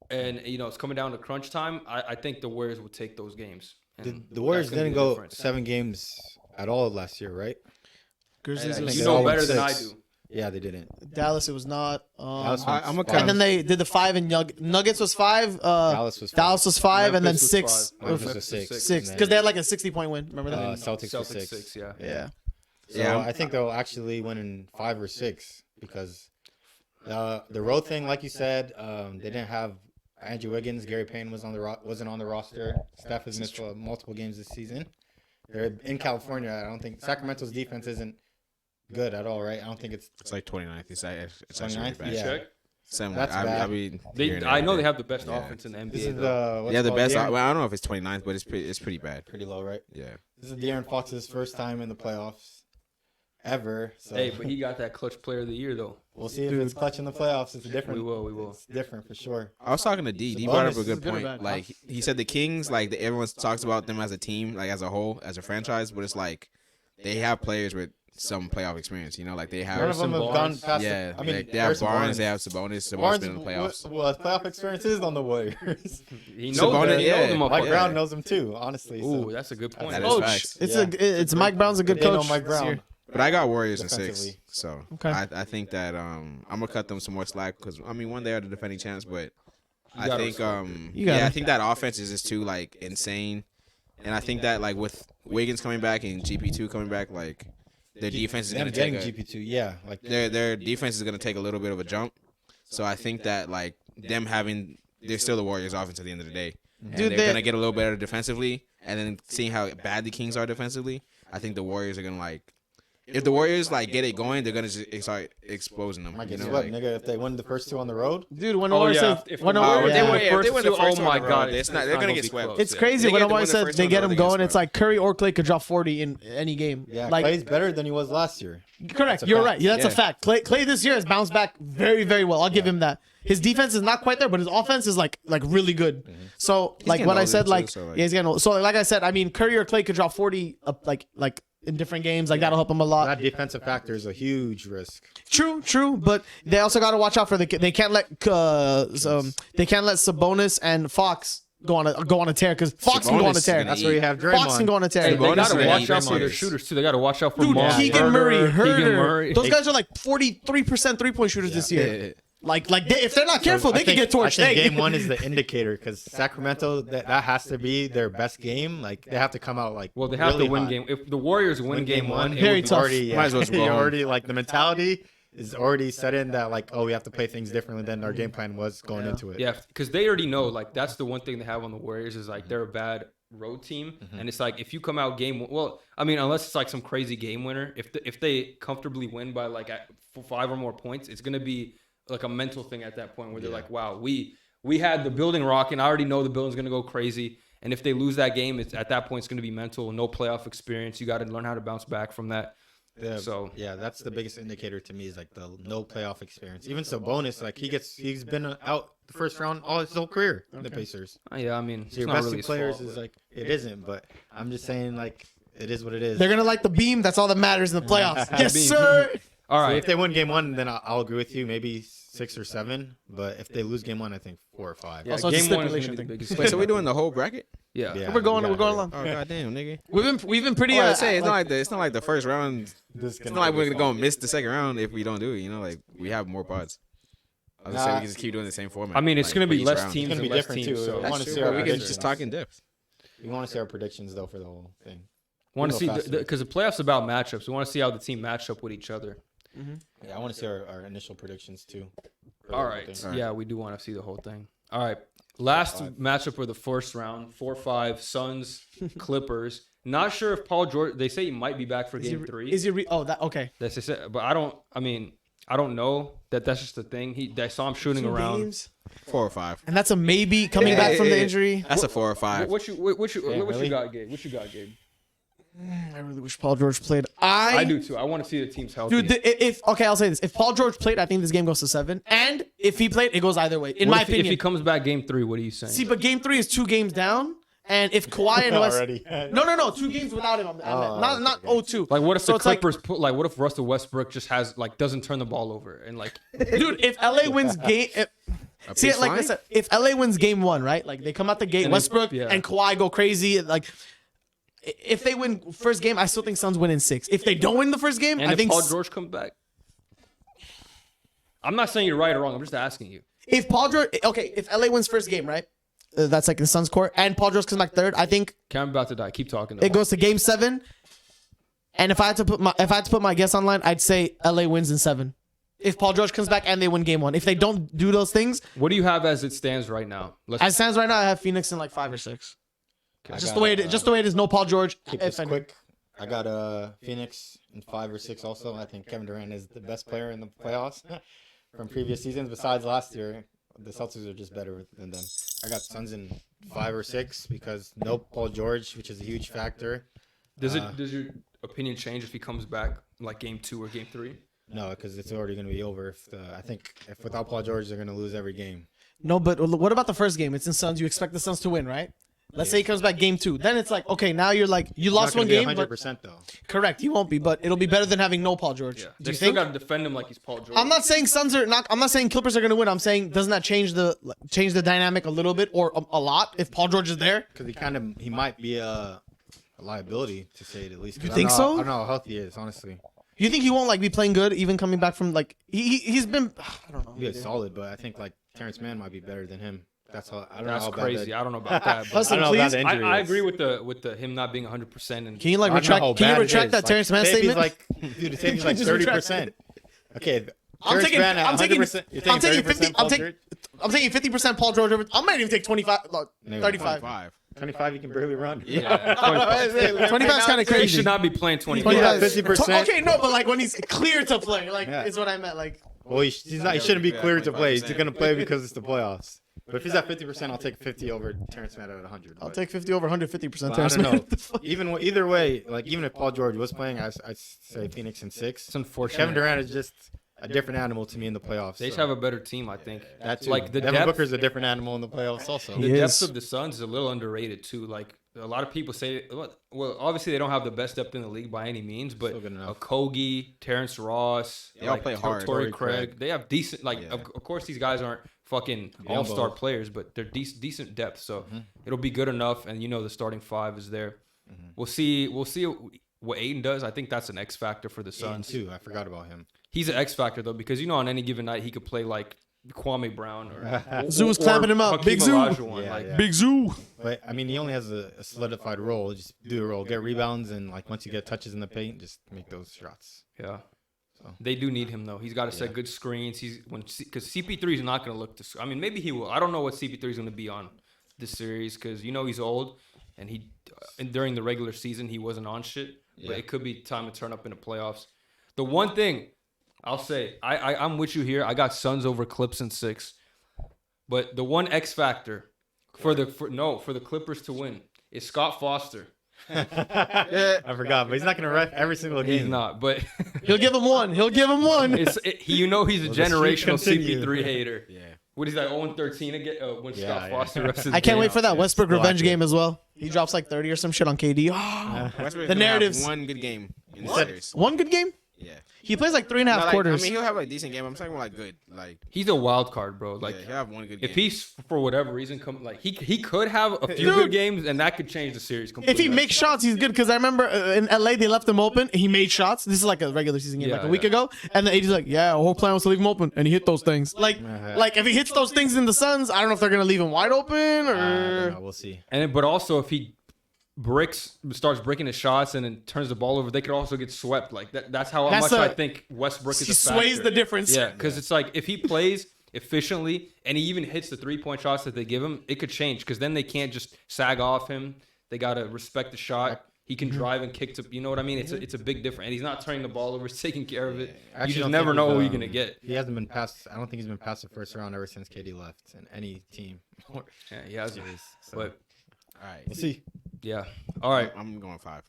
and it's coming down to crunch time, I think the Warriors will take those games. And The Warriors that's gonna be didn't the go difference. 7 games at all last year, right? Grizzlies, I it was think You they all know won better than I 6. do. Yeah, they didn't. Dallas. It was not. Dallas I'm won gonna five. And then they did the 5 and Nuggets was 5. Dallas was 5. Dallas was 5, and then Memphis was 6. 5. Memphis was Memphis 6. 6 And because they then, had like a 60-point win. Remember that? Celtics was Celtics 6. Yeah. Yeah. So Yeah. I think they'll actually win in 5 or 6 because the road thing, like you said, they didn't have Andrew Wiggins. Gary Payne wasn't on the roster. Steph has missed multiple games this season. They're in California. I don't think Sacramento's defense isn't good at all, right? I don't think it's It's like 29th. It's actually 29th? bad. Yeah. Check. Something That's like, bad. I mean, I know they have the best Yeah. offense in the NBA. this is though. the what's Yeah, it the called? best. De'Aaron- Well, I don't know if it's 29th, but it's pretty bad. pretty low, right? Yeah. This is De'Aaron Fox's first time in the playoffs ever. So Hey, but he got that clutch player of the year though. we'll see if it's clutch in the playoffs. It's different. We will. It's different for sure. I was talking to D. It's a D brought up bonus. a This good is good or point. bad? Like he said, the Kings, like everyone talks about them as a team, like as a whole, as a franchise, but it's like they have players with some playoff experience. Like they have. None of them have gone past. Yeah, I mean, they have Harrison Barnes, they have Sabonis. Sabonis been in the playoffs. Well, playoff experience is on the Warriors. He knows Sabonis, that. He knows yeah. them Mike motherfuckers. Brown knows him too, honestly. Ooh, So. that's a good point. That is Coach. facts. It's Mike Brown's a good They know coach. Mike this year. Brown. But I got Warriors in 6, Defensively. so Okay. I think that I'm gonna cut them some more slack because one they are the defending champs, but I gotta think respect You gotta- I think that offense is just too like insane, and I think that like with Wiggins coming back and GP2 coming back, like their defense is Them gonna take getting a, GP2, yeah, like their defense is gonna take a little bit of a jump. So I think that like them having they're still the Warriors offense at the end of the day, and Dude, they're they- gonna get a little better defensively, and then seeing how bad the Kings are defensively, I think the Warriors are gonna like. If the Warriors like get it going, they're gonna just start exposing them. might You get know, swept, like, nigga. If they win the first 2 on the road, Dude, when Oh, Omar yeah, said, if when the Omar, Warriors- yeah. they win- if they win the oh first one my on the god, road, they're gonna get be swept. close. It's Yeah. crazy They when get to Omar win the said first they one, get or him they get going. It's swept. like Curry or Clay could drop 40 in any game. yeah, like Clay's better than he was last year. correct, a you're fact. right. Yeah, that's a Yeah. fact. Clay this year has bounced back very, very well. I'll give him that. His defense is not quite there, but his offense is like really good. So like getting when I older, said too, like, so, like- yeah, he's getting old. So like I said, I mean Curry or Clay could drop 40 up like in different games. Like that'll help him a lot. That defensive factor is a huge risk. True, but they also got to watch out for they can't let Sabonis and Fox go on a tear because Fox can go on a Sabonis is tear. gonna That's where you have Draymond. Fox can go on a tear. Hey, they Sabonis gotta is watch gonna out eat for their Draymond. shooters too. They gotta watch out for Dude, Moss, Keegan Murray, Keegan Herder. Murray. Those guys are like 43% 3-point shooters this year. Like if they're not careful, I they can think- get torched. I think Hey. game 1 is the indicator because Sacramento that has to be their best game. Like they have to come out like Well, they have really to win hot. game. If the Warriors win game one, it Very would be- tough. Already, Might as well just go you're home. already like the mentality is already set in that like we have to play things differently than our game plan was going into it. Yeah, because they already know. Like that's the one thing they have on the Warriors is like they're a bad road team, and it's like if you come out well, I mean, unless it's like some crazy game winner, if they comfortably win by like 5 or more points, it's gonna be like a mental thing at that point where they're like, wow, we had the building rocking. I already know the building's gonna go crazy, and if they lose that game, it's at that point it's gonna be mental. No playoff experience. You got to learn how to bounce back from that. So Yeah, that's the biggest indicator to me is like the no playoff experience. Even Sabonis, like he's been out the first round all his whole career in the Pacers. yeah, I mean, So your it's not best really 2 his players fault, is but- like it isn't, but I'm just saying like it is what it is. They're gonna like the beam. That's all that matters in the playoffs. Yes, Beam. sir. all So right. if they win game 1, then I'll agree with you. Maybe 6 or 7, but if they lose game 1, I think 4 or 5. Yeah, Also, it's a game one is stipulation gonna be the thing. biggest. Wait, so we doing the whole bracket? Yeah. Yeah. We're going you gotta along. Oh goddamn, nigga. We've been pretty. I say it's not like the first round. This It's not like we're gonna go miss the second round if we don't do it. Like we have more pods. I was gonna say we can just keep doing the same format. I mean, it's like, going to be for each less round. teams It's and gonna be less different, teams. too. So I wanna That's see true, our but we can predictions. just talk in depth. We want to see our predictions though for the whole thing. want to We'll see go because the playoffs about matchups. We want to see how the team match up with each other. Yeah, I want to see our initial predictions too. for the All whole right. thing. Yeah, we do want to see the whole thing. All right. Last matchup for the first round: 4-5 Suns Clippers. Not sure if Paul George. They say he might be back for Game 3. Is he? That okay? That's just it. But I don't. I mean, I don't know that that's just the thing. I saw him shooting around. Games? 4 or 5. And that's a maybe coming back from the injury. That's a 4 or 5. What you really? got, Gabe? What you got, Gabe? I really wish Paul George played. I do too. I want to see the teams healthy. Dude, I'll say this: if Paul George played, I think this game goes to 7. And if he played, it goes either way. In What my if, opinion. if he comes back Game 3, what are you saying? See, but Game 3 is 2 games down, and if Kawhi and West, Already. no, 2 games without him. Not 0-2. like, what if So the it's like- Clippers put? Like, what if Russell Westbrook just has doesn't turn the ball over and like? Dude, if LA wins game, see it like fine? this: if LA wins game 1, right? Like they come out the gate, And Westbrook yeah. and Kawhi go crazy. Like if they win first game, I still think Suns win in 6. If they don't win the first game, And I if think Paul George comes back, I'm not saying you're right or wrong. I'm just asking you. if Paul George, okay, if LA wins first game, right? That's like the Suns court, and Paul George comes back 3rd. I think Okay, I'm about to die. Keep talking. Though. it goes to game 7. And if I had to put my guess online, I'd say LA wins in 7. If Paul George comes back and they win game 1. If they don't do those things, What do you have as it stands right now? Let's as it stands right now, I have Phoenix in like 5 or 6. I Just got, the way it is. No Paul George. Keep this quick. I got Phoenix in 5 or 6 also. I think Kevin Durant is the best player in the playoffs from previous seasons. Besides last year, the Celtics are just better than them. I got Suns in 5 or 6 because no Paul George, which is a huge factor. Does your opinion change if he comes back like Game 2 or Game 3? No, because it's already going to be over. I think if without Paul George, they're going to lose every game. No, but what about the first game? It's in Suns. You expect the Suns to win, right? Let's say he comes back game 2. Then it's like, okay, now you're like, you lost one game. 100% though. Correct. He won't be, but it'll be better than having no Paul George. Yeah. Do They you still think? got to defend him like he's Paul George. I'm not saying I'm not saying Clippers are going to win. I'm saying, doesn't that change the dynamic a little bit or a lot if Paul George is there? Because he might be a liability to say it at least. 'Cause You think so? I don't know how healthy he is, honestly. You think he won't like be playing good even coming back from like he's been I don't know. He is solid, but I think like Terrence Mann might be better than him. That's how I don't know That's how bad crazy. I don't know about that. But Listen, I don't know about please. the injury I is. agree with the him not being 100%. And Can you like I don't know how retract? Can you bad it retract is. that Terrence Mann say if he's statement? like, dude, say if he's like Just retract 30%. Okay, I'm Terrence taking. Mann at I'm taking. 100%. You're I'm taking 30% 50. Paul George? I'm taking 50% Paul George. I might even take 25. Like, Maybe 35. 5. 25, you can barely run. yeah, 25 is kind of he crazy. should not be playing 20. 25. 50%. Okay, no, but like when he's clear to play, like Yeah. is what I meant. Like Well, he shouldn't be cleared to play. He's 25%. gonna play because it's the playoffs. But if he's at 50%, I'll take 50 over Terrence Mann at 100. I'll But- take 50 over 150%. but I Terrence don't Mann. know. Either way, like even if Paul George was playing, I'd say Phoenix in 6. It's unfortunate. Kevin Durant is just a different animal to me in the playoffs. They just so. have a better team, I think. That's like the Devin depth. Booker's a different animal in the playoffs also. The He depth is. of the Suns is a little underrated too. Like a lot of people say, well, obviously they don't have the best depth in the league by any means, but Still good enough. Okogie, Terrence Ross, They all play hard. Torrey Torrey Craig, Craig. they have decent. Like Yeah. of course these guys aren't fucking Jumbo. all-star players, but they're decent depth. So it'll be good enough, and the starting 5 is there. We'll see what Aiden does. I think that's an X factor for the Sun Suns. too. I forgot about him. He's an X factor though, because on any given night he could play like Kwame Brown or Zoo's clapping him up. Hakeem Big Zoo. Olajuwon, Yeah, like, yeah. Big Zoo. But I mean, he only has a solidified role. Just do the role, get rebounds, and like once you get touches in the paint, just make those shots. Yeah. So. They do need him though. He's got to set good screens. Because CP3 is not going to look to. I mean, maybe he will. I don't know what CP3 is going to be on this series because he's old, and and during the regular season he wasn't on shit. Yeah. But it could be time to turn up in the playoffs. The one thing I'll say, I'm with you here. I got Suns over Clips in 6, but the one X factor for the Clippers to win is Scott Foster. I forgot, but he's not gonna ref every single game. He's not, but He'll give him one. He'll give him one. he's a the streak generational continue. CP3 hater. Yeah. What is that? 0-13 again when Yeah, Scott yeah. Foster refs his I can't game. wait for that Westbrook Still revenge accurate. game as well. He drops like 30 or some shit on KD. Westbrook's The gonna narratives. have one good game in the What? series. One good game? Yeah. He plays like 3.5 like, quarters. I mean, he'll have like decent game. I'm talking about like good. Like He's a wild card, bro. Like he'll have one good game. if he's for whatever reason he could have a few good games and that could change the series completely. If he makes shots, he's good. Because I remember in LA they left him open. He made shots. This is like a regular season game, like a week ago. And then AD's like, yeah, our whole plan was to leave him open, and he hit those things. Like if he hits those things in the Suns, I don't know if they're gonna leave him wide open or. I don't know. We'll see. but also if he starts breaking his shots and then turns the ball over, they could also get swept. Like that's how much I think Westbrook is. He a factor. sways the difference. Yeah, because it's like if he plays efficiently and he even hits the 3-point shots that they give him, it could change. Because then they can't just sag off him. They gotta respect the shot. He can drive and kick to. You know what I mean? It's a big difference. And he's not turning the ball over. He's taking care of it. You just never know who you're gonna get. He hasn't been past. I don't think he's been past the first round ever since KD left in any team. Yeah, he has. So, But All right. we'll see. yeah. All right. I'm going 5.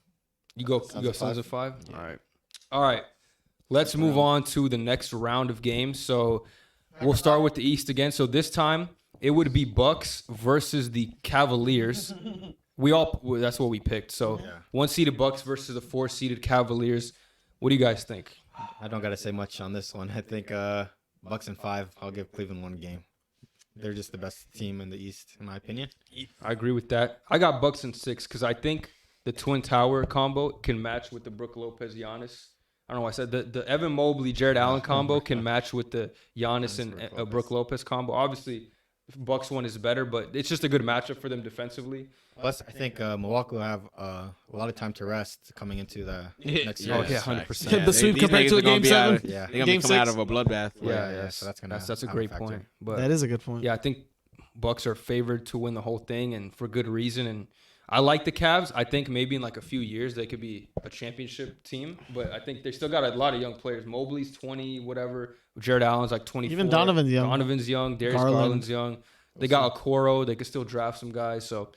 You go Suns at 5? Yeah. All right. Let's move on to the next round of games. So we'll start with the East again. So this time it would be Bucks versus the Cavaliers. That's what we picked. So 1-seeded Bucks versus the 4-seeded Cavaliers. What do you guys think? I don't gotta say much on this one. I think Bucks in 5. I'll give Cleveland one game. They're just the best team in the East, in my opinion. I agree with that. I got Bucks in 6 because I think the Twin Tower combo can match with the Brook Lopez Giannis. I don't know why I said the Evan Mobley Jared Allen combo can match with the Giannis and Brook Lopez combo. Obviously, Bucks one is better, but it's just a good matchup for them defensively. Plus, I think Milwaukee will have a lot of time to rest coming into the next year. Oh, yeah, 100%. The sweep compared to a game 7. Yeah. They're gonna Game be coming out 6. of a bloodbath. Yeah. So that's a great point. But That is a good point. yeah, I think Bucks are favored to win the whole thing, and for good reason. And I like the Cavs. I think maybe in like a few years they could be a championship team, but I think they still got a lot of young players. Mobley's 20, whatever. Jared Allen's like 24. Even Donovan's young. Darius Garland's young. They got Okoro. They could still draft some guys. So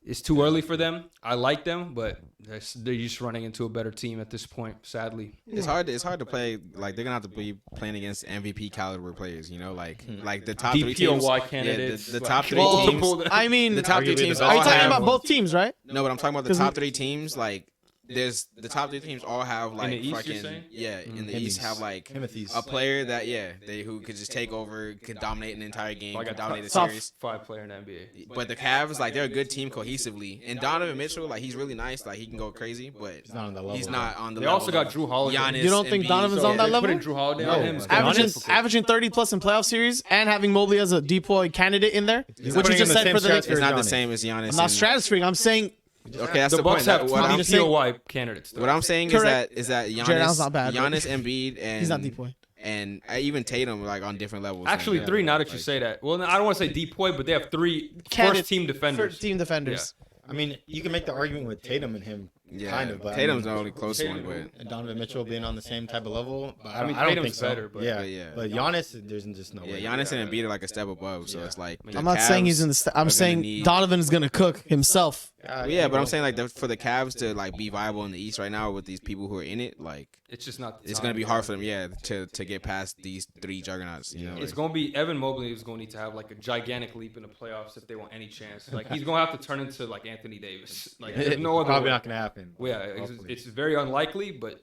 it's too early for them. I like them, but they're just running into a better team at this point, sadly. It's hard to play. Like they're gonna have to be playing against MVP caliber players. You know, like the top 3 teams. DPOY candidates. The top 3 Well, teams. I mean, The top 3 teams. are you all talking have- about both teams, right? No, but I'm talking about the top 3 teams. Like there's the top 3 teams all have like the East, you're fucking saying? in the East have like Timothy's. a player that they who could just take over, could dominate an entire game, Like could a dominate the top series. 5 player in the NBA. But the Cavs, like they're a good team cohesively, and Donovan Mitchell, like he's really nice, like he can go crazy, but He's not on the level. he's not on the They level. also got of Drew Holiday. Giannis, You don't think Embiid. Donovan's So on that they level? putting Drew Holiday No. on him. is gonna be difficult. Averaging 30 plus in playoff series and having Mobley as a DPOY candidate in there, which you putting him just in the said same for the Knicks. It's not the Giannis. same as Giannis. I'm not stratusphering. I'm saying Okay, that's The the Bucks point. have What I'm 2 saying- DPOY candidates. Though. What I'm saying Correct. is that Jared Allen's Giannis, not bad, but- Giannis, Embiid, and he's not DPOY. and even Tatum like on different levels. Actually, 3. Now that you say that, well, I don't want to say DPOY, but they have 3 first team defenders. First team defenders. I mean, you can make the argument with Tatum and him, kind of. But Tatum's the only close one, but and Donovan Mitchell being on the same type of level. But I don't Tatum's think so. better, but- But Giannis, there's just no way. Giannis and Embiid are like a step above. So it's like the I'm not saying he's in the. Cavs I'm are saying gonna need- Donovan is gonna cook himself. Yeah, but I'm saying like for the Cavs to like be viable in the East right now with these people who are in it, like It's just not. it's gonna be hard for them, to get past these 3 juggernauts. You know, It's like, going to be Evan Mobley is going to need to have like a gigantic leap in the playoffs if they want any chance. Like he's going to have to turn into like Anthony Davis. Like there's no other. Probably way. not gonna happen. Well, yeah, Hopefully. it's very unlikely, but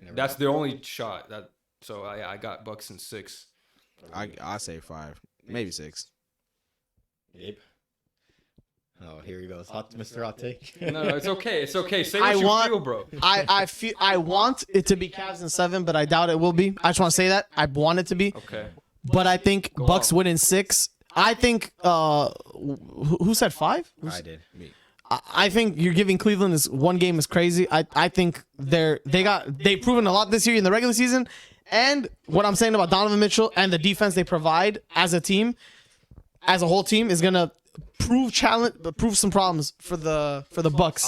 Never that's their only shot. So I got Bucks in 6. I say 5, maybe 6. Gabe. Oh, here he goes. Mr. Hot Take. No, it's okay. It's okay. Say what I you want- feel, bro. I want it to be Cavs in 7, but I doubt it will be. I just want to say that I want it to be, Okay. but I think Bucks on. win in 6. I think who said 5? I did. I think you're giving Cleveland this one game is crazy. I think they've proven a lot this year in the regular season, and what I'm saying about Donovan Mitchell and the defense they provide as a team, as a whole team, is gonna prove some problems for the Bucks.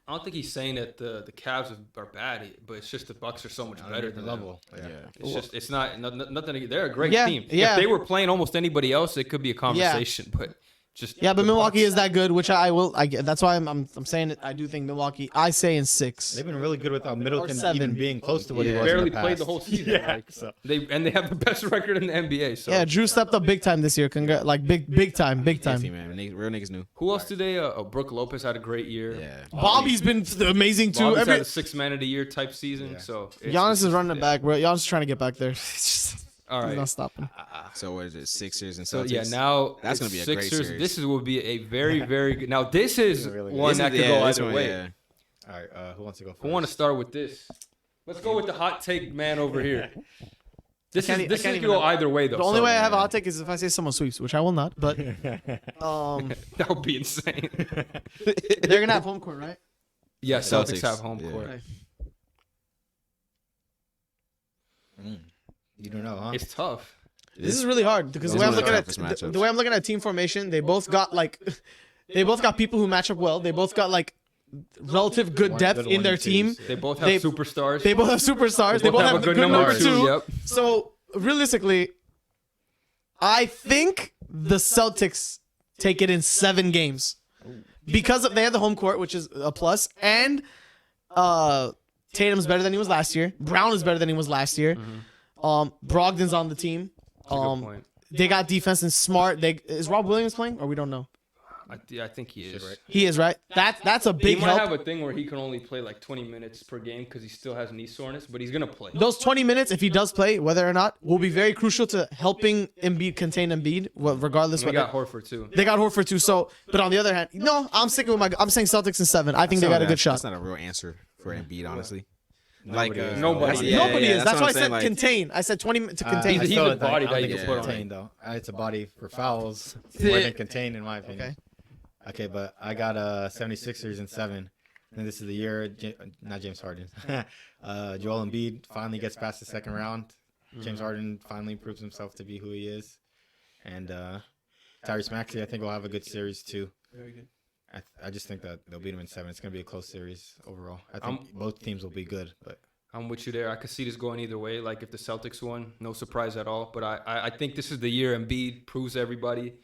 I don't think he's saying that the Cavs are bad, but it's just the Bucks are so much better than them. level. Yeah. It's just it's not nothing. They're a great Yeah, team. yeah. If they were playing almost anybody else, it could be a conversation. But Just Yeah, but the Milwaukee Bucks. is that good, which I will. That's why I'm saying it. I do think Milwaukee. I say in 6. They've been really good without Middleton 7. even being close to what he was barely in the played the past. whole season. Yeah, like, so. they have the best record in the NBA. So Yeah, Drew stepped up big time this year. Like big time. Iffy, man. Real niggas knew. who else did they? Brooke Lopez had a great year. Yeah. Bobby's been amazing too. Bobby's had a 6 man of the year type season. Yeah. So Giannis is running it back, bro. Giannis is trying to get back there. All He's right. not stopping. So what is it? Sixers and So Celtics. yeah, now That's it's gonna be a great Sixers. series. This will be a very very good. Now this is Really good. one This that is- could go this either one, way. yeah. All right, who wants to go first? I want to start with this. Let's go with the hot take man over here. This can't is e- this I can't could even go have- either way though. The only so way I have a hot take is if I say someone sweeps, which I will not. But that would be insane. they're gonna have home court, right? Yeah, Celtics Celtics, have home yeah. court. Okay. You don't know, huh? It's tough. This is really hard because the Those way I'm are the looking at toughest matchups. the way I'm looking at team formation, they both got people who match up well. They both got like relative good One depth good in one their and team. twos. They both have They- superstars. They both have superstars. They both have a good good number 2. Yep. So realistically, I think the Celtics take it in 7 games because they have the home court, which is a plus, and Tatum's better than he was last year. Brown is better than he was last year. Brogdon's on the team. That's a good point. They got defense and Smart. Is Rob Williams playing, or we don't know? I think he is. Right. He is, right? That's a He big might help. have a thing where he can only play like 20 minutes per game because he still has knee soreness, but he's gonna play. Those 20 minutes, if he does play, whether or not, will be very crucial to helping Embiid contain Embiid, regardless. We What got Horford too. they got Horford too. So, but on the other hand, no, I'm sticking with I'm saying Celtics in 7. I think they got a good shot. That's not a real answer for Embiid, honestly. Nobody is. Nobody. Yeah, Nobody is. That's what why I I'm said saying, like- contain. I said 20 to He's I contain. a still body don't- I that don't you think can it's put on. contained, though. It's a body for fouls Yeah. more than contained, in my opinion. Okay. Okay, but I got 76ers in 7. And this is the year, not James Harden. Joel Embiid finally gets past the second round. James Harden finally proves himself to be who he is. And Tyrese Maxey, I think, will have a good series too. Very good. I just think that they'll beat him in 7. It's going to be a close series overall. I think both teams will be good, but I'm with you there. I could see this going either way. Like if the Celtics won, no surprise at all. But I think this is the year Embiid proves to everybody.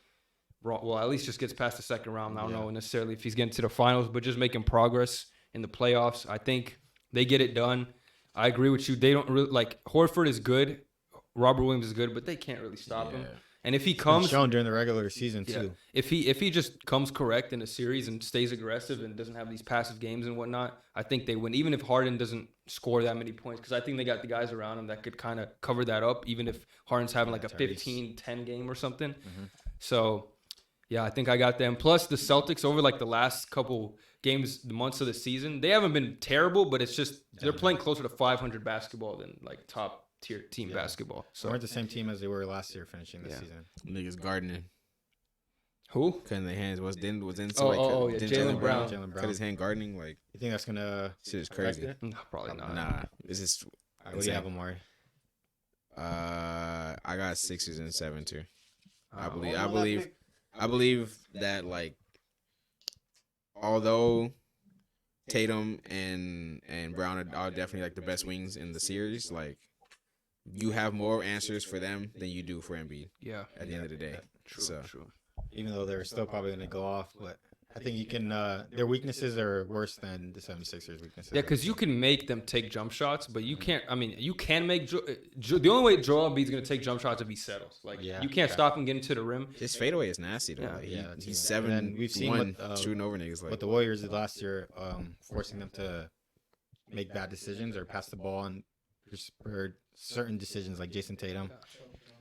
Well, at least just gets past the second round. I don't know necessarily if he's getting to the finals, but just making progress in the playoffs. I think they get it done. I agree with you. They don't really like Horford is good. Robert Williams is good, but they can't really stop him. And if he it's comes, shown during the regular season yeah, too. if he just comes correct in a series and stays aggressive and doesn't have these passive games and whatnot, I think they win. Even if Harden doesn't score that many points, because I think they got the guys around him that could kind of cover that up. Even if Harden's having like a Tyrese. 15-10 game or something. So yeah, I think I got them. Plus the Celtics over like the last couple games, the months of the season, they haven't been terrible, but it's just they're playing closer to 500 basketball than like top tier team basketball. So So weren't the same team as they were last year finishing this season. Niggas gardening, who? cutting their hands. Was into Oh, yeah, didn't Jalen Brown. Jalen Brown. cut his hand gardening. Like You think that's gonna shit is affect crazy. it? No, probably not. Nah, it's just. What do you have, Amari? I got Sixers in 7 too. I Oh, believe that like, although Tatum and Brown are definitely like the best wings in the series, like you have more answers for them than you do for Embiid Yeah. at the end of the day. True. So True. Even though they're still probably gonna go off, but I think you can. Their weaknesses are worse than the 76ers' weaknesses. Yeah, because you can make them take jump shots, but you can't. I mean, you can make the only way Joel Embiid's gonna take jump shots if he settles. Like Yeah, you can't okay. stop him getting to the rim. his fadeaway is nasty though. Yeah. Like, Yeah, he's and 7. we've seen one what, shooting over niggas. Like what the Warriors did last year, forcing them to make bad decisions or pass the ball and for certain decisions like Jason Tatum.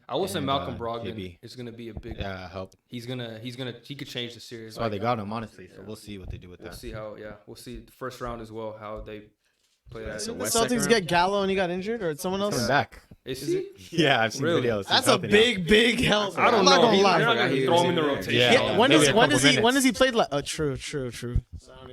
I will say And, Malcolm Brogdon JB. is gonna be a big. Help. He could change the series. That's why they got him, honestly. So we'll see what they do with We'll that. see how. Yeah, we'll see the first round as well how they play that. So Did the West second Celtics round? get Gallo and he got injured, or someone else? Coming back. Is he? Yeah, I've seen Really? videos. He's That's a healthy now. big help. I don't I'm know. not gonna They're lie. not gonna He throw was him in the in there. rotation. Yeah. Yeah, when Maybe is a when couple does he minutes. played like? Oh, true.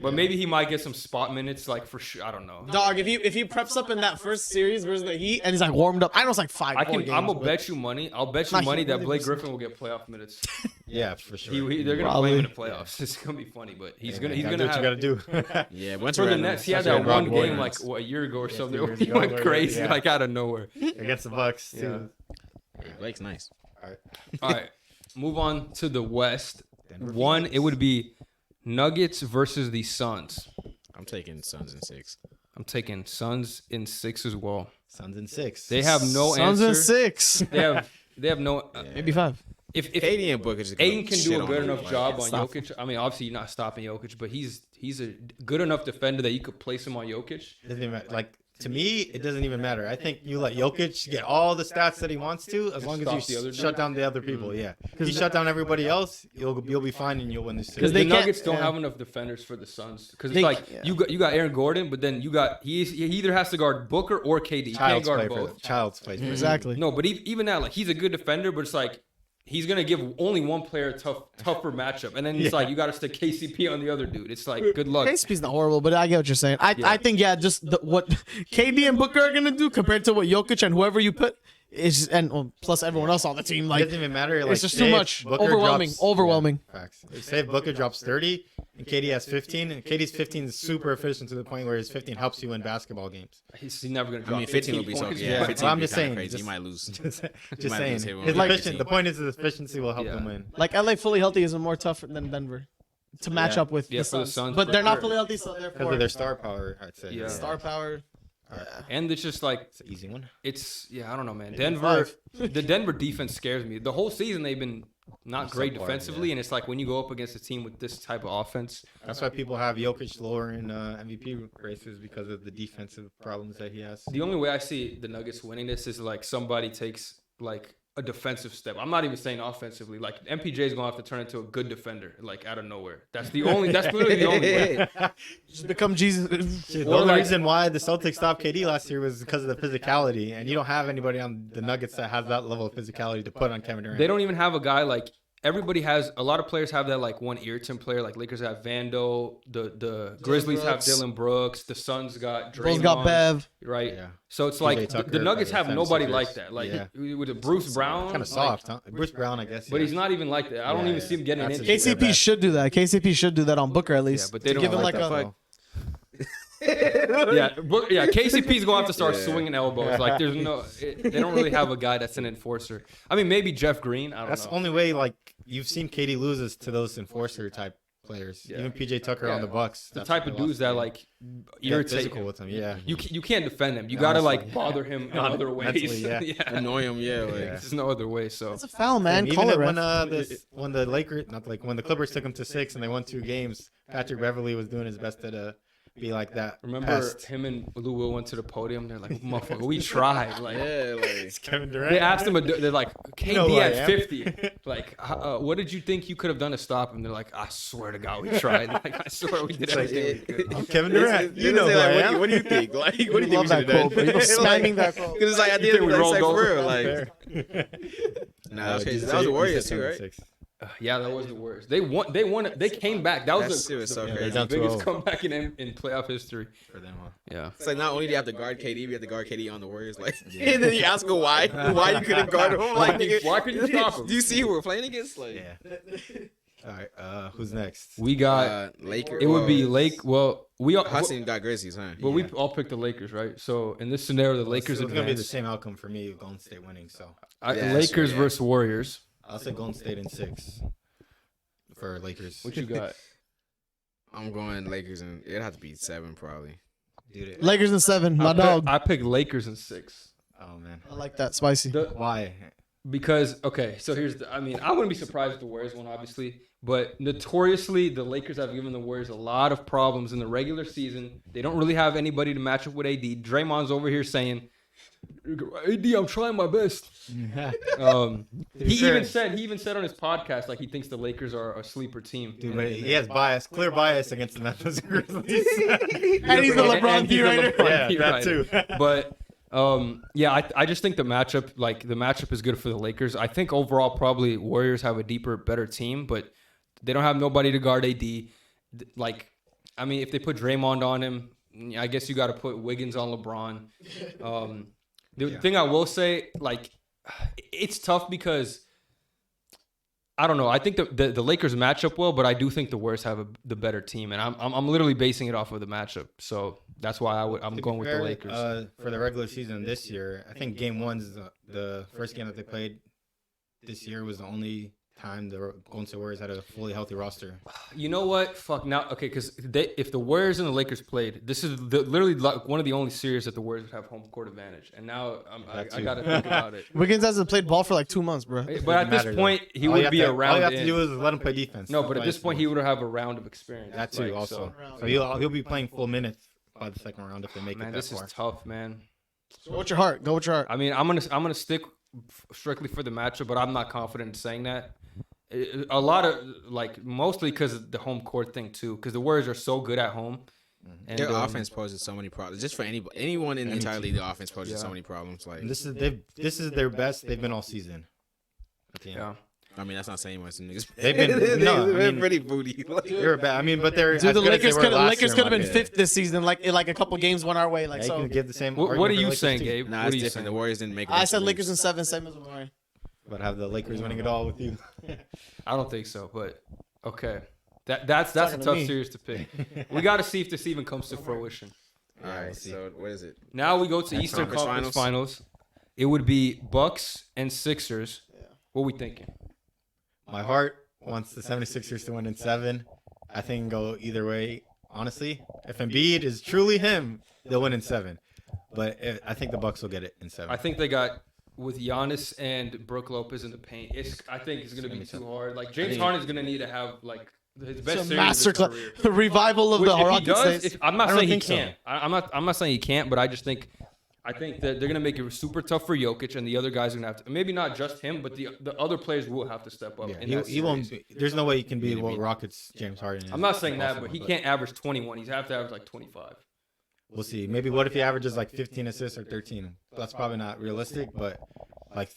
But maybe he might get some spot minutes, like for sure. I don't know. Dog, if he preps up in that first series versus the Heat and he's like warmed up, I know it's like 5. I'm 4 games, gonna but- bet you money. I'll bet you Not money he- that really Blake listen. Griffin will get playoff minutes. Yeah, for sure. They're gonna play him in the Probably. playoffs. It's gonna be funny, but he's Yeah, gonna man, he's gotta gonna do have. what you gotta do. yeah, once For we're the at Nets, he had Especially that one Rob game Warriors. like a year ago or Yeah, something. 2 Where years he ago, went where- crazy, yeah. like out of nowhere. Against the Bucks too. Yeah. Blake's nice. All right, move on to the West. One, it would be Nuggets versus the Suns. I'm taking Suns in 6. I'm taking Suns in 6 as well. Suns in 6. They have no Suns answer. in 6. They have no. Maybe 5. If KD and Booker just Aiden can shit do a on good him, enough like, job on stop. Jokic. I mean, obviously you're not stopping Jokic, but he's a good enough defender that you could place him on Jokic. Doesn't even matter. Like, to me, it doesn't even matter. I think you let Jokic get all the stats that he wants to, as long Stop as the you other shut down the other people. Yeah, if you shut down everybody else, you'll be fine and you'll win this series. The they can't- Nuggets don't yeah. have enough defenders for the Suns because They- it's like yeah. you got Aaron Gordon, but then he either has to guard Booker or KD. He can't Child's guard play for both. Child's play. Exactly. No, but even that, like he's a good defender, but it's like he's gonna give only one player a tougher matchup, and then it's like you got to stick KCP on the other dude. It's like good luck. KCP's not horrible, but I get what you're saying. I think just what KD and Booker are gonna do compared to what Jokic and whoever you put is, and plus everyone else on the team, It like doesn't even matter. Like, it's just say too if much. Booker Overwhelming. drops- Overwhelming. Yeah, facts. Say if Booker drops 30 and KD has 15, and KD's 15 is super efficient to the point where his 15 helps you win basketball games. He's never gonna I drop. mean, 15 would be so points. yeah. Yeah, 15 well, I'm would be just kinda saying, crazy. just- He might lose. Just might saying. lose him. His Like- efficient, the point is his efficiency will help Yeah. them win. Like LA fully healthy is more tough than Denver to match Yeah. up with Yeah, the for the Suns. Suns, But for they're not sure. fully healthy, so Because therefore of their star power, I'd say. Yeah. star power. And it's just like It's an easy one. I don't know, man. Maybe Denver, 5. the Denver defense scares me. The whole season they've been not great subpar, defensively, yeah. and it's like when you go up against a team with this type of offense, That's why people have Jokic lower in MVP races because of the defensive problems that he has. the only way I see the Nuggets winning this is like somebody takes like a defensive step. I'm not even saying offensively. Like MPJ is gonna have to turn into a good defender, like out of nowhere. That's literally the only way. Just become Jesus. Shit, the Or only like- reason why the Celtics stopped KD last year was because of the physicality, and you don't have anybody on the Nuggets that has that level of physicality to put on Kevin Durant. They don't even have a guy like everybody has. A lot of players have that like one irritant player. Like Lakers have Vando, the Grizzlies have Brooks. Dylan Brooks, the Suns got Draymond, Bulls got Bev. right? Yeah. So it's PJ like the Tucker Nuggets for have the nobody 76ers. like that. Like Yeah. with a Bruce Brown, Kind of soft, huh? Bruce Brown, I guess. but yeah. he's not even like that. I don't Yeah, even yeah. see him getting That's an a inch. shit. KCP should do that. KCP should do that on Booker at least. but they to don't give him like like that a. though. KCP's going to have to start Yeah. swinging elbows. Like there's they don't really have a guy that's an enforcer. I mean, maybe Jeff Green. I don't That's know. the only way. Like you've seen KD loses to those enforcer type players. Yeah. Even PJ Tucker on Yeah. the Bucks. the that's type when of they dudes lost that the game. like Get irritate physical him. with him. Yeah. You can't defend him. You Yeah, gotta honestly. like bother him in other ways. Mentally, yeah. Annoy him, yeah. Like, Yeah. There's no other way. So It's a foul, man. And Call it, even ref. when the Lakers, not like when the Clippers took him to 6 and they won 2 games, Patrick Beverly was doing his best to be like that. remember pest. him and Lou Will went to the podium. They're like, motherfucker, we tried. Like yeah, like Kevin Durant. they asked him. They're like, KD know who I at am. 50. Like, what did you think you could have done to stop him? They're like, I swear to God, we tried. Like, I swear we did everything we could. I'm Kevin Durant. They You know say, who like, I what, am. what do you think? Like, what do you think we Love should that have done? quote, bro. You're spamming that quote. Because it's like at the You end think of we the day, it's rolled like, for over? real, like, Fair. nah, that was crazy. That was the Warriors too, right? Yeah, that was the worst. They won. They came back. That That was shit was so Yeah, crazy. they're the down biggest 2-0. comeback in playoff history. For them, huh? Yeah. It's like not only do you have to guard KD, you have to guard KD on the Warriors. Like, and then you ask him why you couldn't guard him. Like, nigga, Why couldn't you stop him? Do you see who we're playing against? Like, Yeah. All right. Who's next? We got. Lakers. It would be Lake. Well, we all. Hudson got Grizzlies, huh? But we all picked the Lakers, right? So in this scenario, the Lakers It's gonna be the advance. same outcome for me. Golden State winning. So Yeah, Lakers sure, yeah. versus Warriors. I'll say Golden State in 6 for Lakers. What you got? I'm going Lakers, and it'd have to be 7 probably. Dude, Lakers in 7, my dog. I picked Lakers in 6. oh man. I like that spicy. Why? Because so here's I wouldn't be surprised if the Warriors won, obviously, but notoriously the Lakers have given the Warriors a lot of problems in the regular season. They don't really have anybody to match up with AD. Draymond's over here saying, AD, I'm trying my best. He even said on his podcast like he thinks the Lakers are a sleeper team. Dude, but he has clear bias against the Memphis Grizzlies. And he's the LeBron And he's the theory. LeBron Yeah, theory that writer. too. But I just think the matchup is good for the Lakers. I think overall probably Warriors have a better team, but they don't have nobody to guard AD. Like, I mean, if they put Draymond on him, I guess you got to put Wiggins on LeBron. The thing I will say, like, it's tough because I don't know. I think the Lakers match up well, but I do think the Warriors have the better team, and I'm literally basing it off of the matchup. So that's why I'm going with the Lakers. For the regular season this year, I think Game 1's the first game that they played this year was the only time the Golden State Warriors had a fully healthy roster. You know what? Fuck now. Okay, because if the Warriors and the Lakers played, this is literally like one of the only series that the Warriors would have home court advantage. And now I got to think about it. Wiggins hasn't played ball for like 2 months, bro. But at this point, he would be around. All you have to do is let him play defense. No, but at this point, he would have a round of experience. That too, also. So he'll be playing full minutes by the second round if they make it that far. Man, this is tough, man. So go with your heart. Go with your heart. I mean, I'm gonna stick strictly for the matchup, but I'm not confident in saying that. A lot of mostly because of the home court thing too, because the Warriors are so good at home. And their offense poses so many problems. Just for anyone in the entire league, the offense poses so many problems. Like and this is their best they've been all season. Yeah. I mean, that's not saying much. Niggas. They've been pretty booty. They're bad. I mean, but they're Dude, the Lakers could have been fifth. fifth this season. Like a couple games went our way. Like You so. can give the same. What are you Lakers saying, too. Gabe? Nah, What it's are you different. saying? The Warriors didn't make. I said Lakers in 7, same as Warriors. But have the Lakers winning it all with you? I don't think so, but okay. That's a Talking to tough me. series to pick. We got to see if this even comes to fruition. All right, so what is it? Now we go to Eastern Conference Finals. It would be Bucks and Sixers. What we thinking? My heart wants the 76ers to win in 7. I think it can go either way. Honestly, if Embiid is truly him, they'll win in 7. But I think the Bucks will get it in 7. I think they got with Giannis and Brook Lopez in the paint. I think it's gonna be too hard. Like James Harden's gonna need to have like his best It's a series of his career. masterclass revival of Which, the if he Rockets does, days. I'm not I don't saying he think so. can't. I'm not saying he can't, but I think that they're gonna make it super tough for Jokic, and the other guys are gonna have to. Maybe not just him, but the other players will have to step up. in that he won't. series. There's no way he can be what Rockets James Harden is. I'm not saying that, but he can't average 21. He's have to average like 25. We'll see. Maybe what if he averages like 15 assists or 13? That's probably not realistic, but like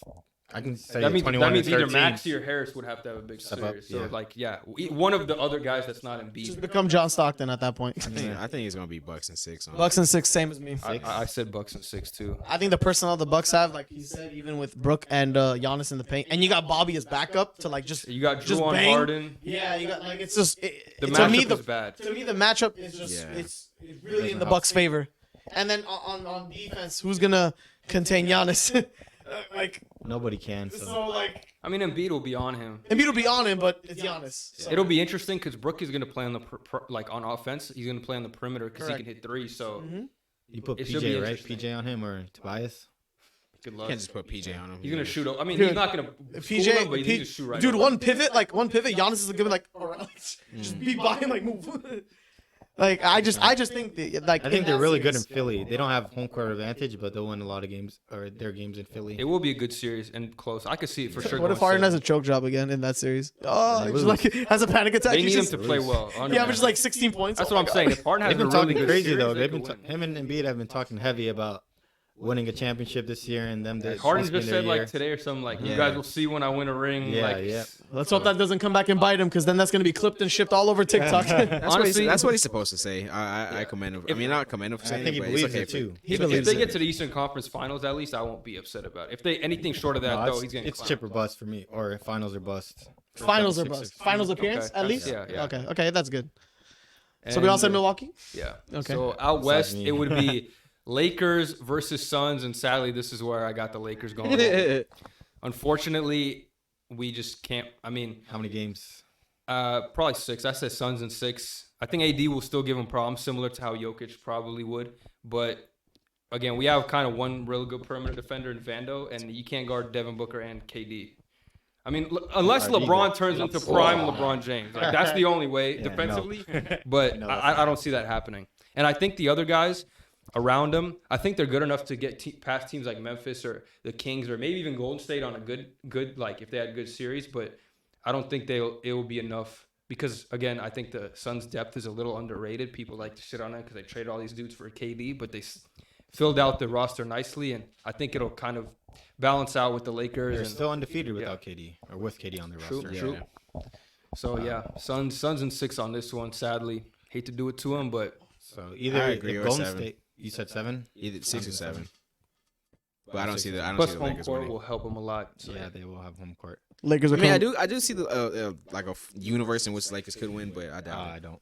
I can say That means 21 and either 13. Maxey or Harris would have to have a big Step up, series. So yeah. one of the other guys that's not in Just Embiid. become John Stockton at that point. I think it's gonna be Bucks and 6. Bucks and 6, same as me. I said Bucks and 6 too. I think the personnel the Bucks have, like he said, even with Brook and Giannis in the paint, and you got Bobby as backup to like just You got Drew just on bang. Harden. Yeah, you got like it's just The to matchup me is bad. To me, the matchup is just Yeah. it's really in the Bucks' favor. And then on defense, who's gonna contain Giannis? Like Nobody can. so, like I mean, Embiid will be on him. Embiid will be on him, but it's Giannis. So. It'll be interesting because Brook is going to play on the on offense. He's going to play on the perimeter because he Correct. can hit 3. So You put It should be PJ, right? interesting. PJ on him or Tobias? good You luck. can't just put PJ on him. He's going to shoot. I mean, Dude, he's not going to PJ, but he needs to shoot right. dude, over. one pivot, Giannis is gonna like around, just be by him, like move. Like I just think that, like I think in they're that really good in series- Philly. They don't have home court advantage, but they'll win a lot of games or their games in Philly. It will be a good series and close. I could see it for sure. What if going Harden has seven. a choke job again in that series? Oh, They just lose. like has a panic attack. They He need him just- to play well. He averages like 16 points. That's Oh what my I'm saying. God. If Harden has They've a been really talking good crazy series, though. they They've could been win. him and Embiid have been talking heavy about winning a championship this year, and them. Harden this just being said their year. like today or something like, "You Yeah. guys will see when I win a ring." Yeah, like, yeah. Let's hope that doesn't come back and bite him, because then that's gonna be clipped and shipped all over TikTok. Honestly, that's what he's supposed to say. I commend him. I mean, not commend him for I saying think it, he but it's believes okay it for- too. He if believes they it. get to the Eastern Conference Finals, at least I won't be upset about it. If they anything short of that, No, though, it's he's getting it's clowned. chip or bust for me, or finals or bust. For Finals or 76ers. bust. Finals appearance Okay, at least. yeah. Okay, that's good. So we all said And, Milwaukee. Yeah. Okay. So out west, me. it would be Lakers versus Suns, and sadly, this is where I got the Lakers going. home. Unfortunately, we just can't. I mean, How many games? probably 6. I said Suns in 6. I think AD will still give them problems, similar to how Jokic probably would. But again, we have kind of one real good perimeter defender in Vando, and you can't guard Devin Booker and KD. I mean, unless RD, LeBron turns into prime LeBron James, like, that's the only way Yeah, defensively. But No, that's I don't see that happening. And I think the other guys around them, I think they're good enough to get past teams like Memphis or the Kings or maybe even Golden State on a good like if they had a good series. But I don't think it will be enough because again, I think the Suns' depth is a little underrated. People like to shit on it because they traded all these dudes for KD, but they filled out the roster nicely, and I think it'll kind of balance out with the Lakers. They're and, still undefeated without KD or with KD on their True, roster. true. So yeah, Suns and 6 on this one. Sadly, hate to do it to them, but So either I agree, if or Golden 7. State, you said 7. Either 6 or 7. But I don't see the plus home Lakers court winning. will help them a lot. So. Yeah, they will have home court. Lakers are I mean, coming. I do see the like a universe in which the Lakers could win, but I doubt it. I don't.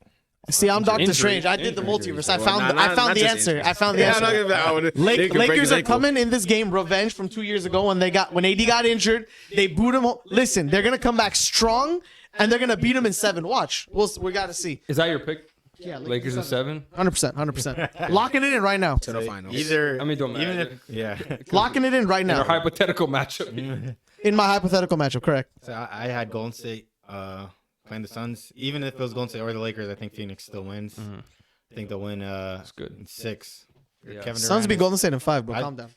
See, I'm Doctor Injuries. Strange. I did the Injuries. multiverse. I found Not the just answer. injuries. I found the Yeah, answer. I'm not gonna be like, oh, they can break Lakers his are ankle. coming in this game revenge from 2 years ago when AD got injured. They booed him. Listen, they're gonna come back strong and they're gonna beat him in 7. Watch. We gotta see. Is that your pick? Yeah, Lakers in 7. 100%. Locking it in right now. To the finals. Either, I mean, don't matter. even if, yeah. Locking it in right In our now. hypothetical matchup. In my hypothetical matchup, correct. So I had Golden State playing the Suns. Even if it was Golden State or the Lakers, I think Phoenix still wins. I think they'll win good. in 6. Yeah. Kevin Suns be Durant Golden State in 5, bro. I- Calm down.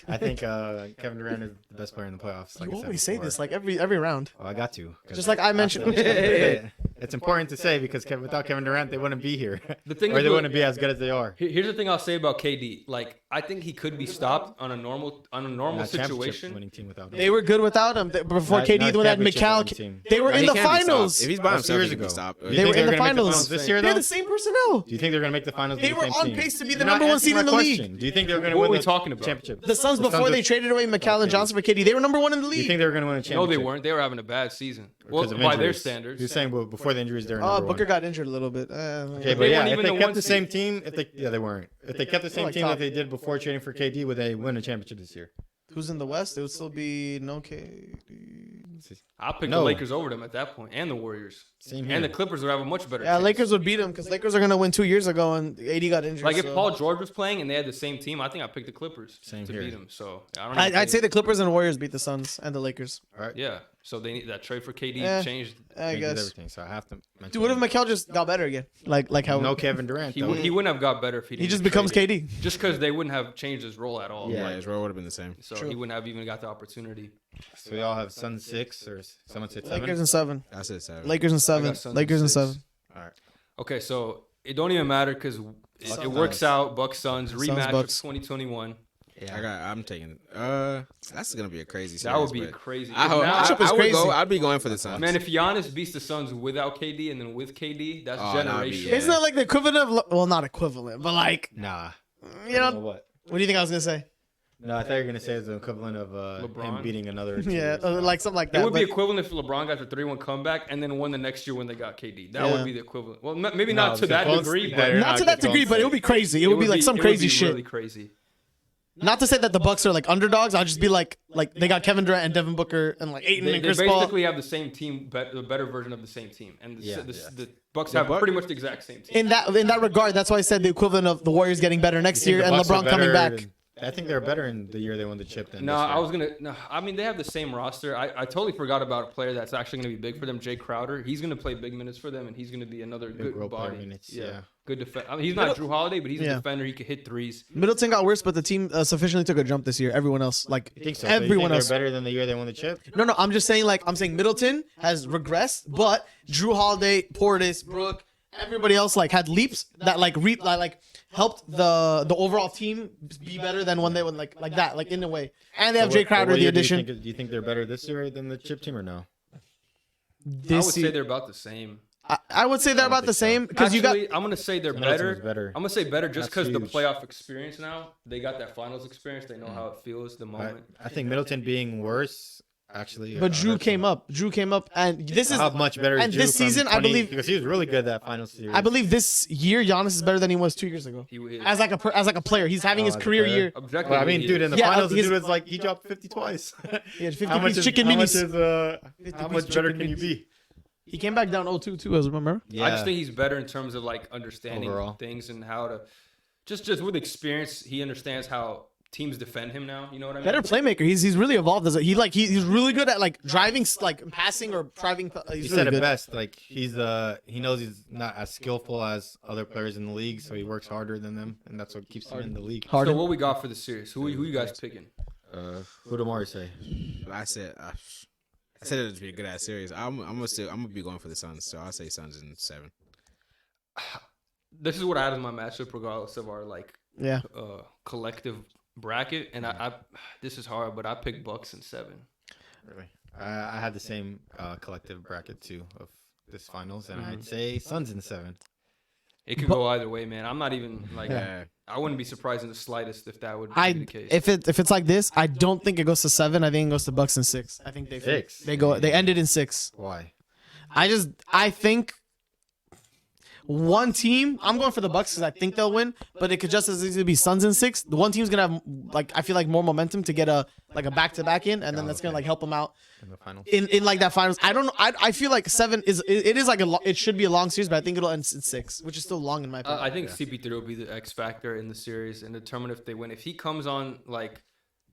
I think Kevin Durant is the best player in the playoffs. Like You I said always say before. this like every round. Oh, I got to. 'Cause Just like I mentioned. it's important to say because without Kevin Durant, they wouldn't be here. The thing or is they with- wouldn't be as good as they are. Here's the thing I'll say about KD. Like, I think he could be stopped on a normal Not championship situation. winning team without him. They were good without him. Before Not KD, when they had championship McCall, winning team. they were He in the can't be stopped. finals. If he's by That's himself, years he can be ago. stopped. Do you They think were in they're the gonna make finals. this year, They though? had the same personnel. Do you think they're going to make the finals? They with were the same on team? pace to be the You're number not one seed answering in the my league. question. Do you think they're going to What win are we the talking about? championship? The Suns, The before Suns they are- traded away McCall and Okay. Johnson for KD, they were number 1 in the Do you league. think they were going to win a No, championship? they weren't. They were having a bad season. Well, Because of by their injuries. standards. You're saying before the injuries, they're Oh, number Booker 1. got injured a little bit. Okay, They but yeah, weren't if even they the kept one the same seed. team, they weren't. If they kept the same like team top. that they did before trading for KD, would they win a championship this year? Who's in the West? It would still be no KD. I'll pick No. the Lakers over them at that point, and the Warriors. Same here. And the Clippers would have a much better Yeah, chance. Lakers would beat them because Lakers are gonna win 2 years ago and AD got injured. Like, if so. Paul George was playing and they had the same team, I think I'd pick the Clippers Same to here. beat them. So, I don't even I'd think- say the Clippers and Warriors beat the Suns and the Lakers. All right. Yeah. So, they need that trade for KD Eh. changed. I Changes guess. everything. So I have to mention. Dude, what if McCall just got better again? Like how no Kevin Durant? He, though. he wouldn't have got better if he didn't he just get becomes traded. KD? Just because they wouldn't have changed his role at all. Yeah, Like, his role would have been the same. so True. he wouldn't have even got the opportunity. So we all have Suns 6 or someone said 7. Lakers and 7. That's it, 7. Lakers and I 7. got Suns Lakers and 6. 7. All right. Okay, so it don't even matter because it Suns. works out. Bucks Suns rematch of Bucks. 2021. Yeah, I'm taking it. That's gonna be a crazy series. That would be but crazy. I hope. Now- Matchup is I would crazy. go. I'd be going for the Suns. Man, if Giannis beats the Suns without KD and then with KD, that's Oh, that'd be- generation. yeah. Isn't that like the equivalent of well, not equivalent, but like Nah. you know what? what do you think I was gonna say? No, I thought you were gonna say it's the equivalent of LeBron? him beating another. Yeah, series. like something like It that. would be but- equivalent if LeBron got the 3-1 comeback and then won the next year when they got KD. That Yeah. would be the equivalent. Well, maybe No, not to that because degree, both- but they're not to that good degree, but it would be crazy. It would be like some it would crazy be shit. Really crazy. Not to say that the Bucks are like underdogs. I'll just be like they got Kevin Durant and Devin Booker and like Ayton They and Chris Paul. basically have the same team, but the better version of the same team, and the Bucks have Bucks- pretty much the exact same team. In that regard, that's why I said the equivalent of the Warriors getting better next You year think and the Bucks are LeBron coming better back. than- I think they're better in the year they won the chip than No, this year. I was gonna. No, I mean they have the same roster. I totally forgot about a player that's actually gonna be big for them, Jay Crowder. He's gonna play big minutes for them, and he's gonna be another good role player body. minutes, yeah. Good defense. I mean, he's not Drew Holiday, but he's Yeah. a defender. He can hit threes. Middleton got worse, but the team sufficiently took a jump this year. Everyone else, like You think so? So you everyone think else. they're better than the year they won the chip. No, I'm just saying I'm saying Middleton has regressed, but Drew Holiday, Portis, Brook, everybody else like had leaps that like helped the overall team be better than when they were like that, like in a way. And they have So Jay what Crowder, the year do you addition. think- Do you think they're better this year than the chip team or no? I This would say year- they're about the same. I would say they're about the think so. same because you got Actually, I'm gonna say they're Middleton's better. better. I'm gonna say better just That's because the huge. playoff experience now. They got that finals experience. They know how it feels. The moment. I think Middleton being worse actually. but Drew hurts came them. up. Drew came up, and this is How much better is and Drew this from season, I 20 believe- because he was really good that final series. I believe this year Giannis is better than he was 2 years ago. He is. As like a player, he's having his as a career player? year. Objectively, Well, I mean, he dude, is. in the Yeah, finals, the he's- dude was like he dropped 50 twice. He had 50 How much piece is chicken how minis. much is how piece much better chicken can you minis. be? He came back down 0-2 too, as remember. Yeah. I just think he's better in terms of like understanding Overall. things and how to just with experience. He understands how teams defend him now. You know what I mean? Better playmaker. He's really evolved as he's really good at like driving, like passing or driving. He He's said really it good. best. Like he knows he's not as skillful as other players in the league, so he works harder than them, and that's what keeps him in the league. Harden. So what we got for the series? Who you guys picking? Who do Mari say? I said it would be a good ass series. I'm gonna be going for the Suns, so I'll say Suns in 7. This is what I had as my matchup, regardless of our like Yeah. collective bracket. And I this is hard, but I picked Bucks in 7. Really? I had the same collective bracket too of this finals, and I'd say Suns in 7. It could go either way, man. I'm not even like Yeah. I wouldn't be surprised in the slightest if that would be the case. If it's like this, I don't think it goes to 7. I think it goes to Bucks in 6. I think they 6? They ended in 6. Why? I think one team. I'm going for the Bucks because I think they'll win, but it could just as easily be Suns in 6. The one team's gonna have like I feel like more momentum to get a back-to-back in, and then that's gonna like help them out in the finals. in like that finals. I don't know. I feel like 7 is like it should be a long series, but I think it'll end in 6, which is still long in my opinion. I think CP3 will be the X factor in the series and determine if they win. If he comes on like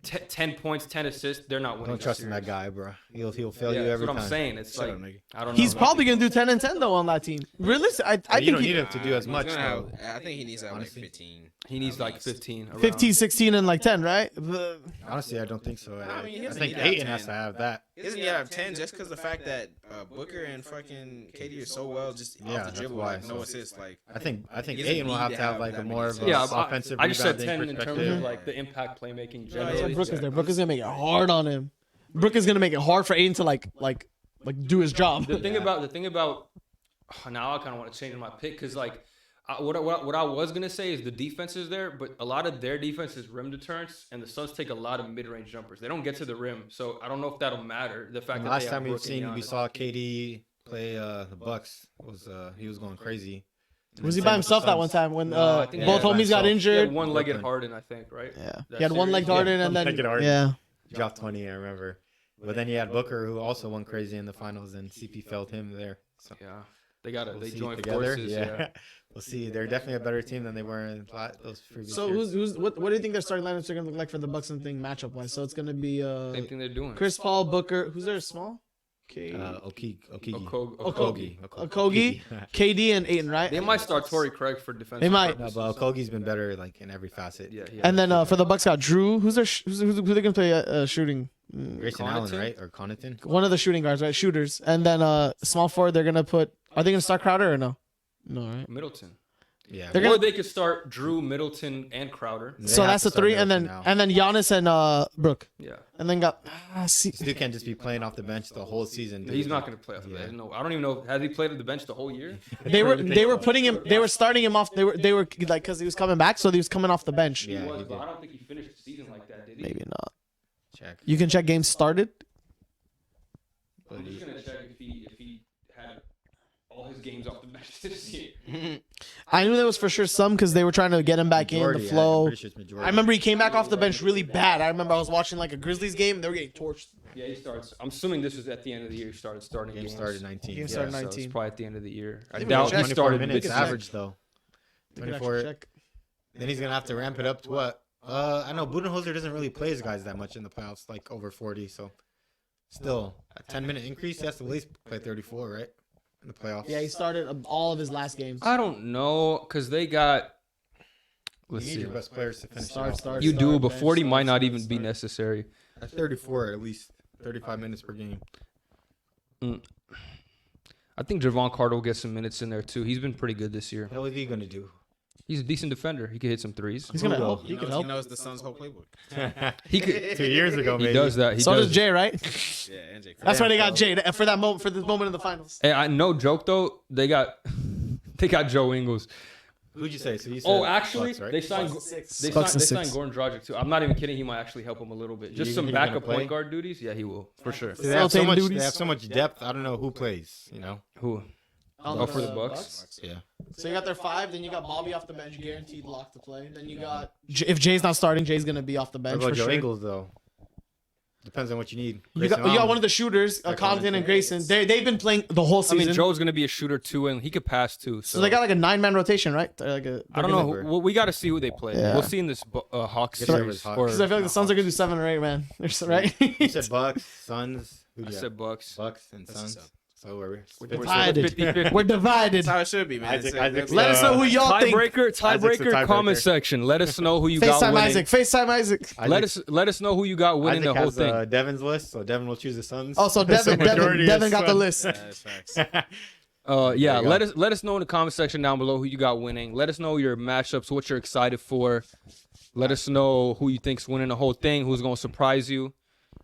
10 points, 10 assists, they're not winning. Don't trust in that guy, bro. He'll fail you that's every what time. I'm saying. It's like I don't know. He's probably gonna do 10 and 10 though on that team. Realistically, I You think don't need him to do as much. Though. I think he needs to have like 15. He needs like 15. 15, 16, and like 10, right? Honestly, I don't think so. I mean, he I doesn't think need to have Ayton has 10. to have that. He doesn't need to have 10 just because the fact that Booker and fucking KD are so well just Yeah, off that's the dribble, why. like no assists. Like I think He doesn't Ayton will need have to to have have like that a many more of assists. a Yeah, offensive. I just said rebounding 10 in terms perspective. of like the impact playmaking Yeah, generally. Brooke is there. Brooke is gonna make it hard on him. Brooke is gonna make it hard for Aiden to like do his job. The thing about now I kind of want to change my pick because like what I was gonna say is the defense is there, but a lot of their defense is rim deterrence, and the Suns take a lot of mid-range jumpers. They don't get to the rim, so I don't know if that'll matter. The fact that Last they time have we saw KD play the Bucks was he was going crazy. Was he by himself that one time when No, I think both by homies got himself. He injured? had one-legged Brooklyn. Harden, I think, right? Yeah, That he had one leg series? Harden and then One-legged Harden. yeah. Dropped 20, I remember. But then you had Booker, who also went crazy in the finals, and CP felt him there. So Yeah, they got we'll they see joined together. forces. Yeah. Yeah. We'll see. They're definitely a better team than they were in those previous So years. what do you think their starting lineups are gonna look like for the Bucks and thing matchup wise? So it's gonna be Same thing they're doing. Chris Paul, Booker. Who's there? Small. Okogie. Okogie, KD, and Ayton, right? They might start Torrey Craig for defense. They might. No, but Okogie's been better like in every facet. Yeah. And then for the Bucks got Drew. Who they gonna play shooting? Grayson Connaughton? Allen, right? Or Connaughton? One of the shooting guards, right? Shooters. And then small forward, they're gonna put. Are they gonna start Crowder or no? No, right? Middleton. Yeah. They're Or gonna- they could start Drew, Middleton, and Crowder. They So have that's to the start 3, and then Middleton now. Giannis and Brooke, Yeah. and then got see. This dude can't just be playing off the bench the whole season. Dude. He's not going to play off the bench. No, I don't even know. Has he played at the bench the whole year? They were putting him. They were starting him off. They were like because he was coming back, so he was coming off the bench. Yeah, He he was, did. but I don't think he finished the season like that, did he? Maybe not. Check. You can check games started. But I'm just he- going to check if he had all his games off the bench this year. I knew there was for sure some because they were trying to get him back in majority, the yeah, flow. I'm pretty sure it's majority. I remember he came back off the bench really bad. I remember I was watching like a Grizzlies game. They were getting torched. Yeah, he starts. I'm assuming this was at the end of the year. He started starting Game games. started 19. Game Yeah. started So 19. it's probably at the end of the year. I Even doubt check. he 24 started minutes mid- average though. They could 24. actually check. Then he's gonna have to ramp it up to what? I know Budenholzer doesn't really play his guys that much in the playoffs, like over 40. So still a 10-minute increase. He has to at least play 34, right? In the playoffs. Yeah, he started all of his last games. I don't know because they got. You Let's need see. your best players to finish. Start, it off. start. You do, but bench, 40 start, might not start, even be start. necessary. At 34, at least 35 minutes per game. I think Javon Carter will get some minutes in there too. He's been pretty good this year. What is he gonna do? He's a decent defender. He could hit some threes. He's gonna Who help. will? He could He help. knows the Suns' whole playbook. He could. 2 years ago, He maybe. does that. He So does. does Jay, right? Yeah, and Jake. That's why they Yeah, got so- Jay for that moment, for this moment in the finals. Hey, I no joke though. They got Joe Ingles. Who'd you say? So you said Oh, actually, Bucks, right? they signed Bucks and six. they Bucks signed, and they signed six. Goran Dragic too. I'm not even kidding. He might actually help him a little bit. Just You some think he's gonna backup play? point guard duties. Yeah, he will for sure. They have so Facilitating much. duties. They have so much depth. I don't know who plays. You know. Who? Oh, for the Bucks. Yeah. So you got their 5, then you got Bobby off the bench, guaranteed lock to play. Then you got if Jay's not starting, Jay's gonna be off the What bench about for Joe sure. Ingles though? Depends on what you need. You got one of the shooters, Compton and Grayson. They've been playing the whole I season. mean, Joe's gonna be a shooter too, and he could pass too. so they got like a 9-man rotation, right? They're like I don't know. Denver. Well, we got to see who they play. Yeah. We'll see in this Hawks Yes, sir, it series. was Hawks. Or, because I feel like the Suns are gonna do 7 or 8, man. Right? You said Bucks, Suns. Who I do you said have? Bucks. Bucks and Suns. So we're divided. 50-50. We're divided. That's how it should be, man. Isaac- It's- Isaac- that's- Let us know who y'all think. Isaac's the Tiebreaker. tiebreaker. Comment section. Let us know who you got FaceTime winning. Isaac. FaceTime Isaac. Let us know who you got winning Isaac the whole has thing. Devin's list, so Devin will choose the Suns. Oh, so Devin majority got is the Suns. list. Yeah, that's facts. Yeah, There you let us know in the comment section down below who you got winning. Let us know your matchups, what you're excited for. Let us know who you think's winning the whole thing, who's gonna surprise you.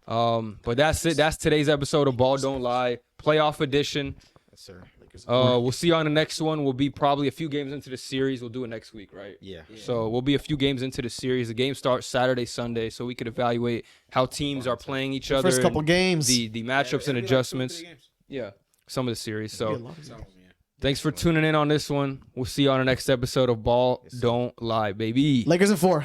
But that's it. That's today's episode of Ball Don't Lie, playoff edition. Yes, sir. We'll see you on the next one. We'll be probably a few games into the series. We'll do it next week, right? Yeah. So we'll be a few games into the series. The game starts Saturday, Sunday, so we could evaluate how teams are playing each other. First couple and games. the matchups and It'll be like 2 or 3 adjustments. games. Yeah, some of the series. So Some of them, Thanks for tuning in on this one. We'll see you on the next episode of Ball Don't Lie, baby. Lakers in 4.